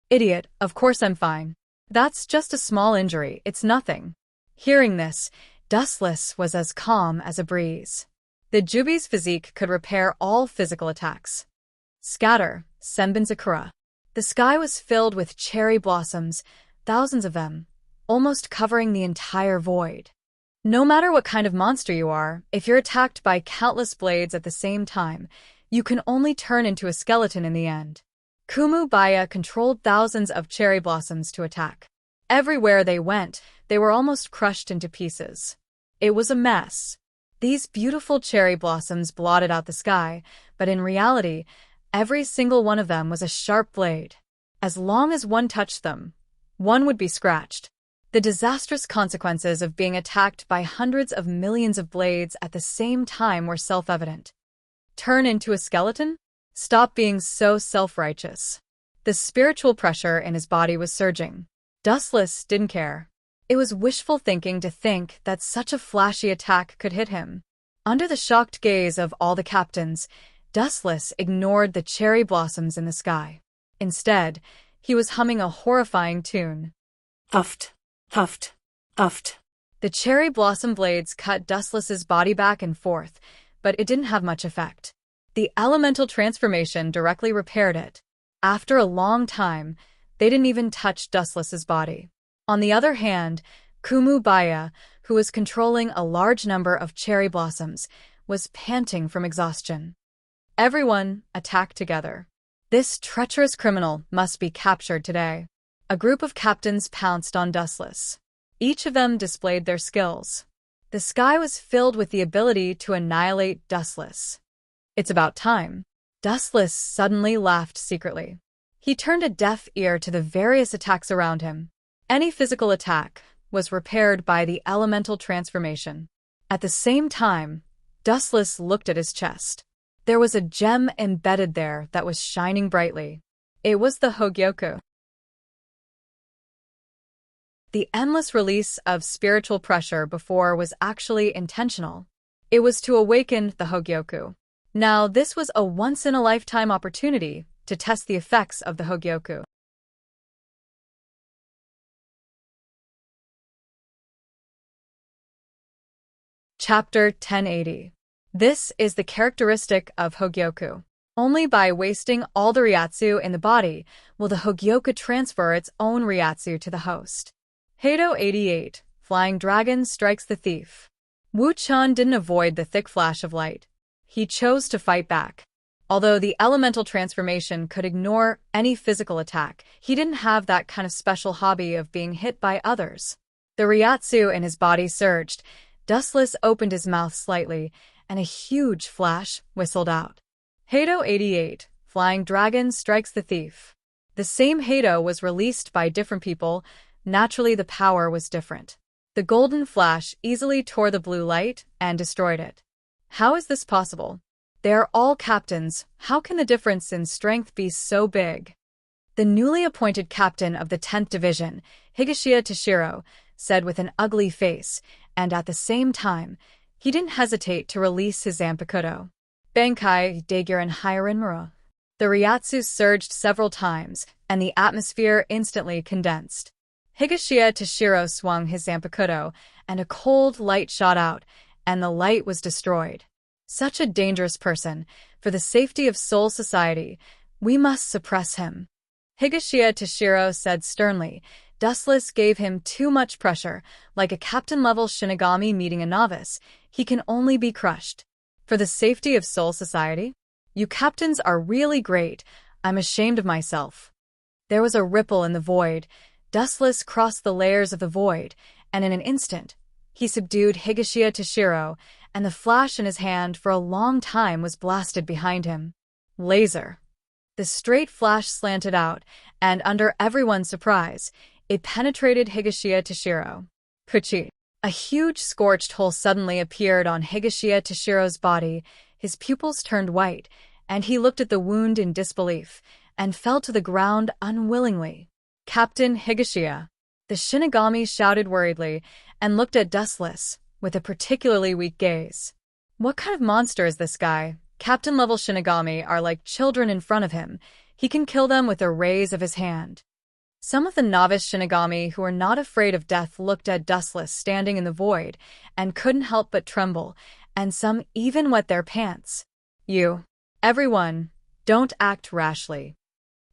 Speaker 1: Idiot, of course I'm fine. That's just a small injury, it's nothing. Hearing this, Dustless was as calm as a breeze. The Jubi's physique could repair all physical attacks. Scatter, Senbin Sakura. The sky was filled with cherry blossoms, thousands of them, almost covering the entire void. No matter what kind of monster you are, if you're attacked by countless blades at the same time, you can only turn into a skeleton in the end. Kumu Baya controlled thousands of cherry blossoms to attack. Everywhere they went, they were almost crushed into pieces. It was a mess. These beautiful cherry blossoms blotted out the sky, but in reality, every single one of them was a sharp blade. As long as one touched them, one would be scratched. The disastrous consequences of being attacked by hundreds of millions of blades at the same time were self-evident. Turn into a skeleton? Stop being so self-righteous. The spiritual pressure in his body was surging. Dustless didn't care. It was wishful thinking to think that such a flashy attack could hit him. Under the shocked gaze of all the captains, Dustless ignored the cherry blossoms in the sky. Instead, he was humming a horrifying tune.
Speaker 2: Huffed, huffed, huffed.
Speaker 1: The cherry blossom blades cut Dustless's body back and forth, but it didn't have much effect. The elemental transformation directly repaired it. After a long time, they didn't even touch Dustless's body. On the other hand, Kumu Baya, who was controlling a large number of cherry blossoms, was panting from exhaustion. Everyone attacked together. This treacherous criminal must be captured today. A group of captains pounced on Dustless. Each of them displayed their skills. The sky was filled with the ability to annihilate Dustless. It's about time. Dustless suddenly laughed secretly. He turned a deaf ear to the various attacks around him. Any physical attack was repaired by the elemental transformation. At the same time, Dustless looked at his chest. There was a gem embedded there that was shining brightly. It was the Hogyoku. The endless release of spiritual pressure before was actually intentional. It was to awaken the Hogyoku. Now, this was a once-in-a-lifetime opportunity to test the effects of the Hogyoku. Chapter 1080. This is the characteristic of Hogyoku. Only by wasting all the Ryatsu in the body will the Hogyoku transfer its own Ryatsu to the host. Heido 88. Flying Dragon Strikes the Thief. Wu-chan didn't avoid the thick flash of light. He chose to fight back. Although the elemental transformation could ignore any physical attack, he didn't have that kind of special hobby of being hit by others. The Ryatsu in his body surged. Dustless opened his mouth slightly, and a huge flash whistled out. Heido 88. Flying Dragon Strikes the Thief. The same Heido was released by different people. Naturally, the power was different. The golden flash easily tore the blue light and destroyed it. How is this possible? They are all captains. How can the difference in strength be so big? The newly appointed captain of the 10th Division, Higashiya Toshiro, said with an ugly face, and at the same time, he didn't hesitate to release his Zanpakuto. Bankai Daiguren Hyarinmura. The Ryatsu surged several times, and the atmosphere instantly condensed. Higashiya Toshiro swung his Zanpakuto, and a cold light shot out, and the light was destroyed. Such a dangerous person. For the safety of Soul Society, we must suppress him. Higashiya Toshiro said sternly. Dustless gave him too much pressure. Like a captain-level Shinigami meeting a novice, he can only be crushed. For the safety of Soul Society? You captains are really great. I'm ashamed of myself. There was a ripple in the void. Dustless crossed the layers of the void, and in an instant, he subdued Higashiya Toshiro, and the flash in his hand for a long time was blasted behind him. Laser. The straight flash slanted out, and under everyone's surprise, it penetrated Higashiya Toshiro. Puchi. A huge scorched hole suddenly appeared on Higashiya Toshiro's body. His pupils turned white, and he looked at the wound in disbelief, and fell to the ground unwillingly. Captain Higashiya. The Shinigami shouted worriedly, and looked at Dustless with a particularly weak gaze. What kind of monster is this guy? Captain-level Shinigami are like children in front of him. He can kill them with a raise of his hand. Some of the novice Shinigami who were not afraid of death looked at Dustless standing in the void and couldn't help but tremble, and some even wet their pants. Everyone, don't act rashly.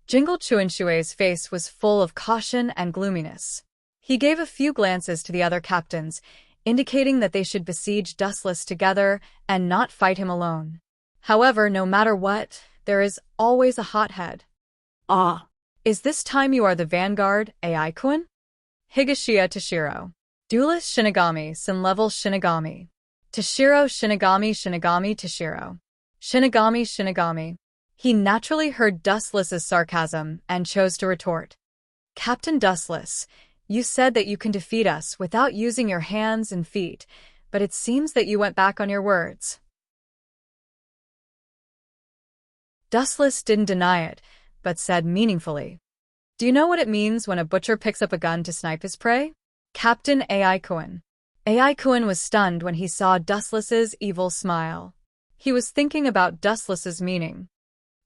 Speaker 1: Jingle Chuanshue's face was full of caution and gloominess. He gave a few glances to the other captains, indicating that they should besiege Dustless together and not fight him alone. However, no matter what, there is always a hothead.
Speaker 2: Ah,
Speaker 1: Is this time you are the vanguard, AI-kun? Higashiya Toshiro. Duelist Shinigami, Sin-level Shinigami. Toshiro Shinigami Toshiro. Shinigami. He naturally heard Dustless's sarcasm and chose to retort. Captain Dustless, you said that you can defeat us without using your hands and feet, but it seems that you went back on your words. Dustless didn't deny it, but said meaningfully, "Do you know what it means when a butcher picks up a gun to snipe his prey?" Captain AI-kun. AI-kun was stunned when he saw Dustless's evil smile. He was thinking about Dustless's meaning.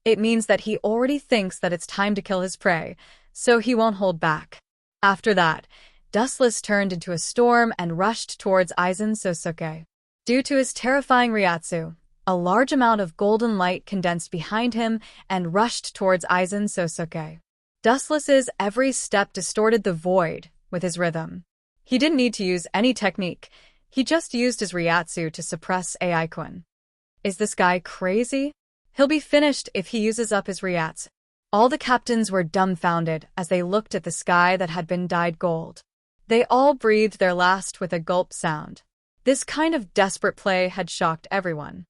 Speaker 1: It means that he already thinks that it's time to kill his prey, so he won't hold back. After that, Dustless turned into a storm and rushed towards Aizen Sosuke. Due to his terrifying Ryatsu, a large amount of golden light condensed behind him and rushed towards Aizen Sosuke. Dustless's every step distorted the void with his rhythm. He didn't need to use any technique, he just used his Ryatsu to suppress AI-kun. Is this guy crazy? He'll be finished if he uses up his Ryatsu. All the captains were dumbfounded as they looked at the sky that had been dyed gold. They all breathed their last with a gulp sound. This kind of desperate play had shocked everyone.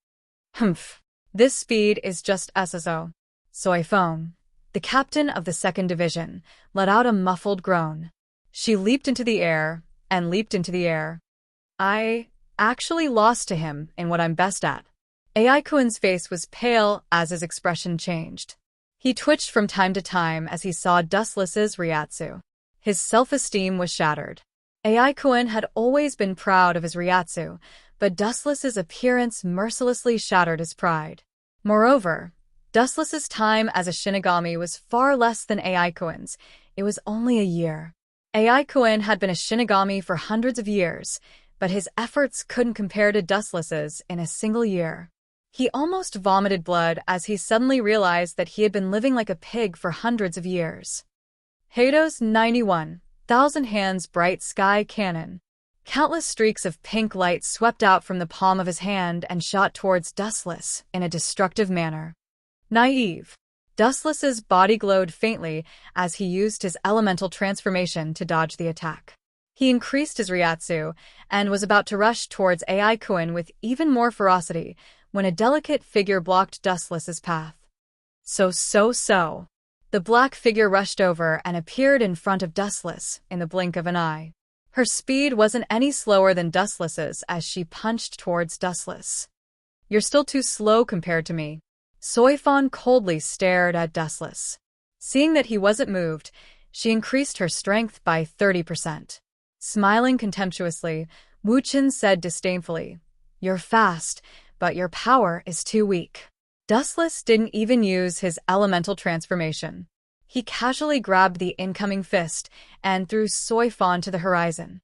Speaker 1: Humph. This speed is just SSO. Soifeng, the captain of the 2nd Division, let out a muffled groan. She leaped into the air and leaped into the air. I actually lost to him in what I'm best at. AI-kun's face was pale as his expression changed. He twitched from time to time as he saw Dustless's Ryatsu. His self-esteem was shattered. AI-kun had always been proud of his Ryatsu, but Dustless's appearance mercilessly shattered his pride. Moreover, Dustless's time as a Shinigami was far less than AI-kun's. It was only a year. AI-kun had been a Shinigami for hundreds of years, but his efforts couldn't compare to Dustless's in a single year. He almost vomited blood as he suddenly realized that he had been living like a pig for hundreds of years. Hados 91, Thousand Hands Bright Sky Cannon. Countless streaks of pink light swept out from the palm of his hand and shot towards Dustless in a destructive manner. Naive. Dustless's body glowed faintly as he used his elemental transformation to dodge the attack. He increased his Ryatsu and was about to rush towards AI-kun with even more ferocity when a delicate figure blocked Dustless's path. So. The black figure rushed over and appeared in front of Dustless in the blink of an eye. Her speed wasn't any slower than Dustless's as she punched towards Dustless. You're still too slow compared to me. Soifeng coldly stared at Dustless. Seeing that he wasn't moved, she increased her strength by 30%. Smiling contemptuously, Wuchen said disdainfully, "You're fast, but your power is too weak." Dustless didn't even use his elemental transformation. He casually grabbed the incoming fist and threw Soifeng to the horizon.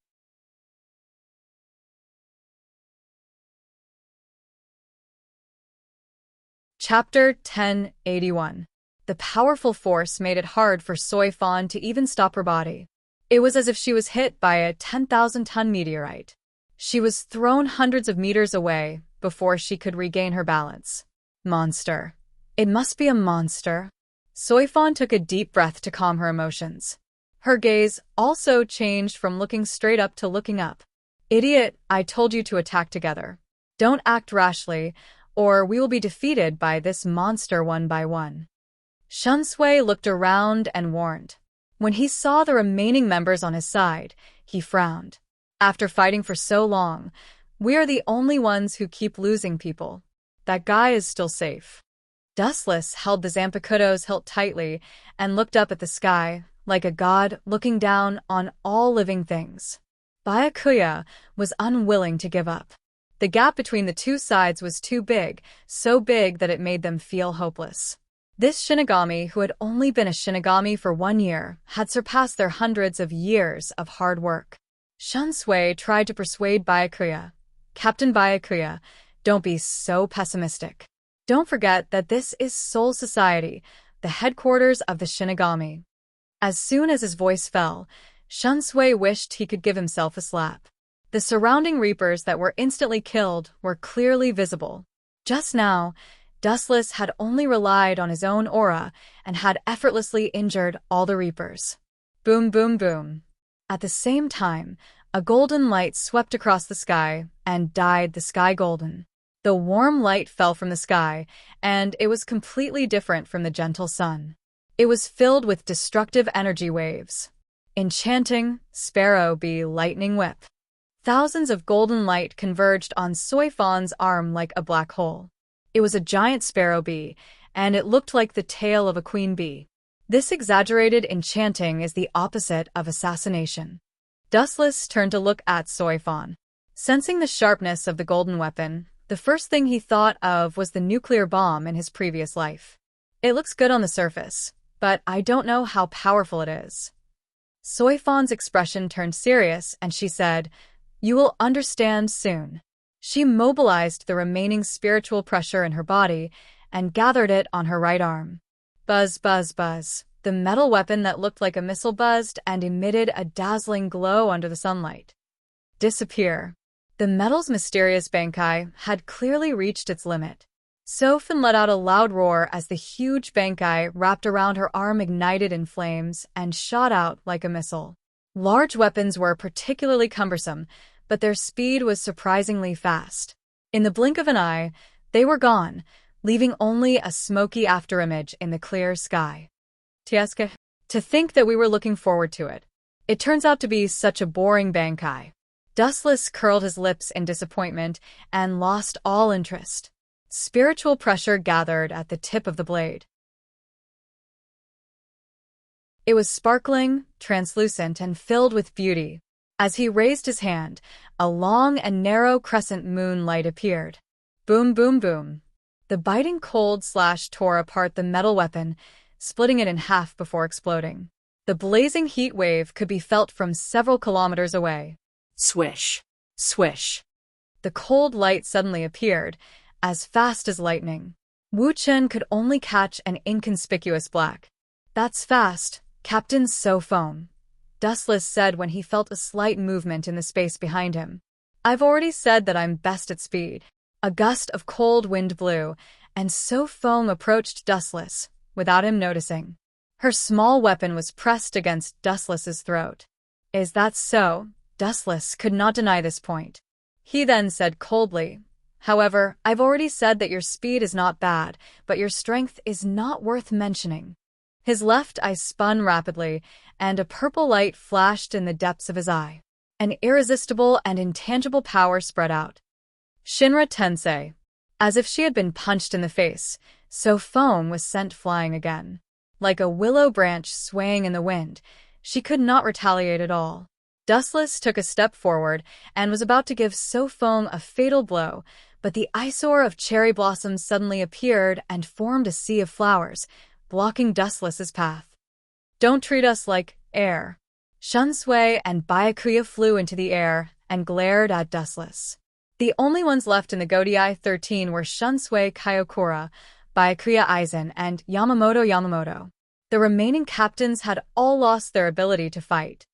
Speaker 1: Chapter 1081. The powerful force made it hard for Soifeng to even stop her body. It was as if she was hit by a 10,000-ton meteorite. She was thrown hundreds of meters away before she could regain her balance. Monster. It must be a monster. Soifeng took a deep breath to calm her emotions. Her gaze also changed from looking straight up to looking up. Idiot, I told you to attack together. Don't act rashly, or we will be defeated by this monster one by one. Shunsui looked around and warned. When he saw the remaining members on his side, he frowned. After fighting for so long, we are the only ones who keep losing people. That guy is still safe. Dustless held the Zanpakuto's hilt tightly and looked up at the sky, like a god looking down on all living things. Byakuya was unwilling to give up. The gap between the two sides was too big, so big that it made them feel hopeless. This Shinigami, who had only been a Shinigami for 1 year, had surpassed their hundreds of years of hard work. Shunsui tried to persuade Byakuya. Captain Byakuya, don't be so pessimistic. Don't forget that this is Soul Society, the headquarters of the Shinigami. As soon as his voice fell, Shunsui wished he could give himself a slap. The surrounding reapers that were instantly killed were clearly visible. Just now, Dustless had only relied on his own aura and had effortlessly injured all the Reapers. Boom, boom, boom. At the same time, a golden light swept across the sky and dyed the sky golden. The warm light fell from the sky, and it was completely different from the gentle sun. It was filled with destructive energy waves. Enchanting, Sparrow Bee Lightning Whip. Thousands of golden light converged on Soy Fawn's arm like a black hole. It was a giant sparrow bee, and it looked like the tail of a queen bee. This exaggerated enchanting is the opposite of assassination. Dustless turned to look at Soy Fawn. Sensing the sharpness of the golden weapon, the first thing he thought of was the nuclear bomb in his previous life. It looks good on the surface, but I don't know how powerful it is. Soy Fawn's expression turned serious, and she said, "You will understand soon." She mobilized the remaining spiritual pressure in her body and gathered it on her right arm. Buzz, buzz, buzz. The metal weapon that looked like a missile buzzed and emitted a dazzling glow under the sunlight. Disappear. The metal's mysterious bankai had clearly reached its limit. Sofin let out a loud roar as the huge bankai wrapped around her arm ignited in flames and shot out like a missile. Large weapons were particularly cumbersome, but their speed was surprisingly fast. In the blink of an eye, they were gone, leaving only a smoky afterimage in the clear sky. Tieske, to think that we were looking forward to it. It turns out to be such a boring bankai. Dustless curled his lips in disappointment and lost all interest. Spiritual pressure gathered at the tip of the blade. It was sparkling, translucent, and filled with beauty. As he raised his hand, a long and narrow crescent moonlight appeared. Boom, boom, boom. The biting cold slash tore apart the metal weapon, splitting it in half before exploding. The blazing heat wave could be felt from several kilometers away.
Speaker 2: Swish. Swish.
Speaker 1: The cold light suddenly appeared, as fast as lightning. Wu Chen could only catch an inconspicuous black. "That's fast, Captain So Foam," Dustless said when he felt a slight movement in the space behind him. "I've already said that I'm best at speed." A gust of cold wind blew, and So Foam approached Dustless, without him noticing. Her small weapon was pressed against Dustless's throat. "Is that so?" Dustless could not deny this point. He then said coldly, "However, I've already said that your speed is not bad, but your strength is not worth mentioning." His left eye spun rapidly, and a purple light flashed in the depths of his eye. An irresistible and intangible power spread out. Shinra Tensei. As if she had been punched in the face, So Foam was sent flying again. Like a willow branch swaying in the wind, she could not retaliate at all. Dustless took a step forward and was about to give So Foam a fatal blow, but the eyesore of cherry blossoms suddenly appeared and formed a sea of flowers, blocking Dustless's path. "Don't treat us like air." Shunsui and Byakuya flew into the air and glared at Dustless. The only ones left in the Godii 13 were Shunsui Kayokura, Byakuya Aizen, and Yamamoto. The remaining captains had all lost their ability to fight.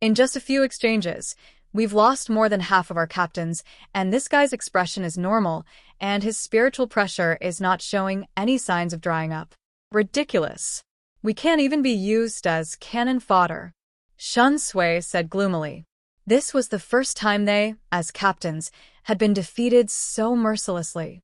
Speaker 1: "In just a few exchanges, we've lost more than half of our captains, and this guy's expression is normal, and his spiritual pressure is not showing any signs of drying up. Ridiculous. We can't even be used as cannon fodder," Shunsui said gloomily. This was the first time they, as captains, had been defeated so mercilessly.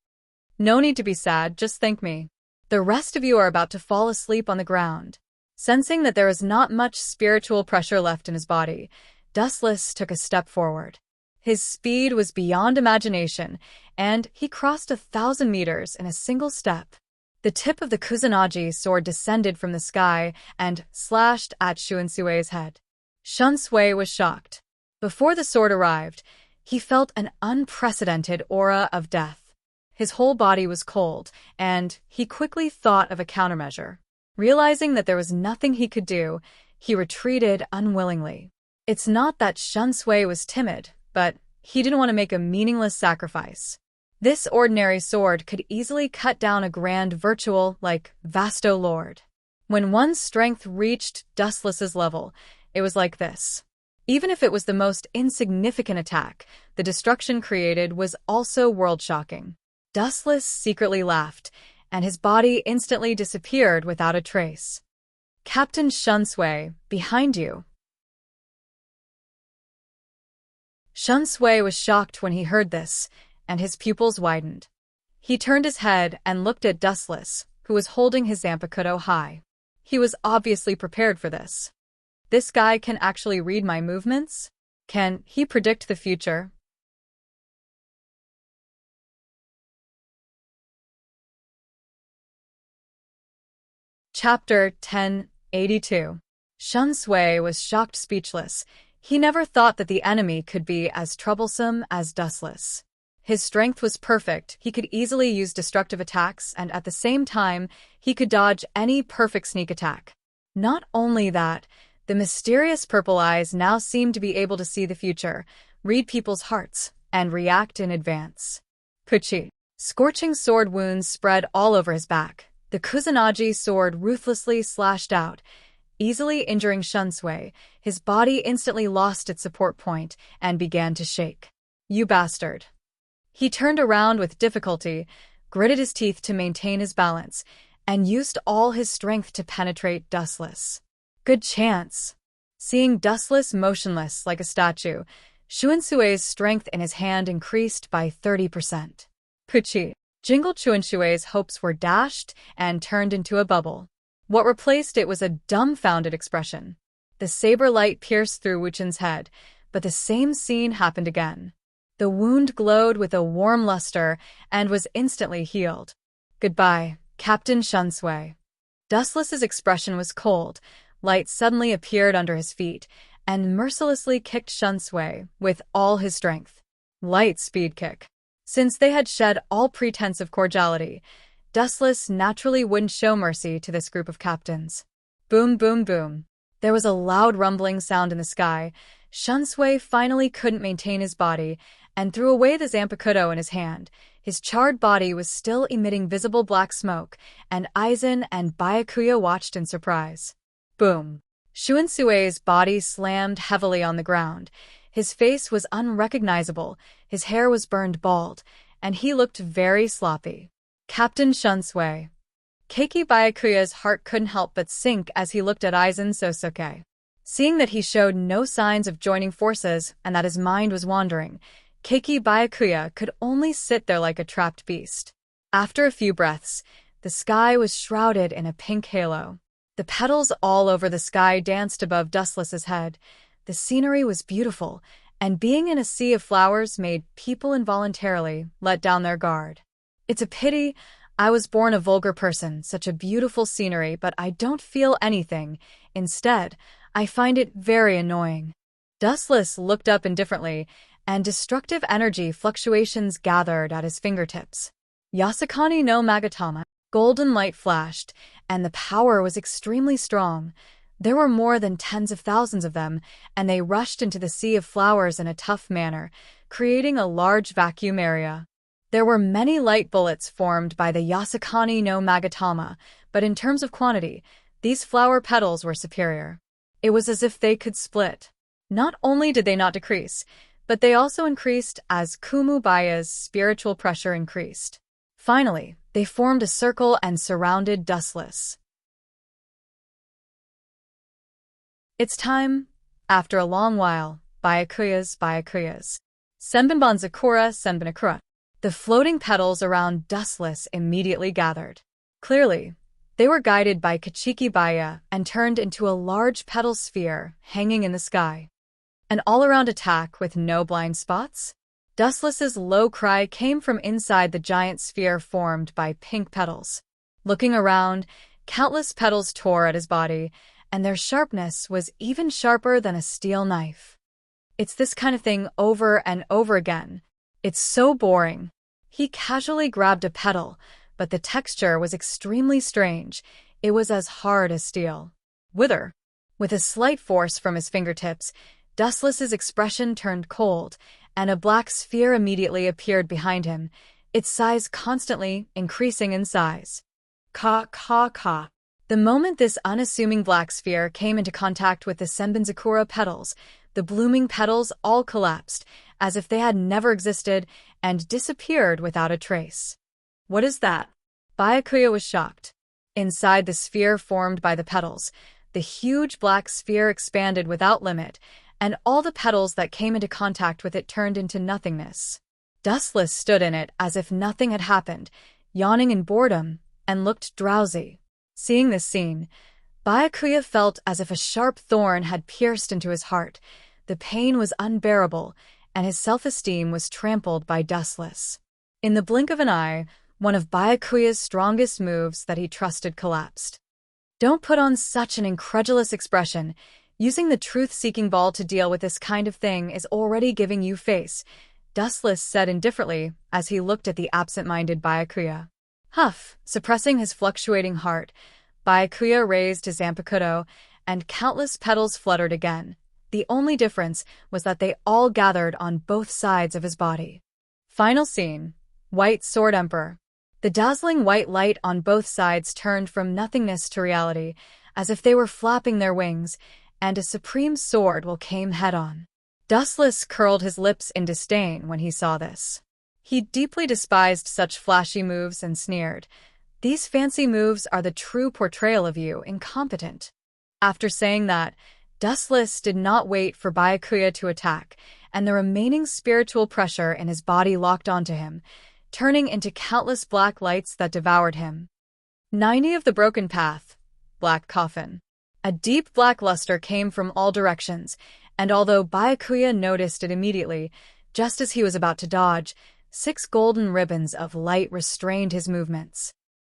Speaker 1: "No need to be sad, just thank me. The rest of you are about to fall asleep on the ground." Sensing that there was not much spiritual pressure left in his body, Dustless took a step forward. His speed was beyond imagination, and he crossed 1,000 meters in a single step. The tip of the Kusanagi sword descended from the sky and slashed at Shuansui's head. Shunsui was shocked. Before the sword arrived, he felt an unprecedented aura of death. His whole body was cold, and he quickly thought of a countermeasure. Realizing that there was nothing he could do, he retreated unwillingly. It's not that Shunsui was timid, but he didn't want to make a meaningless sacrifice. This ordinary sword could easily cut down a grand virtual like Vasto Lord. When one's strength reached Dustless's level, it was like this. Even if it was the most insignificant attack, the destruction created was also world-shocking. Dustless secretly laughed, and his body instantly disappeared without a trace. Captain Shunsui, behind you. Shunsui was shocked when he heard this, and his pupils widened. He turned his head and looked at Dustless, who was holding his Zanpakuto high. He was obviously prepared for this. This guy can actually read my movements? Can he predict the future? Chapter 1082. Shunsui was shocked speechless. He never thought that the enemy could be as troublesome as Dustless. His strength was perfect, he could easily use destructive attacks, and at the same time, he could dodge any perfect sneak attack. Not only that, the mysterious purple eyes now seemed to be able to see the future, read people's hearts, and react in advance. Puchi. Scorching sword wounds spread all over his back. The Kusanagi sword ruthlessly slashed out, easily injuring Shunsui. His body instantly lost its support point and began to shake. You bastard. He turned around with difficulty, gritted his teeth to maintain his balance, and used all his strength to penetrate Dustless. Good chance. Seeing Dustless motionless like a statue, Shuansui's strength in his hand increased by 30%. Puchi. Jingle Chuansui's hopes were dashed and turned into a bubble. What replaced it was a dumbfounded expression. The saber light pierced through Wuchen's head, but the same scene happened again. The wound glowed with a warm luster and was instantly healed. Goodbye, Captain Shunsui. Dustless's expression was cold. Light suddenly appeared under his feet and mercilessly kicked Shunsui with all his strength. Light speed kick. Since they had shed all pretense of cordiality, Dustless naturally wouldn't show mercy to this group of captains. Boom, boom, boom. There was a loud rumbling sound in the sky. Shunsui finally couldn't maintain his body and threw away the Zanpakuto in his hand. His charred body was still emitting visible black smoke, and Aizen and Byakuya watched in surprise. Boom. Shuansui's body slammed heavily on the ground. His face was unrecognizable, his hair was burned bald, and he looked very sloppy. Captain Shunsui. Keiki Byakuya's heart couldn't help but sink as he looked at Aizen Sosuke. Seeing that he showed no signs of joining forces and that his mind was wandering, Keiki Byakuya could only sit there like a trapped beast. After a few breaths, the sky was shrouded in a pink halo. The petals all over the sky danced above Dustless's head. The scenery was beautiful, and being in a sea of flowers made people involuntarily let down their guard. It's a pity I was born a vulgar person, such a beautiful scenery, but I don't feel anything. Instead, I find it very annoying. Dustless looked up indifferently, and destructive energy fluctuations gathered at his fingertips. Yasakani no Magatama. Golden light flashed, and the power was extremely strong. There were more than tens of thousands of them, and they rushed into the sea of flowers in a tough manner, creating a large vacuum area. There were many light bullets formed by the Yasakani no Magatama, but in terms of quantity, these flower petals were superior. It was as if they could split. Not only did they not decrease, but they also increased as Kumubaya's spiritual pressure increased. Finally, they formed a circle and surrounded Dustless. It's time. After a long while, Byakuyas. Senbonbon Zakura, Senbonakura. The floating petals around Dustless immediately gathered. Clearly, they were guided by Kachiki-baya and turned into a large petal sphere hanging in the sky. An all-around attack with no blind spots? Dustless's low cry came from inside the giant sphere formed by pink petals. Looking around, countless petals tore at his body, and their sharpness was even sharper than a steel knife. It's this kind of thing over and over again. It's so boring. He casually grabbed a petal, but the texture was extremely strange. It was as hard as steel. Wither. With a slight force from his fingertips, Dustless's expression turned cold, and a black sphere immediately appeared behind him, its size constantly increasing in size. Ka. The moment this unassuming black sphere came into contact with the Senbonzakura petals, the blooming petals all collapsed, as if they had never existed, and disappeared without a trace.
Speaker 2: What is that?
Speaker 1: Byakuya was shocked. Inside the sphere formed by the petals, the huge black sphere expanded without limit, and all the petals that came into contact with it turned into nothingness. Dustless stood in it as if nothing had happened, yawning in boredom, and looked drowsy. Seeing this scene, Byakuya felt as if a sharp thorn had pierced into his heart. The pain was unbearable, and his self-esteem was trampled by Dustless. In the blink of an eye, one of Byakuya's strongest moves that he trusted collapsed. Don't put on such an incredulous expression. Using the truth-seeking ball to deal with this kind of thing is already giving you face, Dustless said indifferently as he looked at the absent-minded Byakuya. Huff, suppressing his fluctuating heart, Byakuya raised his Zanpakuto, and countless petals fluttered again. The only difference was that they all gathered on both sides of his body. Final scene. White Sword Emperor. The dazzling white light on both sides turned from nothingness to reality, as if they were flapping their wings, and a supreme sword came head-on. Dustless curled his lips in disdain when he saw this. He deeply despised such flashy moves and sneered, "These fancy moves are the true portrayal of you, incompetent." After saying that, Dustless did not wait for Byakuya to attack, and the remaining spiritual pressure in his body locked onto him, turning into countless black lights that devoured him. 90 of the broken path. Black coffin. A deep black luster came from all directions, and although Byakuya noticed it immediately, just as he was about to dodge, 6 golden ribbons of light restrained his movements.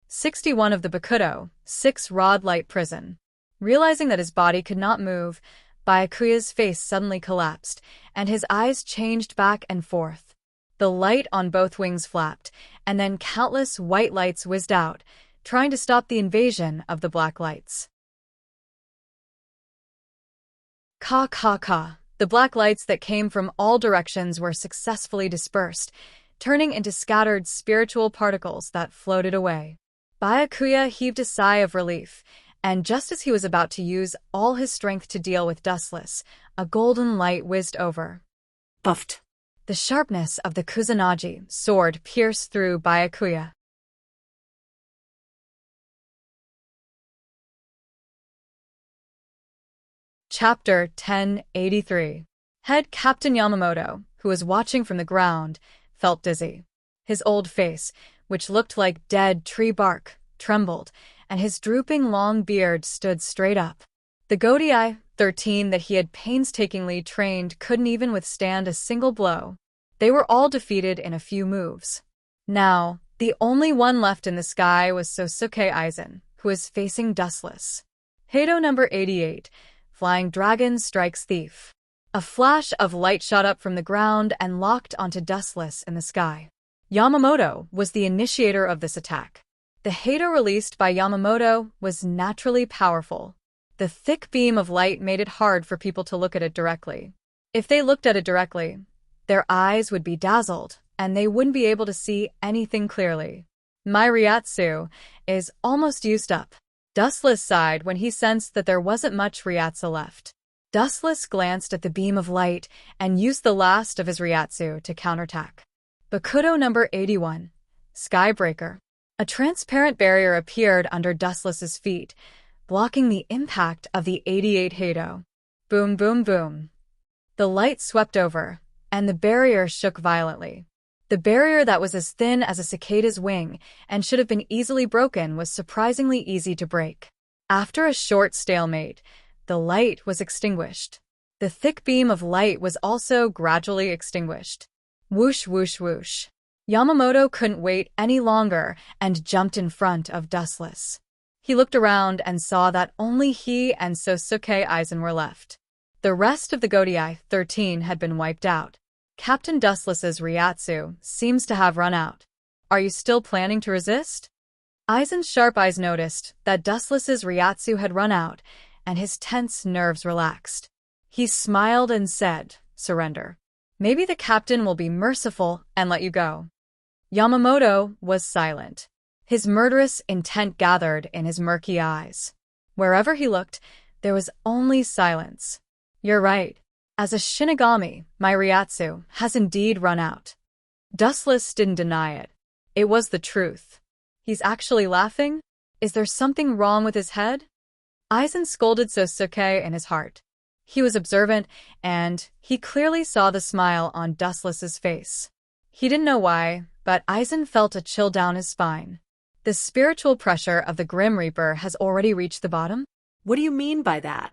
Speaker 1: 61 of the Bakuto, 6 rod light prison. Realizing that his body could not move, Byakuya's face suddenly collapsed, and his eyes changed back and forth. The light on both wings flapped, and then countless white lights whizzed out, trying to stop the invasion of the black lights. Ka ka ka. The black lights that came from all directions were successfully dispersed, turning into scattered spiritual particles that floated away. Byakuya heaved a sigh of relief, and just as he was about to use all his strength to deal with Dustless, a golden light whizzed over.
Speaker 2: Buffed.
Speaker 1: The sharpness of the Kusanagi sword pierced through Byakuya. Chapter 1083. Head Captain Yamamoto, who was watching from the ground, felt dizzy. His old face, which looked like dead tree bark, trembled, and his drooping long beard stood straight up. The Godii 13 that he had painstakingly trained couldn't even withstand a single blow. They were all defeated in a few moves. Now, the only one left in the sky was Sosuke Aizen, who was facing Dustless. Heido number 88. Flying Dragon Strikes Thief. A flash of light shot up from the ground and locked onto Dustless in the sky. Yamamoto was the initiator of this attack. The Heido released by Yamamoto was naturally powerful. The thick beam of light made it hard for people to look at it directly. If they looked at it directly, their eyes would be dazzled, and they wouldn't be able to see anything clearly. My Ryatsu is almost used up. Dustless sighed when he sensed that there wasn't much Ryatsu left. Dustless glanced at the beam of light and used the last of his Ryatsu to counterattack. Bakuto number 81. Skybreaker. A transparent barrier appeared under Dustless's feet, blocking the impact of the 88 Heido. Boom, boom, boom. The light swept over, and the barrier shook violently. The barrier that was as thin as a cicada's wing and should have been easily broken was surprisingly easy to break. After a short stalemate, the light was extinguished. The thick beam of light was also gradually extinguished. Whoosh, whoosh, whoosh. Yamamoto couldn't wait any longer and jumped in front of Dustless. He looked around and saw that only he and Sosuke Aizen were left. The rest of the Godii 13 had been wiped out. Captain Dustless's Ryatsu seems to have run out. Are you still planning to resist? Aizen's sharp eyes noticed that Dustless's Ryatsu had run out, and his tense nerves relaxed. He smiled and said, "Surrender. Maybe the captain will be merciful and let you go." Yamamoto was silent. His murderous intent gathered in his murky eyes. Wherever he looked, there was only silence. "You're right. As a Shinigami, my Ryatsu has indeed run out." Dustless didn't deny it. It was the truth. He's actually laughing? Is there something wrong with his head? Aizen scolded Sosuke in his heart. He was observant, and he clearly saw the smile on Dustless's face. He didn't know why, but Aizen felt a chill down his spine. The spiritual pressure of the Grim Reaper has already reached the bottom?
Speaker 2: What do you mean by that?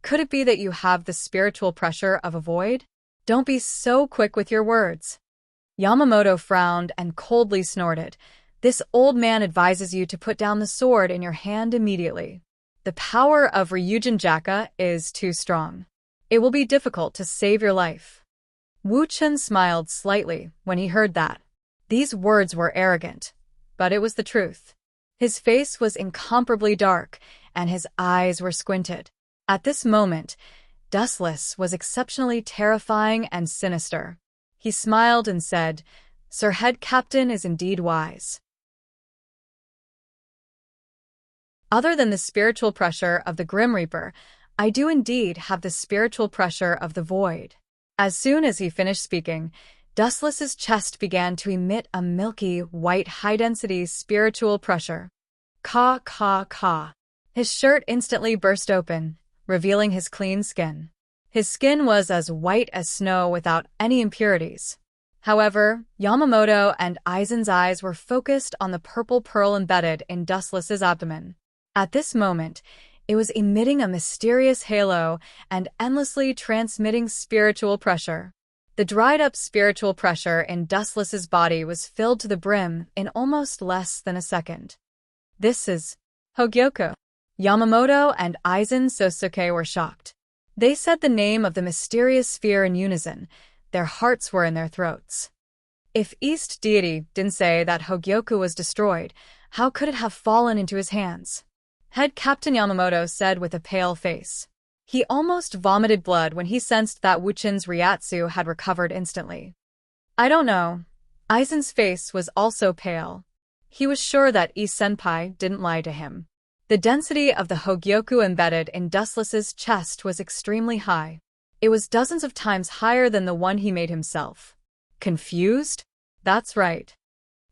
Speaker 1: Could it be that you have the spiritual pressure of a void? Don't be so quick with your words. Yamamoto frowned and coldly snorted. This old man advises you to put down the sword in your hand immediately. The power of Ryujin Jaka is too strong. It will be difficult to save your life. Wu Chen smiled slightly when he heard that. These words were arrogant, but it was the truth. His face was incomparably dark, and his eyes were squinted. At this moment, Dustless was exceptionally terrifying and sinister. He smiled and said, "Sir Head Captain is indeed wise." Other than the spiritual pressure of the Grim Reaper, I do indeed have the spiritual pressure of the void. As soon as he finished speaking, Dustless's chest began to emit a milky, white, high-density spiritual pressure. Caw, caw, caw. His shirt instantly burst open, revealing his clean skin. His skin was as white as snow without any impurities. However, Yamamoto and Aizen's eyes were focused on the purple pearl embedded in Dustless's abdomen. At this moment, it was emitting a mysterious halo and endlessly transmitting spiritual pressure. The dried-up spiritual pressure in Dustless's body was filled to the brim in almost less than a second. This is Hogyoku. Yamamoto and Aizen Sosuke were shocked. They said the name of the mysterious sphere in unison. Their hearts were in their throats. If East Deity didn't say that Hogyoku was destroyed, how could it have fallen into his hands? Head Captain Yamamoto said with a pale face. He almost vomited blood when he sensed that Wuchin's Ryatsu had recovered instantly. I don't know. Aizen's face was also pale. He was sure that Ii-senpai didn't lie to him. The density of the Hogyoku embedded in Dustless's chest was extremely high. It was dozens of times higher than the one he made himself. Confused? That's right.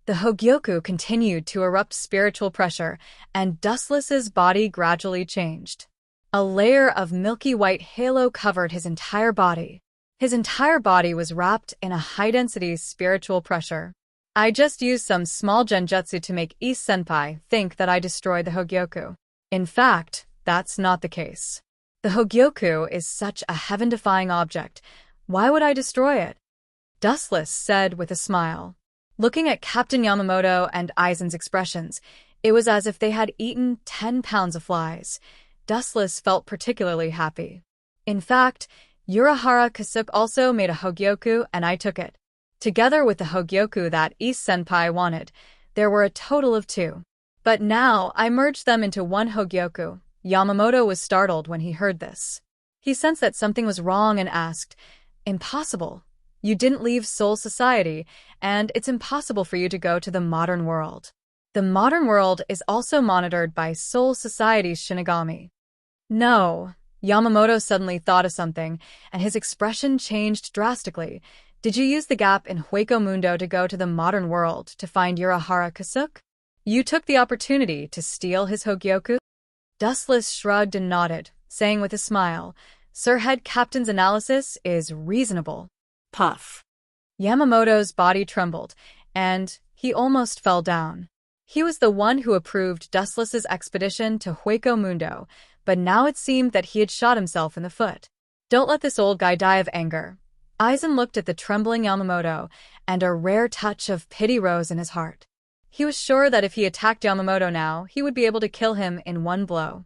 Speaker 1: The Hogyoku continued to erupt spiritual pressure, and Dustless's body gradually changed. A layer of milky white halo covered his entire body. His entire body was wrapped in a high-density spiritual pressure. I just used some small genjutsu to make Ii-senpai think that I destroyed the Hogyoku. In fact, that's not the case. The Hogyoku is such a heaven-defying object. Why would I destroy it? Dustless said with a smile. Looking at Captain Yamamoto and Aizen's expressions, it was as if they had eaten 10 pounds of flies. Dustless felt particularly happy. In fact, Urahara Kasuk also made a Hogyoku and I took it. Together with the Hogyoku that Ii-senpai wanted, there were a total of 2. But now I merged them into one Hogyoku. Yamamoto was startled when he heard this. He sensed that something was wrong and asked, "Impossible. You didn't leave Soul Society, and it's impossible for you to go to the modern world. The modern world is also monitored by Soul Society's Shinigami." No. Yamamoto suddenly thought of something, and his expression changed drastically. Did you use the gap in Hueco Mundo to go to the modern world to find Urahara Kasuk? You took the opportunity to steal his Hogyoku? Dustless shrugged and nodded, saying with a smile, "Sir Head Captain's analysis is reasonable."
Speaker 2: Puff.
Speaker 1: Yamamoto's body trembled, and he almost fell down. He was the one who approved Dustless's expedition to Hueco Mundo, but now it seemed that he had shot himself in the foot. Don't let this old guy die of anger. Aizen looked at the trembling Yamamoto, and a rare touch of pity rose in his heart. He was sure that if he attacked Yamamoto now, he would be able to kill him in one blow.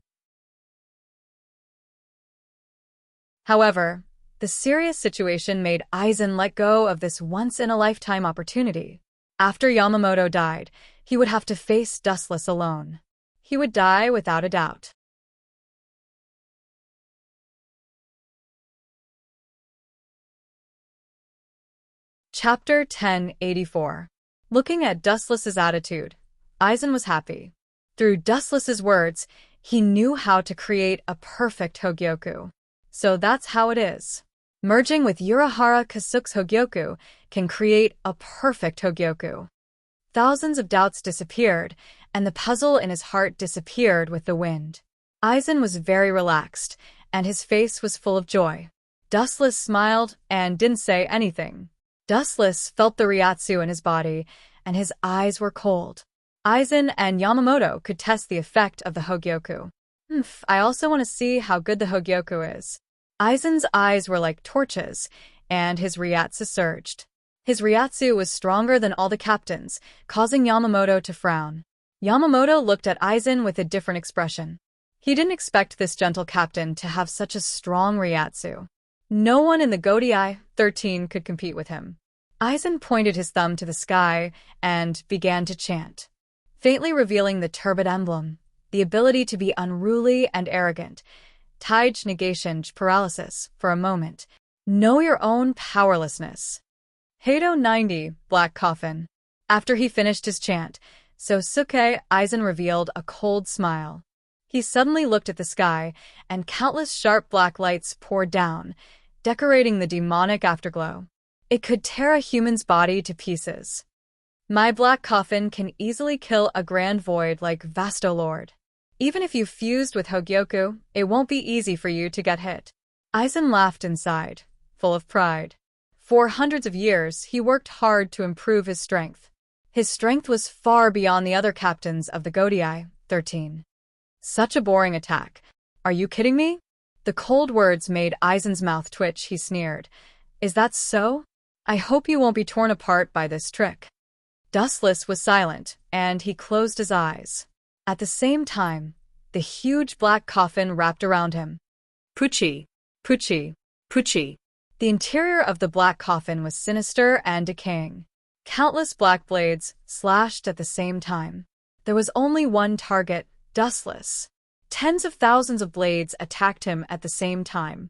Speaker 1: However, the serious situation made Aizen let go of this once-in-a-lifetime opportunity. After Yamamoto died, he would have to face Dustless alone. He would die without a doubt. Chapter 1084. Looking at Dustless's attitude, Aizen was happy. Through Dustless's words, he knew how to create a perfect Hogyoku. So that's how it is. Merging with Urahara Kasuk's Hogyoku can create a perfect Hogyoku. Thousands of doubts disappeared, and the puzzle in his heart disappeared with the wind. Aizen was very relaxed, and his face was full of joy. Dustless smiled and didn't say anything. Dustless felt the Ryatsu in his body, and his eyes were cold. Aizen and Yamamoto could test the effect of the Hogyoku. I also want to see how good the Hogyoku is. Aizen's eyes were like torches, and his Ryatsu surged. His Ryatsu was stronger than all the captains, causing Yamamoto to frown. Yamamoto looked at Aizen with a different expression. He didn't expect this gentle captain to have such a strong Ryatsu. No one in the Godai 13 could compete with him. Aizen pointed his thumb to the sky and began to chant, faintly revealing the turbid emblem, the ability to be unruly and arrogant. Taij negation paralysis for a moment. Know your own powerlessness. Heido 90, Black Coffin. After he finished his chant, Sosuke, Aizen revealed a cold smile. He suddenly looked at the sky, and countless sharp black lights poured down, decorating the demonic afterglow. It could tear a human's body to pieces. My black coffin can easily kill a grand void like Vastolord. Even if you fused with Hogyoku, it won't be easy for you to get hit. Aizen laughed inside, full of pride. For hundreds of years, he worked hard to improve his strength. His strength was far beyond the other captains of the Godai 13. Such a boring attack. Are you kidding me? The cold words made Aizen's mouth twitch. He sneered. Is that so? I hope you won't be torn apart by this trick. Dustless was silent, and he closed his eyes. At the same time, the huge black coffin wrapped around him.
Speaker 2: Puchi, Puchi, Puchi.
Speaker 1: The interior of the black coffin was sinister and decaying. Countless black blades slashed at the same time. There was only one target, Dustless. Tens of thousands of blades attacked him at the same time.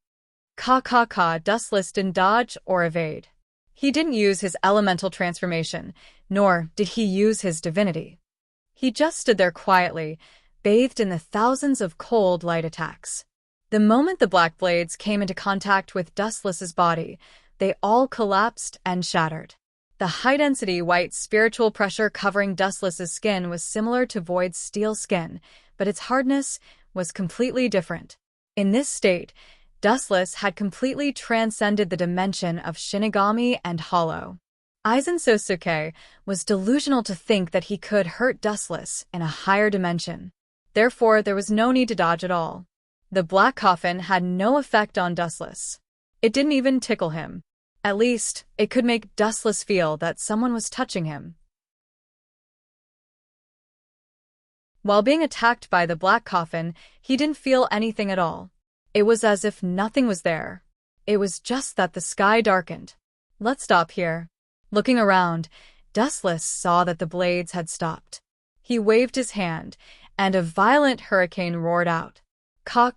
Speaker 1: Dustless didn't dodge or evade. He didn't use his elemental transformation, nor did he use his divinity. He just stood there quietly, bathed in the thousands of cold light attacks. The moment the black blades came into contact with Dustless's body, they all collapsed and shattered. The high-density white spiritual pressure covering Dustless's skin was similar to Void's steel skin, but its hardness was completely different. In this state, Dustless had completely transcended the dimension of Shinigami and Hollow. Aizen Sosuke was delusional to think that he could hurt Dustless in a higher dimension. Therefore, there was no need to dodge at all. The black coffin had no effect on Dustless. It didn't even tickle him. At least, it could make Dustless feel that someone was touching him. While being attacked by the black coffin, he didn't feel anything at all. It was as if nothing was there. It was just that the sky darkened. Let's stop here. Looking around, Dustless saw that the blades had stopped. He waved his hand, and a violent hurricane roared out. Ka.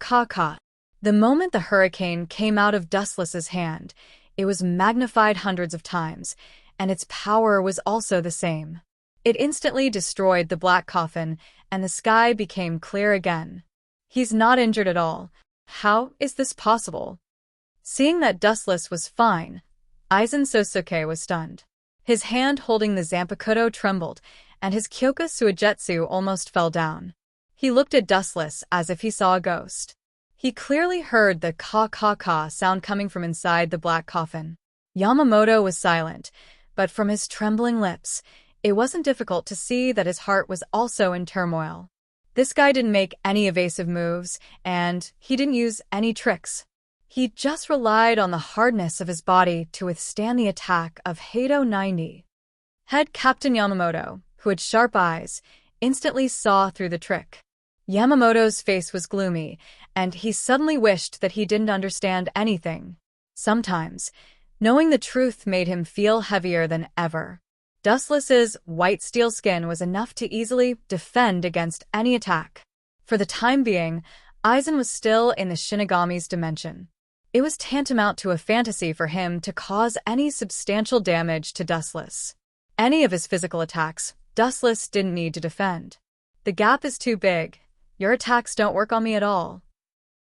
Speaker 1: The moment the hurricane came out of Dustless's hand, it was magnified hundreds of times, and its power was also the same. It instantly destroyed the black coffin, and the sky became clear again. He's not injured at all. How is this possible? Seeing that Dustless was fine, Aizen Sosuke was stunned. His hand holding the Zanpakuto trembled, and his Kyoka Suigetsu almost fell down. He looked at Dustless as if he saw a ghost. He clearly heard the ka sound coming from inside the black coffin. Yamamoto was silent, but from his trembling lips, it wasn't difficult to see that his heart was also in turmoil. This guy didn't make any evasive moves, and he didn't use any tricks. He just relied on the hardness of his body to withstand the attack of Heido 90. Head Captain Yamamoto, who had sharp eyes, instantly saw through the trick. Yamamoto's face was gloomy, and he suddenly wished that he didn't understand anything. Sometimes, knowing the truth made him feel heavier than ever. Dustless's white steel skin was enough to easily defend against any attack. For the time being, Aizen was still in the Shinigami's dimension. It was tantamount to a fantasy for him to cause any substantial damage to Dustless. Any of his physical attacks, Dustless didn't need to defend. The gap is too big. Your attacks don't work on me at all.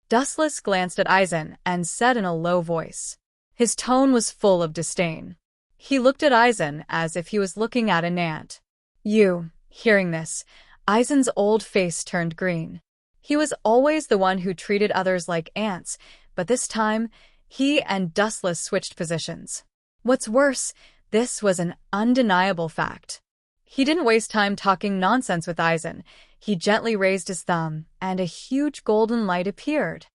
Speaker 1: Dustless glanced at Aizen and said in a low voice. His tone was full of disdain. He looked at Aizen as if he was looking at an ant. Hearing this, Aizen's old face turned green. He was always the one who treated others like ants, but this time, he and Dustless switched positions. What's worse, this was an undeniable fact. He didn't waste time talking nonsense with Aizen. He gently raised his thumb, and a huge golden light appeared.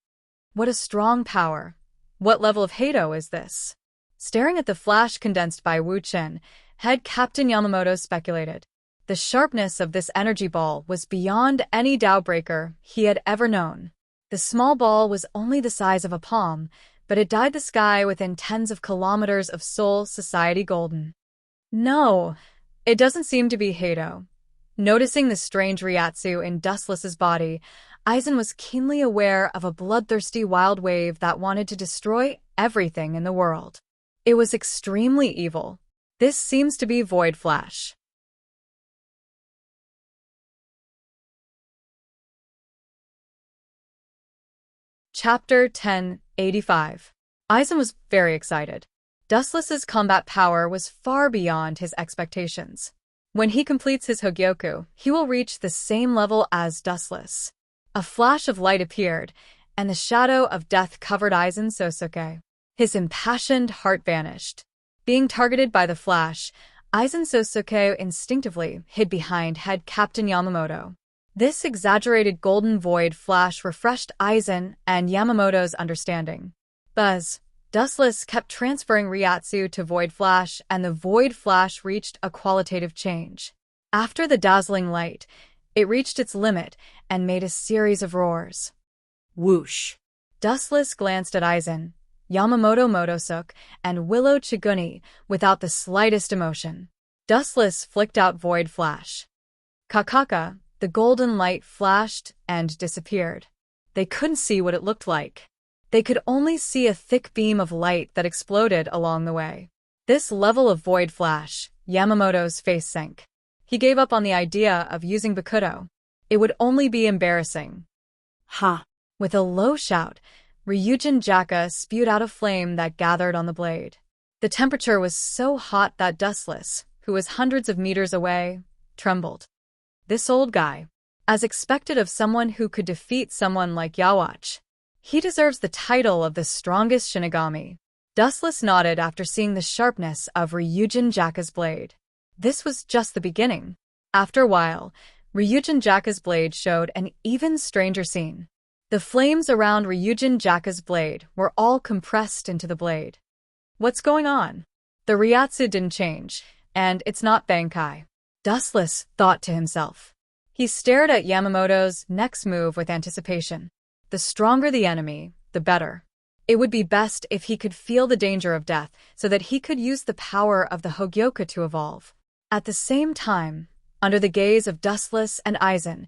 Speaker 1: What a strong power. What level of Hado is this? Staring at the flash condensed by Wu Chen, Head Captain Yamamoto speculated. The sharpness of this energy ball was beyond any Dowbreaker he had ever known. The small ball was only the size of a palm, but it dyed the sky within tens of kilometers of Seoul Society Golden. No, it doesn't seem to be Hado. Noticing the strange Ryatsu in Dustless's body, Aizen was keenly aware of a bloodthirsty wild wave that wanted to destroy everything in the world. It was extremely evil. This seems to be Void Flash. Chapter 1085. Aizen was very excited. Dustless's combat power was far beyond his expectations. When he completes his Hogyoku, he will reach the same level as Dustless. A flash of light appeared, and the shadow of death covered Aizen Sosuke. His impassioned heart vanished. Being targeted by the flash, Aizen Sosuke instinctively hid behind Head Captain Yamamoto. This exaggerated golden void flash refreshed Aizen and Yamamoto's understanding. Buzz. Dustless kept transferring Ryatsu to Void Flash, and the Void Flash reached a qualitative change. After the dazzling light, it reached its limit and made a series of roars.
Speaker 2: Whoosh.
Speaker 1: Dustless glanced at Aizen, Yamamoto Motosuke, and Willow Chiguni without the slightest emotion. Dustless flicked out Void Flash. Kakaka. The golden light flashed and disappeared. They couldn't see what it looked like. They could only see a thick beam of light that exploded along the way. This level of Void Flash, Yamamoto's face sank. He gave up on the idea of using Bakudo. It would only be embarrassing.
Speaker 2: Ha!
Speaker 1: With a low shout, Ryujin Jaka spewed out a flame that gathered on the blade. The temperature was so hot that Dustless, who was hundreds of meters away, trembled. This old guy. As expected of someone who could defeat someone like Yawatch. He deserves the title of the strongest Shinigami. Dustless nodded after seeing the sharpness of Ryujin Jaka's blade. This was just the beginning. After a while, Ryujin Jaka's blade showed an even stranger scene. The flames around Ryujin Jaka's blade were all compressed into the blade. What's going on? The Ryatsu didn't change, and it's not Bankai. Dustless thought to himself. He stared at Yamamoto's next move with anticipation. The stronger the enemy, the better. It would be best if he could feel the danger of death so that he could use the power of the Hogyoku to evolve. At the same time, under the gaze of Dustless and Aizen,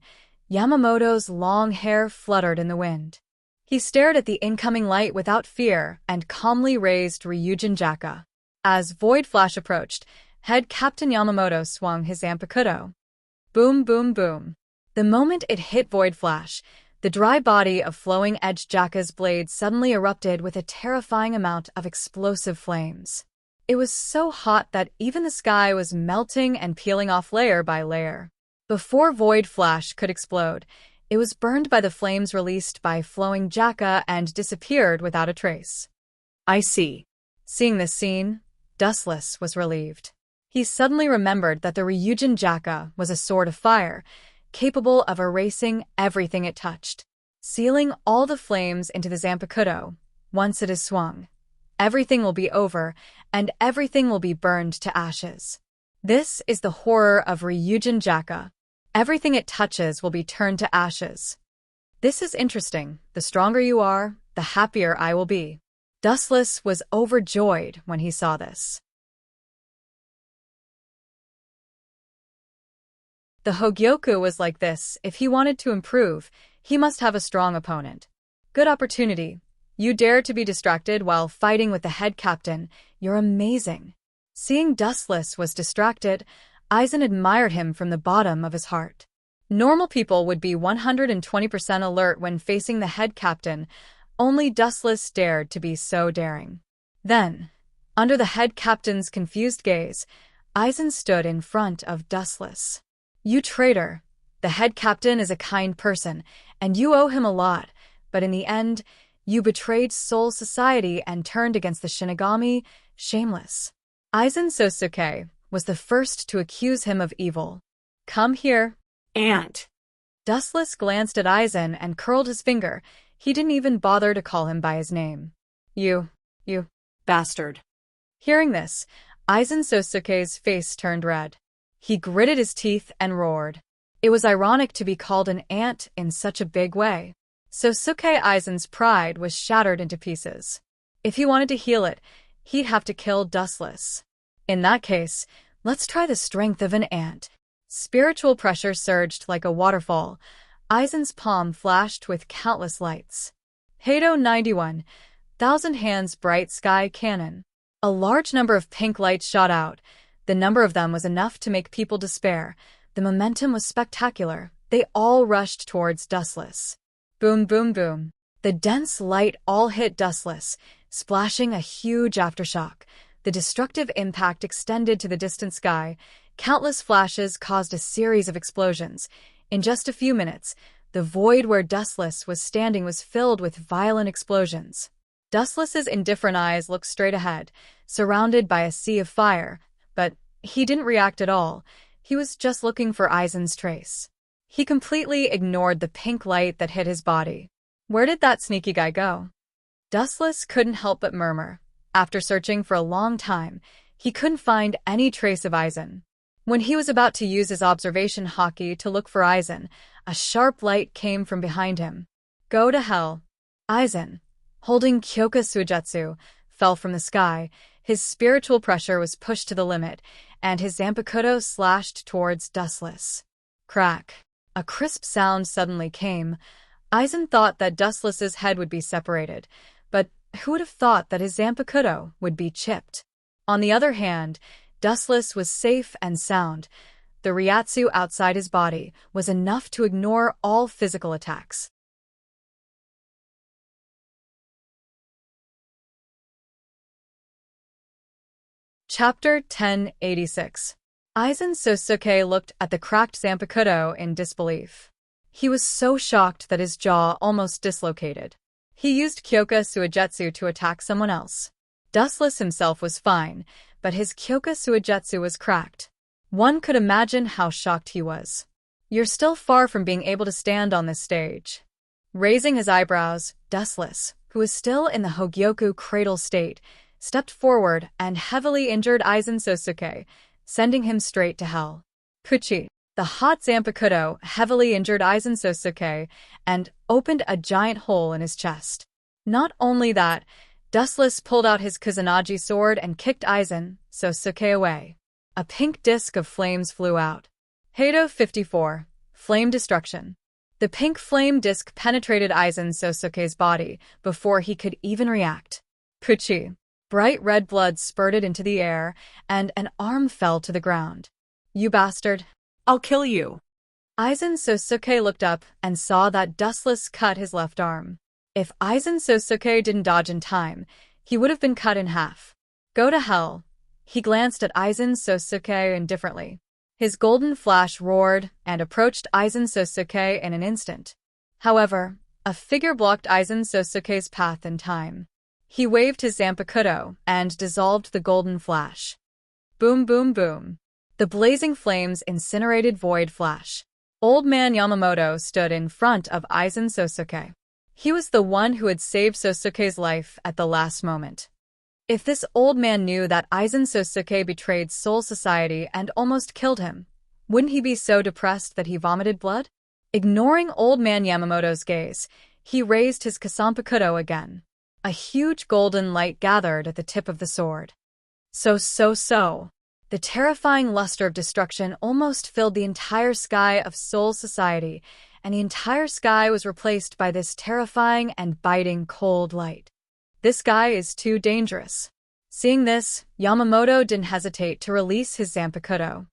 Speaker 1: Yamamoto's long hair fluttered in the wind. He stared at the incoming light without fear and calmly raised Ryujin Jaka. As Void Flash approached, Head Captain Yamamoto swung his Zanpakudo. Boom, boom, boom. The moment it hit Void Flash, the dry body of Flowing Edge Jaka's blade suddenly erupted with a terrifying amount of explosive flames. It was so hot that even the sky was melting and peeling off layer by layer. Before Void Flash could explode, it was burned by the flames released by Flowing Jaka and disappeared without a trace.
Speaker 2: I see.
Speaker 1: Seeing this scene, Dustless was relieved. He suddenly remembered that the Ryujin Jaka was a sword of fire, capable of erasing everything it touched, sealing all the flames into the Zanpakudo. Once it is swung, everything will be over, and everything will be burned to ashes. This is the horror of Ryujin Jaka. Everything it touches will be turned to ashes. This is interesting. The stronger you are, the happier I will be. Dustless was overjoyed when he saw this. The Hogyoku was like this. If he wanted to improve, he must have a strong opponent. Good opportunity. You dare to be distracted while fighting with the head captain. You're amazing. Seeing Dustless was distracted, Aizen admired him from the bottom of his heart. Normal people would be 120% alert when facing the head captain. Only Dustless dared to be so daring. Then, under the head captain's confused gaze, Aizen stood in front of Dustless. You traitor! The head captain is a kind person, and you owe him a lot, but in the end, you betrayed Soul Society and turned against the Shinigami, shameless. Aizen Sosuke was the first to accuse him of evil. Come here.
Speaker 2: Ant.
Speaker 1: Dustless glanced at Aizen and curled his finger. He didn't even bother to call him by his name. You.
Speaker 2: Bastard.
Speaker 1: Hearing this, Aizen Sosuke's face turned red. He gritted his teeth and roared. It was ironic to be called an ant in such a big way. Sosuke Aizen's pride was shattered into pieces. If he wanted to heal it, he'd have to kill Dustless. In that case, let's try the strength of an ant. Spiritual pressure surged like a waterfall. Aizen's palm flashed with countless lights. Hado 91, Thousand Hands Bright Sky Cannon. A large number of pink lights shot out. The number of them was enough to make people despair. The momentum was spectacular. They all rushed towards Dustless. Boom, boom, boom. The dense light all hit Dustless, splashing a huge aftershock. The destructive impact extended to the distant sky. Countless flashes caused a series of explosions. In just a few minutes, the void where Dustless was standing was filled with violent explosions. Dustless's indifferent eyes looked straight ahead, surrounded by a sea of fire, but he didn't react at all. He was just looking for Aizen's trace. He completely ignored the pink light that hit his body. Where did that sneaky guy go? Dustless couldn't help but murmur. After searching for a long time, he couldn't find any trace of Aizen. When he was about to use his observation haki to look for Aizen, a sharp light came from behind him. Go to hell. Aizen, holding Kyoka Suigetsu, fell from the sky. His spiritual pressure was pushed to the limit, and his Zanpakuto slashed towards Dustless. Crack. A crisp sound suddenly came. Aizen thought that Dustless's head would be separated, but who would have thought that his Zanpakuto would be chipped? On the other hand, Dustless was safe and sound. The Ryatsu outside his body was enough to ignore all physical attacks. Chapter 1086. Aizen Sosuke looked at the cracked Zanpakuto in disbelief. He was so shocked that his jaw almost dislocated. He used Kyoka Suigetsu to attack someone else. Dustless himself was fine, but his Kyoka Suigetsu was cracked. One could imagine how shocked he was. You're still far from being able to stand on this stage. Raising his eyebrows, Dustless, who was still in the Hogyoku cradle state, stepped forward and heavily injured Aizen Sosuke, sending him straight to hell. Puchi. The hot Zanpakuto heavily injured Aizen Sosuke and opened a giant hole in his chest. Not only that, Dustless pulled out his Kusanagi sword and kicked Aizen Sosuke away. A pink disc of flames flew out. Hado 54. Flame Destruction. The pink flame disc penetrated Aizen Sosuke's body before he could even react. Puchi. Bright red blood spurted into the air, and an arm fell to the ground. You bastard.
Speaker 2: I'll kill you.
Speaker 1: Aizen Sosuke looked up and saw that Dustless cut his left arm. If Aizen Sosuke didn't dodge in time, he would have been cut in half. Go to hell. He glanced at Aizen Sosuke indifferently. His golden flash roared and approached Aizen Sosuke in an instant. However, a figure blocked Aizen Sosuke's path in time. He waved his Zanpakuto and dissolved the golden flash. Boom, boom, boom. The blazing flames incinerated Void Flash. Old Man Yamamoto stood in front of Aizen Sosuke. He was the one who had saved Sosuke's life at the last moment. If this old man knew that Aizen Sosuke betrayed Soul Society and almost killed him, wouldn't he be so depressed that he vomited blood? Ignoring Old Man Yamamoto's gaze, he raised his Zanpakuto again. A huge golden light gathered at the tip of the sword. So. The terrifying luster of destruction almost filled the entire sky of Soul Society, and the entire sky was replaced by this terrifying and biting cold light. This guy is too dangerous. Seeing this, Yamamoto didn't hesitate to release his Zanpakuto.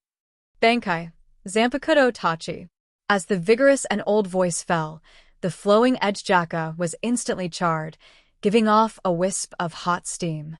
Speaker 1: Bankai, Zanpakuto Tachi. As the vigorous and old voice fell, the flowing edge jaka was instantly charred, giving off a wisp of hot steam.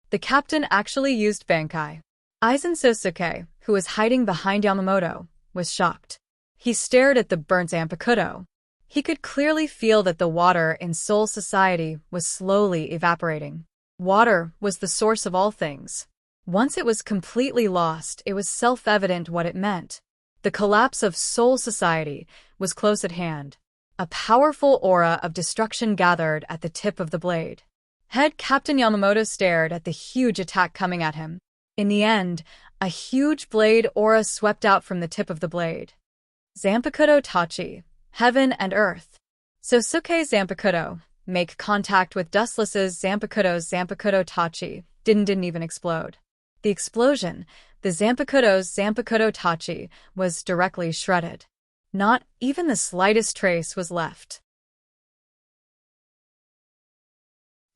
Speaker 1: The captain actually used Bankai. Aizen Sosuke, who was hiding behind Yamamoto, was shocked. He stared at the burnt Zanpakuto. He could clearly feel that the water in Soul Society was slowly evaporating. Water was the source of all things. Once it was completely lost, it was self-evident what it meant. The collapse of Soul Society was close at hand. A powerful aura of destruction gathered at the tip of the blade. Head Captain Yamamoto stared at the huge attack coming at him. In the end, a huge blade aura swept out from the tip of the blade. Zanpakuto Tachi, Heaven and Earth. Sosuke's Zanpakuto, make contact with Dustless's Zanpakuto's Zanpakuto Tachi, didn't even explode. The explosion, the Zanpakuto's Zanpakuto Tachi, was directly shredded. Not even the slightest trace was left.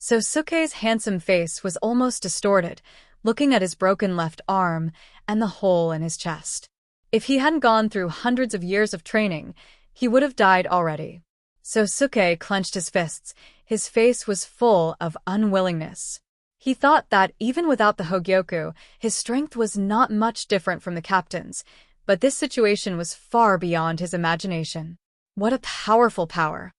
Speaker 1: Sosuke's handsome face was almost distorted, looking at his broken left arm and the hole in his chest. If he hadn't gone through hundreds of years of training, he would have died already. Sosuke clenched his fists. His face was full of unwillingness. He thought that even without the Hogyoku, his strength was not much different from the captain's, but this situation was far beyond his imagination. What a powerful power!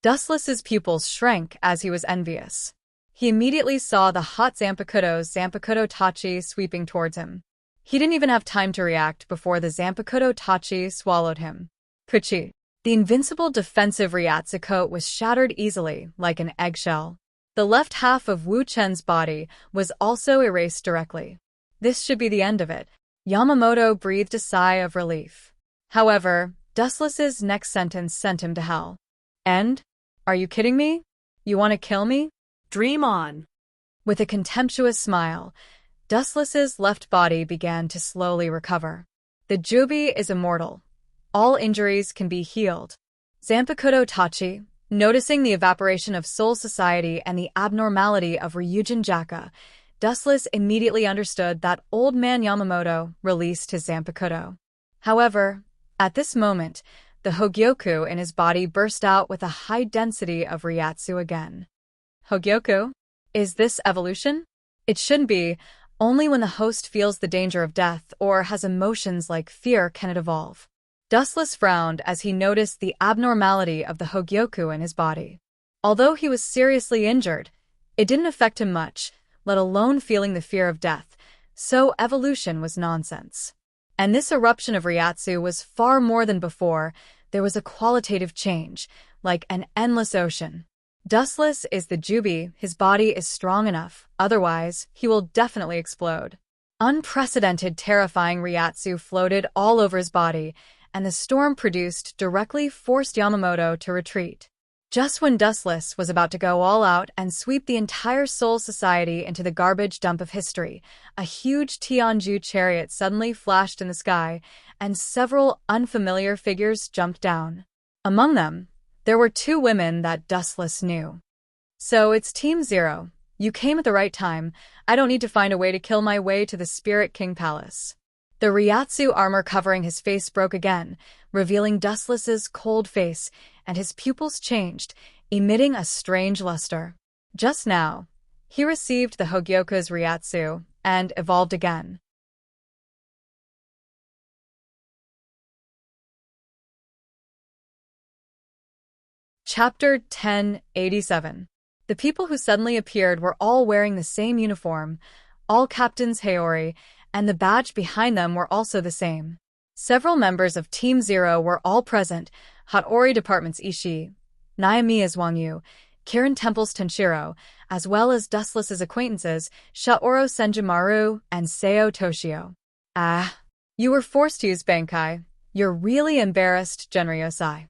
Speaker 1: Dustless's pupils shrank as he was envious. He immediately saw the hot Zanpakuto's Zanpakuto Tachi sweeping towards him. He didn't even have time to react before the Zanpakuto Tachi swallowed him. Kuchi. The invincible defensive Ryatsu coat was shattered easily, like an eggshell. The left half of Wu Chen's body was also erased directly. This should be the end of it. Yamamoto breathed a sigh of relief. However, Dustless's next sentence sent him to hell. End? Are you kidding me? You want to kill me?
Speaker 2: Dream on.
Speaker 1: With a contemptuous smile, Dustless's left body began to slowly recover. The Jubi is immortal. All injuries can be healed. Zanpakuto Tachi, noticing the evaporation of Soul Society and the abnormality of Ryujin Jaka, Dustless immediately understood that old man Yamamoto released his Zanpakuto. However, at this moment, the Hogyoku in his body burst out with a high density of Ryatsu again. Hogyoku? Is this evolution? It shouldn't be. Only when the host feels the danger of death or has emotions like fear can it evolve. Dustless frowned as he noticed the abnormality of the Hogyoku in his body. Although he was seriously injured, it didn't affect him much, let alone feeling the fear of death, so evolution was nonsense. And this eruption of Ryatsu was far more than before. There was a qualitative change, like an endless ocean. Dustless is the Jubi, his body is strong enough, otherwise, he will definitely explode. Unprecedented terrifying Ryatsu floated all over his body, and the storm produced directly forced Yamamoto to retreat. Just when Dustless was about to go all out and sweep the entire Soul Society into the garbage dump of history, a huge Tianju chariot suddenly flashed in the sky, and several unfamiliar figures jumped down. Among them, there were two women that Dustless knew. So it's Team Zero. You came at the right time. I don't need to find a way to kill my way to the Spirit King Palace. The Ryatsu armor covering his face broke again, revealing Dustless's cold face, and his pupils changed, emitting a strange luster. Just now, he received the Hogyoku's Ryatsu and evolved again. Chapter 1087. The people who suddenly appeared were all wearing the same uniform, all captains Haori, and the badge behind them were also the same. Several members of Team Zero were all present: Hatori Department's Ishii, Naomi's Wang Yu, Kirin Temple's Tenshiro, as well as Dustless's acquaintances Shaoro Senjimaru and Seo Toshio. Ah, you were forced to use Bankai. You're really embarrassed, Genryosai.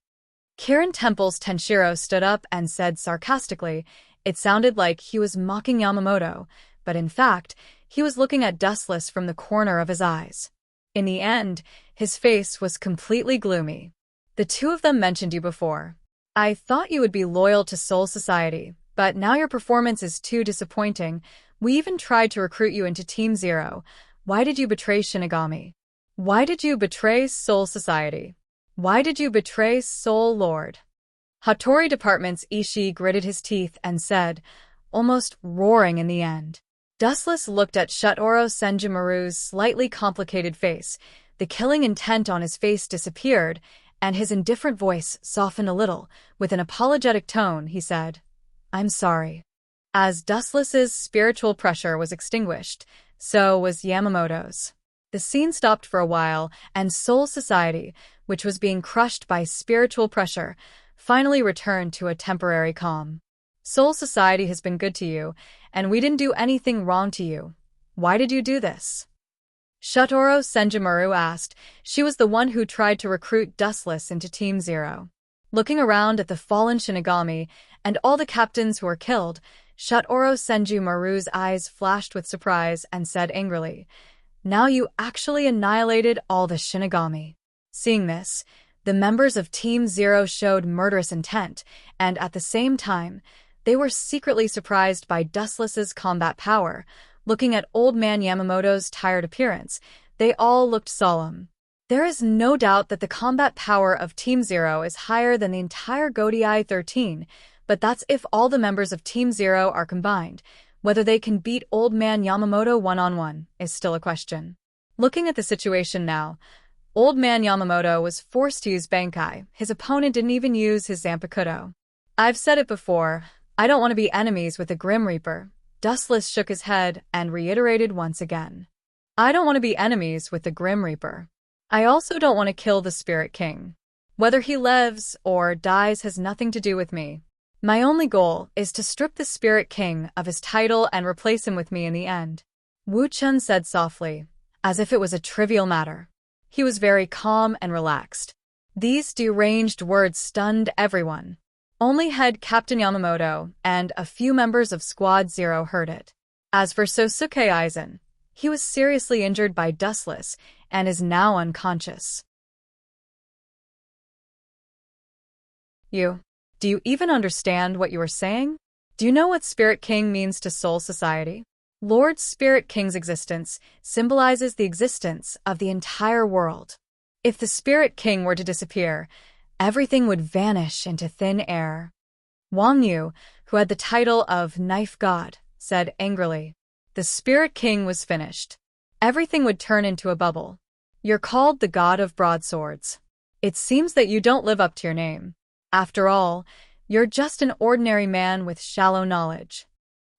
Speaker 1: Kirin Temple's Tenshiro stood up and said sarcastically. It sounded like he was mocking Yamamoto, but in fact, he was looking at Dustless from the corner of his eyes. In the end, his face was completely gloomy. The two of them mentioned you before. I thought you would be loyal to Soul Society, but now your performance is too disappointing. We even tried to recruit you into Team Zero. Why did you betray Shinigami? Why did you betray Soul Society? Why did you betray Soul Lord? Hatori Department's Ishii gritted his teeth and said, almost roaring in the end. Dustless looked at Shutoro Senjumaru's slightly complicated face. The killing intent on his face disappeared, and his indifferent voice softened a little. With an apologetic tone, he said, "I'm sorry." As Dustless's spiritual pressure was extinguished, so was Yamamoto's. The scene stopped for a while, and Soul Society, which was being crushed by spiritual pressure, finally returned to a temporary calm. Soul Society has been good to you, and we didn't do anything wrong to you. Why did you do this? Shutoro Senjumaru asked. She was the one who tried to recruit Dustless into Team Zero. Looking around at the fallen Shinigami and all the captains who were killed, Shutoro Senjumaru's eyes flashed with surprise and said angrily, "Now you actually annihilated all the Shinigami." Seeing this, the members of Team Zero showed murderous intent, and at the same time, they were secretly surprised by Dustless's combat power. Looking at Old Man Yamamoto's tired appearance, they all looked solemn. There is no doubt that the combat power of Team Zero is higher than the entire Godai 13, but that's if all the members of Team Zero are combined. Whether they can beat Old Man Yamamoto one-on-one is still a question. Looking at the situation now, Old Man Yamamoto was forced to use Bankai. His opponent didn't even use his Zanpakuto. I've said it before, I don't want to be enemies with the Grim Reaper. Dustless shook his head and reiterated once again. I don't want to be enemies with the Grim Reaper. I also don't want to kill the Spirit King. Whether he lives or dies has nothing to do with me. My only goal is to strip the Spirit King of his title and replace him with me in the end. Wu Chun said softly, as if it was a trivial matter. He was very calm and relaxed. These deranged words stunned everyone. Only head Captain Yamamoto and a few members of Squad Zero heard it. As for Sosuke Aizen, he was seriously injured by Dustless and is now unconscious. Do you even understand what you are saying? Do you know what Spirit King means to Soul Society? Lord Spirit King's existence symbolizes the existence of the entire world. If the Spirit King were to disappear, everything would vanish into thin air. Wang Yu, who had the title of Knife God, said angrily, "The Spirit King was finished. Everything would turn into a bubble. You're called the God of Broadswords. It seems that you don't live up to your name. After all, you're just an ordinary man with shallow knowledge."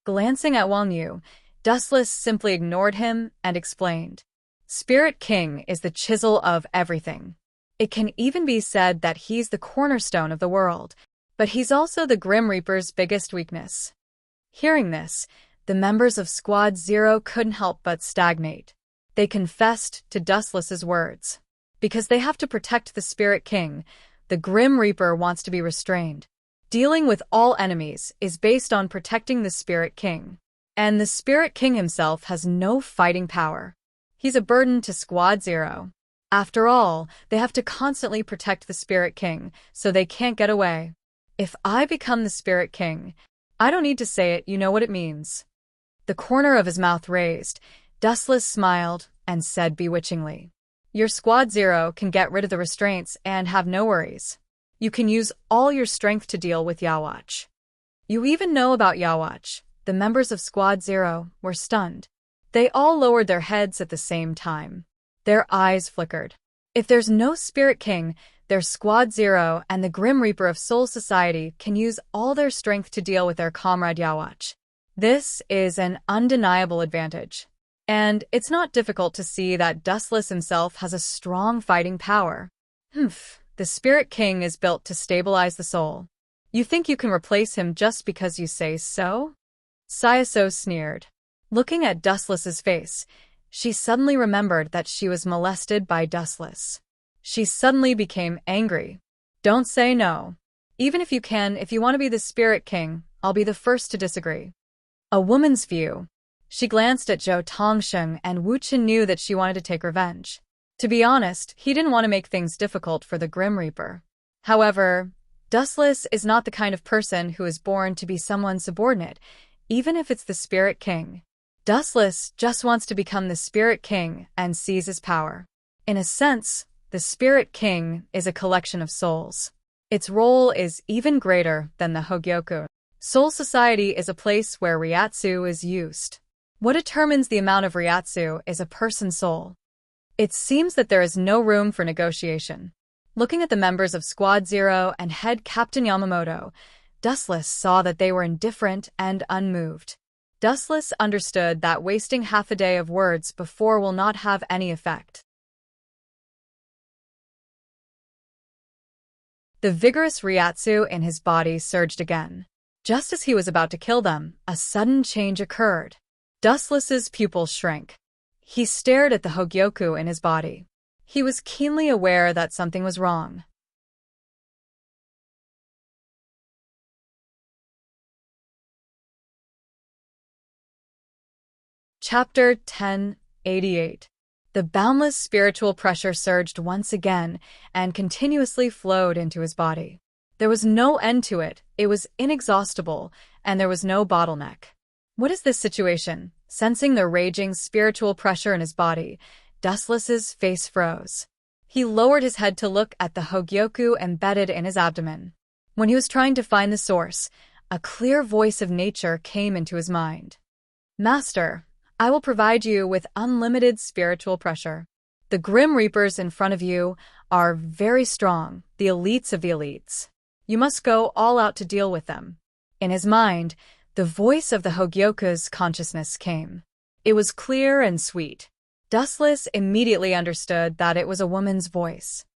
Speaker 1: Glancing at Wang Yu, Dustless simply ignored him and explained, "Spirit King is the chisel of everything. It can even be said that he's the cornerstone of the world, but he's also the Grim Reaper's biggest weakness." Hearing this, the members of Squad Zero couldn't help but stagnate. They confessed to Dustless's words. Because they have to protect the Spirit King, the Grim Reaper wants to be restrained. Dealing with all enemies is based on protecting the Spirit King. And the Spirit King himself has no fighting power. He's a burden to Squad Zero. After all, they have to constantly protect the Spirit King, so they can't get away. If I become the Spirit King, I don't need to say it, you know what it means. The corner of his mouth raised. Dustless smiled and said bewitchingly, "Your Squad Zero can get rid of the restraints and have no worries. You can use all your strength to deal with Yawatch." You even know about Yawatch. The members of Squad Zero were stunned. They all lowered their heads at the same time. Their eyes flickered. If there's no Spirit King, their Squad Zero and the Grim Reaper of Soul Society can use all their strength to deal with their comrade Yawatch. This is an undeniable advantage. And it's not difficult to see that Dustless himself has a strong fighting power. The Spirit King is built to stabilize the soul. You think you can replace him just because you say so? Sayaso sneered. Looking at Dustless's face, she suddenly remembered that she was molested by Dustless. She suddenly became angry. Don't say no. Even if you want to be the Spirit King, I'll be the first to disagree. A woman's view. She glanced at Zhou Tongsheng, and Wu Chen knew that she wanted to take revenge. To be honest, he didn't want to make things difficult for the Grim Reaper. However, Dustless is not the kind of person who is born to be someone's subordinate, even if it's the Spirit King. Dustless just wants to become the Spirit King and seize his power. In a sense, the Spirit King is a collection of souls. Its role is even greater than the Hogyoku. Soul Society is a place where Ryatsu is used. What determines the amount of Ryatsu is a person's soul. It seems that there is no room for negotiation. Looking at the members of Squad Zero and head Captain Yamamoto, Dustless saw that they were indifferent and unmoved. Dustless understood that wasting half a day of words before will not have any effect. The vigorous Ryatsu in his body surged again. Just as he was about to kill them, a sudden change occurred. Dustless's pupils shrank. He stared at the Hogyoku in his body. He was keenly aware that something was wrong. Chapter 1088. The boundless spiritual pressure surged once again and continuously flowed into his body. There was no end to it, it was inexhaustible, and there was no bottleneck. What is this situation? Sensing the raging spiritual pressure in his body, Dustless's face froze. He lowered his head to look at the Hogyoku embedded in his abdomen. When he was trying to find the source, a clear voice of nature came into his mind. Master, I will provide you with unlimited spiritual pressure. The Grim Reapers in front of you are very strong, the elites of the elites. You must go all out to deal with them. In his mind, the voice of the Hogyoku's consciousness came. It was clear and sweet. Dustless immediately understood that it was a woman's voice.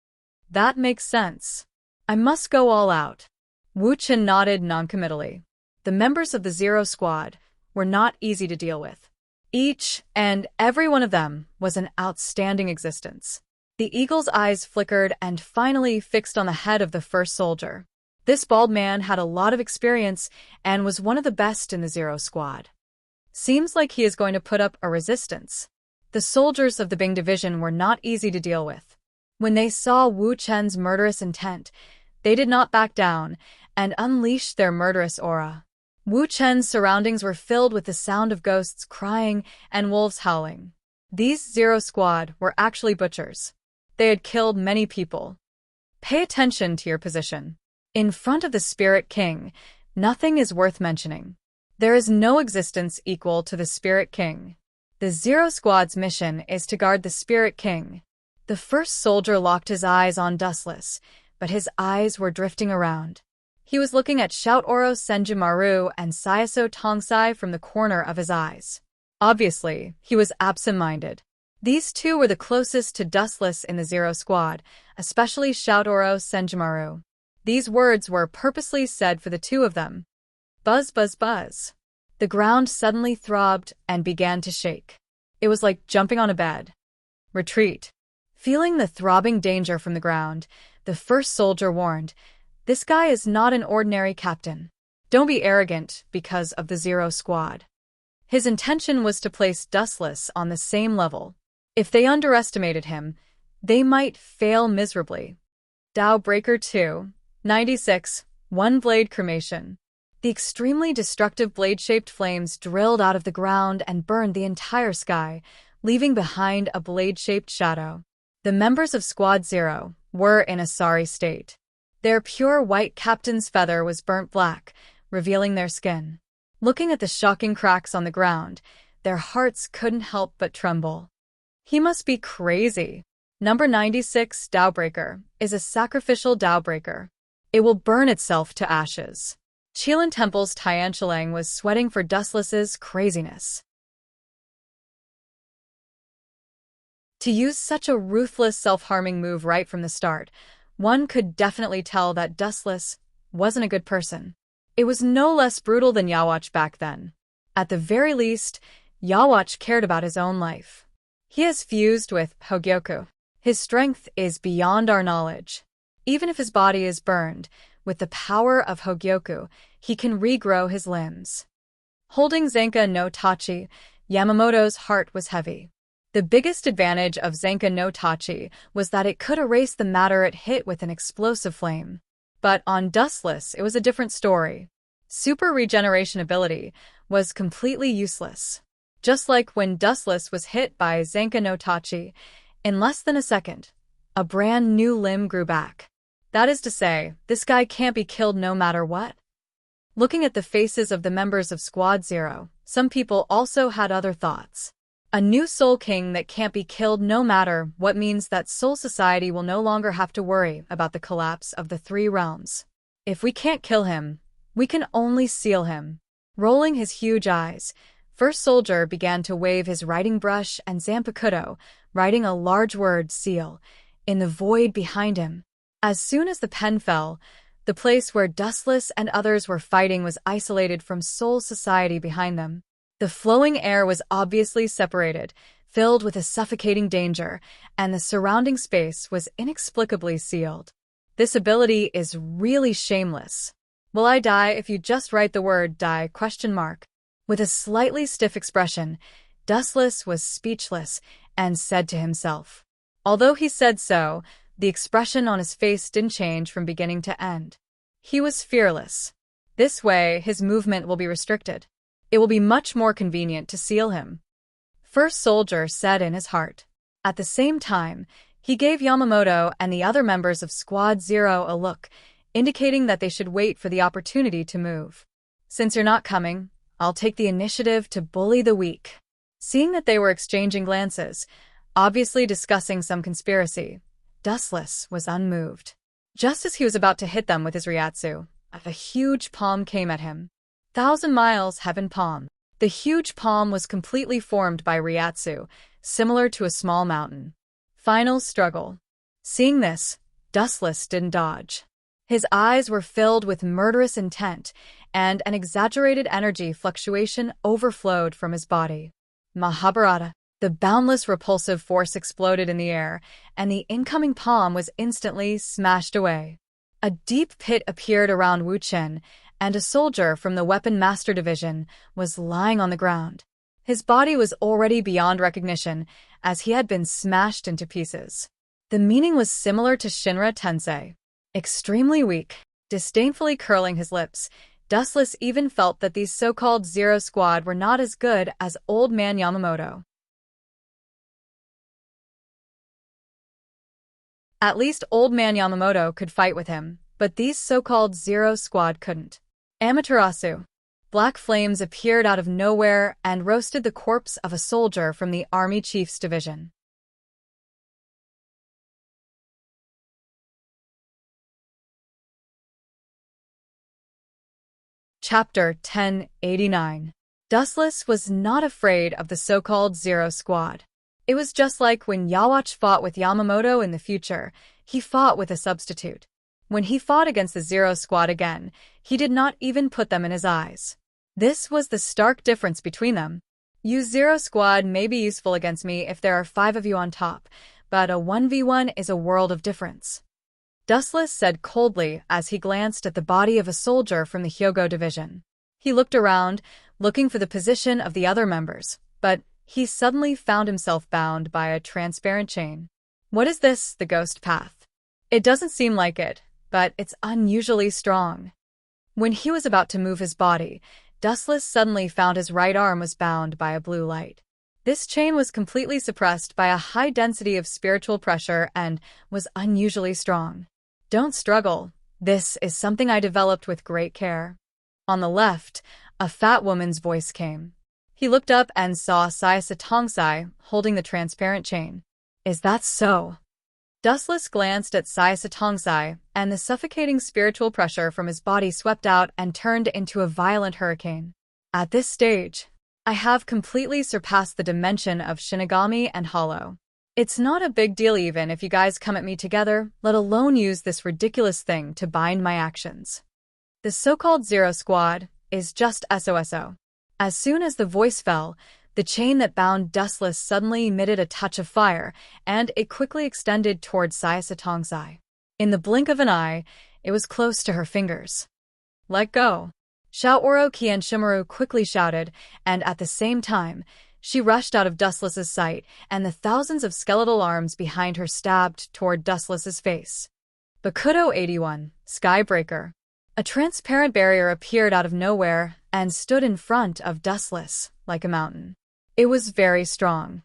Speaker 1: That makes sense. I must go all out. Wu-Chen nodded noncommittally. The members of the Zero Squad were not easy to deal with. Each and every one of them was an outstanding existence. The eagle's eyes flickered and finally fixed on the head of the first soldier. This bald man had a lot of experience and was one of the best in the Zero Squad. Seems like he is going to put up a resistance. The soldiers of the Bing Division were not easy to deal with. When they saw Wu Chen's murderous intent, they did not back down and unleashed their murderous aura. Wu Chen's surroundings were filled with the sound of ghosts crying and wolves howling. These Zero Squad were actually butchers. They had killed many people. Pay attention to your position. In front of the Spirit King, nothing is worth mentioning. There is no existence equal to the Spirit King. The Zero Squad's mission is to guard the Spirit King. The first soldier locked his eyes on Dustless, but his eyes were drifting around. He was looking at Shoutoro Senjumaru and Sayaso Tongsai from the corner of his eyes. Obviously, he was absent-minded. These two were the closest to Dustless in the Zero Squad, especially Shoutoro Senjumaru. These words were purposely said for the two of them. Buzz, buzz, buzz. The ground suddenly throbbed and began to shake. It was like jumping on a bed. Retreat. Feeling the throbbing danger from the ground, the first soldier warned, "This guy is not an ordinary captain. Don't be arrogant because of the Zero Squad." His intention was to place Dustless on the same level. If they underestimated him, they might fail miserably. Tao Breaker 2, 96, One-Blade Cremation. The extremely destructive blade-shaped flames drilled out of the ground and burned the entire sky, leaving behind a blade-shaped shadow. The members of Squad Zero were in a sorry state. Their pure white captain's feather was burnt black, revealing their skin. Looking at the shocking cracks on the ground, their hearts couldn't help but tremble. He must be crazy. Number 96 Daobreaker is a sacrificial Daobreaker. It will burn itself to ashes. Qilin Temple's Tianqilang was sweating for Dustless's craziness. To use such a ruthless self-harming move right from the start, one could definitely tell that Dustless wasn't a good person. It was no less brutal than Yawatch back then. At the very least, Yawatch cared about his own life. He has fused with Hogyoku. His strength is beyond our knowledge. Even if his body is burned, with the power of Hogyoku, he can regrow his limbs. Holding Zenka no Tachi, Yamamoto's heart was heavy. The biggest advantage of Zenka no Tachi was that it could erase the matter it hit with an explosive flame. But on Dustless, it was a different story. Super regeneration ability was completely useless. Just like when Dustless was hit by Zenka no Tachi, in less than a second, a brand new limb grew back. That is to say, this guy can't be killed no matter what. Looking at the faces of the members of Squad Zero, Some people also had other thoughts. A new Soul King that can't be killed no matter what means that Soul Society will no longer have to worry about the collapse of the three realms. If we can't kill him, we can only seal him. Rolling his huge eyes, First Soldier began to wave his writing brush and Zanpakuto, writing a large word, seal, in the void behind him. As soon as the pen fell, the place where Dustless and others were fighting was isolated from Soul Society behind them. The flowing air was obviously separated, filled with a suffocating danger, and the surrounding space was inexplicably sealed. This ability is really shameless. Will I die if you just write the word die? ? With a slightly stiff expression, Dustless was speechless and said to himself. Although he said so, the expression on his face didn't change from beginning to end. He was fearless. This way, his movement will be restricted. It will be much more convenient to seal him. First Soldier said in his heart. At the same time, he gave Yamamoto and the other members of Squad Zero a look, indicating that they should wait for the opportunity to move. Since you're not coming, I'll take the initiative to bully the weak. Seeing that they were exchanging glances, obviously discussing some conspiracy, Dustless was unmoved. Just as he was about to hit them with his Ryatsu, a huge palm came at him. 1,000 miles heaven palm. The huge palm was completely formed by Ryatsu, similar to a small mountain. Final struggle. Seeing this, Dustless didn't dodge. His eyes were filled with murderous intent, and an exaggerated energy fluctuation overflowed from his body. Mahabharata. The boundless repulsive force exploded in the air, and the incoming palm was instantly smashed away. A deep pit appeared around Wu Chen, and a soldier from the Weapon Master Division was lying on the ground. His body was already beyond recognition, as he had been smashed into pieces. The meaning was similar to Shinra Tensei. Extremely weak. Disdainfully curling his lips, Dustless even felt that these so-called Zero Squad were not as good as Old Man Yamamoto. At least Old Man Yamamoto could fight with him, but these so-called Zero Squad couldn't. Amaterasu. Black flames appeared out of nowhere and roasted the corpse of a soldier from the Army Chief's division. Chapter 1089. Dustless was not afraid of the so-called Zero Squad. It was just like when Yawatch fought with Yamamoto in the future, he fought with a substitute. When he fought against the Zero Squad again, he did not even put them in his eyes. This was the stark difference between them. You Zero Squad may be useful against me if there are 5 of you on top, but a 1v1 is a world of difference. Dustless said coldly as he glanced at the body of a soldier from the Hyogo division. He looked around, looking for the position of the other members, but he suddenly found himself bound by a transparent chain. What is this, the ghost path? It doesn't seem like it, but it's unusually strong. When he was about to move his body, Dustless suddenly found his right arm was bound by a blue light. This chain was completely suppressed by a high density of spiritual pressure and was unusually strong. Don't struggle. This is something I developed with great care. On the left, a fat woman's voice came. He looked up and saw Sayasa Tongsai holding the transparent chain. Is that so? Dustless glanced at Sayasa Tongsai, and the suffocating spiritual pressure from his body swept out and turned into a violent hurricane. At this stage, I have completely surpassed the dimension of Shinigami and Hollow. It's not a big deal even if you guys come at me together, let alone use this ridiculous thing to bind my actions. The so-called Zero Squad is just SOSO. As soon as the voice fell, the chain that bound Dustless suddenly emitted a touch of fire, and it quickly extended towards Sayasa Tongsai. In the blink of an eye, it was close to her fingers. Let go. Shaoro Kienshimaru quickly shouted, and at the same time, she rushed out of Dustless's sight, and the thousands of skeletal arms behind her stabbed toward Dustless's face. Bakuto 81, Skybreaker. A transparent barrier appeared out of nowhere and stood in front of Dustless, like a mountain. It was very strong.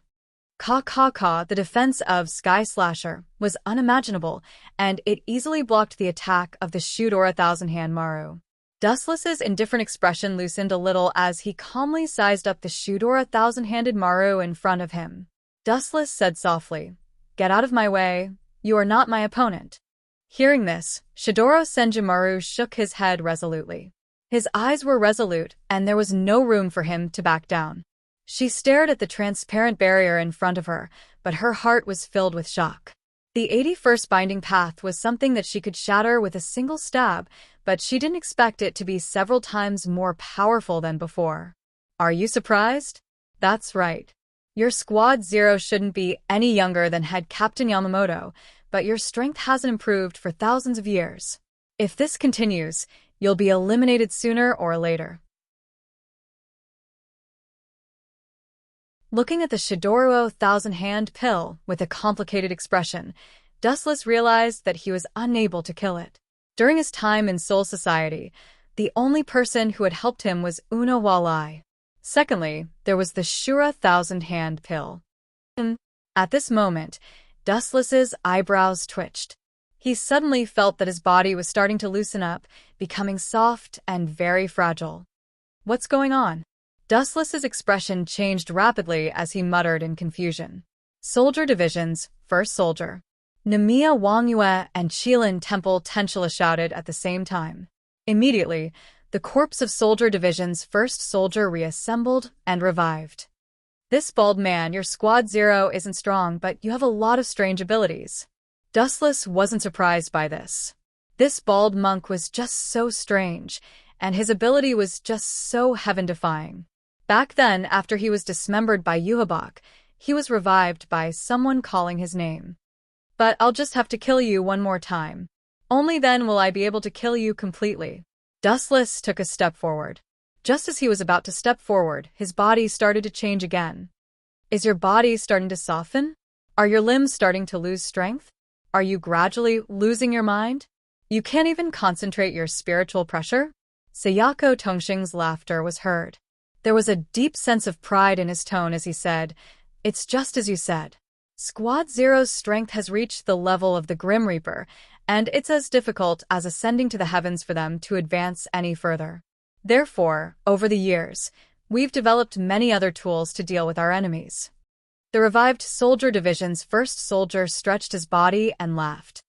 Speaker 1: The defense of Sky Slasher was unimaginable, and it easily blocked the attack of the Shudora Thousand-Hand Maru. Dustless's indifferent expression loosened a little as he calmly sized up the Shudora thousand-handed Maru in front of him. Dustless said softly, "Get out of my way. You are not my opponent." Hearing this, Shidoro Senjumaru shook his head resolutely. His eyes were resolute, and there was no room for him to back down. She stared at the transparent barrier in front of her, but her heart was filled with shock. The 81st binding path was something that she could shatter with a single stab, but she didn't expect it to be several times more powerful than before. Are you surprised? That's right. Your Squad Zero shouldn't be any younger than Head Captain Yamamoto, but your strength hasn't improved for thousands of years. If this continues, you'll be eliminated sooner or later. Looking at the Shidoro thousand-hand pill with a complicated expression, Dustless realized that he was unable to kill it. During his time in Soul Society, the only person who had helped him was Una Wallai. Secondly, there was the Shura thousand-hand pill. At this moment, Dustless's eyebrows twitched. He suddenly felt that his body was starting to loosen up, becoming soft and very fragile. What's going on? Dustless's expression changed rapidly as he muttered in confusion. Soldier Divisions, First Soldier. Namiya Wangyue and Qilin Temple Tenshila shouted at the same time. Immediately, the corpse of Soldier Division's First Soldier reassembled and revived. This bald man, your Squad Zero isn't strong, but you have a lot of strange abilities. Dustless wasn't surprised by this. This bald monk was just so strange, and his ability was just so heaven-defying. Back then, after he was dismembered by Yuhabak, he was revived by someone calling his name. But I'll just have to kill you one more time. Only then will I be able to kill you completely. Dustless took a step forward. Just as he was about to step forward, his body started to change again. Is your body starting to soften? Are your limbs starting to lose strength? Are you gradually losing your mind? You can't even concentrate your spiritual pressure? Sayako Tongxing's laughter was heard. There was a deep sense of pride in his tone as he said, "It's just as you said. Squad Zero's strength has reached the level of the Grim Reaper, and it's as difficult as ascending to the heavens for them to advance any further. Therefore, over the years, we've developed many other tools to deal with our enemies." The revived Soldier Division's First Soldier stretched his body and laughed.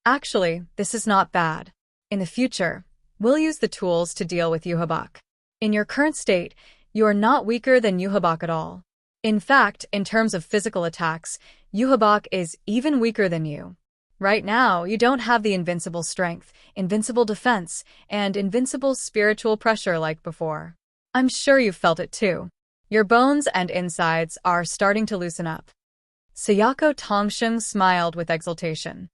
Speaker 1: "Actually, this is not bad. In the future, we'll use the tools to deal with Yuhabak. In your current state, you are not weaker than Yuhabak at all. In fact, in terms of physical attacks, Yuhabak is even weaker than you. Right now, you don't have the invincible strength, invincible defense, and invincible spiritual pressure like before. I'm sure you've felt it too. Your bones and insides are starting to loosen up." Sayako Tongxing smiled with exultation.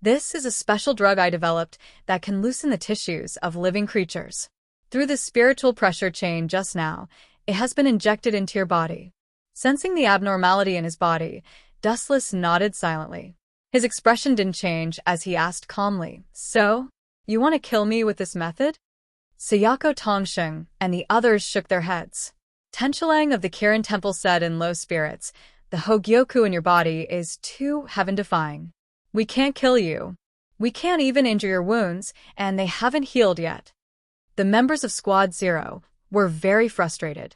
Speaker 1: "This is a special drug I developed that can loosen the tissues of living creatures. Through the spiritual pressure chain just now, it has been injected into your body." Sensing the abnormality in his body, Dustless nodded silently. His expression didn't change as he asked calmly, "So, you want to kill me with this method?" Sayako Tongxing and the others shook their heads. Tenshilang of the Kirin Temple said in low spirits, "The Hogyoku in your body is too heaven-defying. We can't kill you. We can't even injure your wounds, and they haven't healed yet." The members of Squad Zero were very frustrated.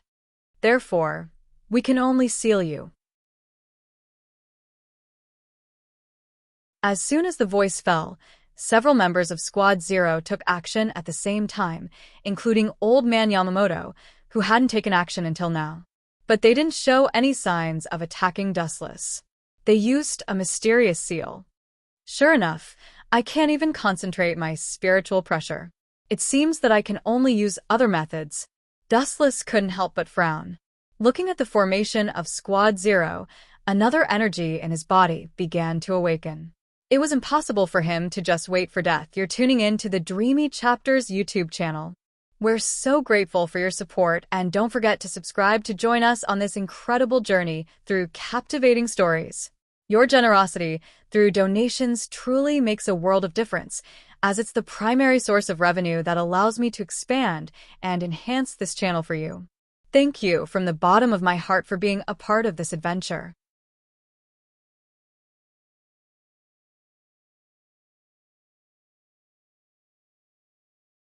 Speaker 1: "Therefore, we can only seal you." As soon as the voice fell, several members of Squad Zero took action at the same time, including Old Man Yamamoto, who hadn't taken action until now. But they didn't show any signs of attacking Dustless. They used a mysterious seal. "Sure enough, I can't even concentrate my spiritual pressure. It seems that I can only use other methods." Dustless couldn't help but frown. Looking at the formation of Squad Zero, another energy in his body began to awaken. It was impossible for him to just wait for death. You're tuning in to the Dreamy Chapters YouTube channel. We're so grateful for your support, and don't forget to subscribe to join us on this incredible journey through captivating stories. Your generosity through donations truly makes a world of difference, as it's the primary source of revenue that allows me to expand and enhance this channel for you. Thank you from the bottom of my heart for being a part of this adventure.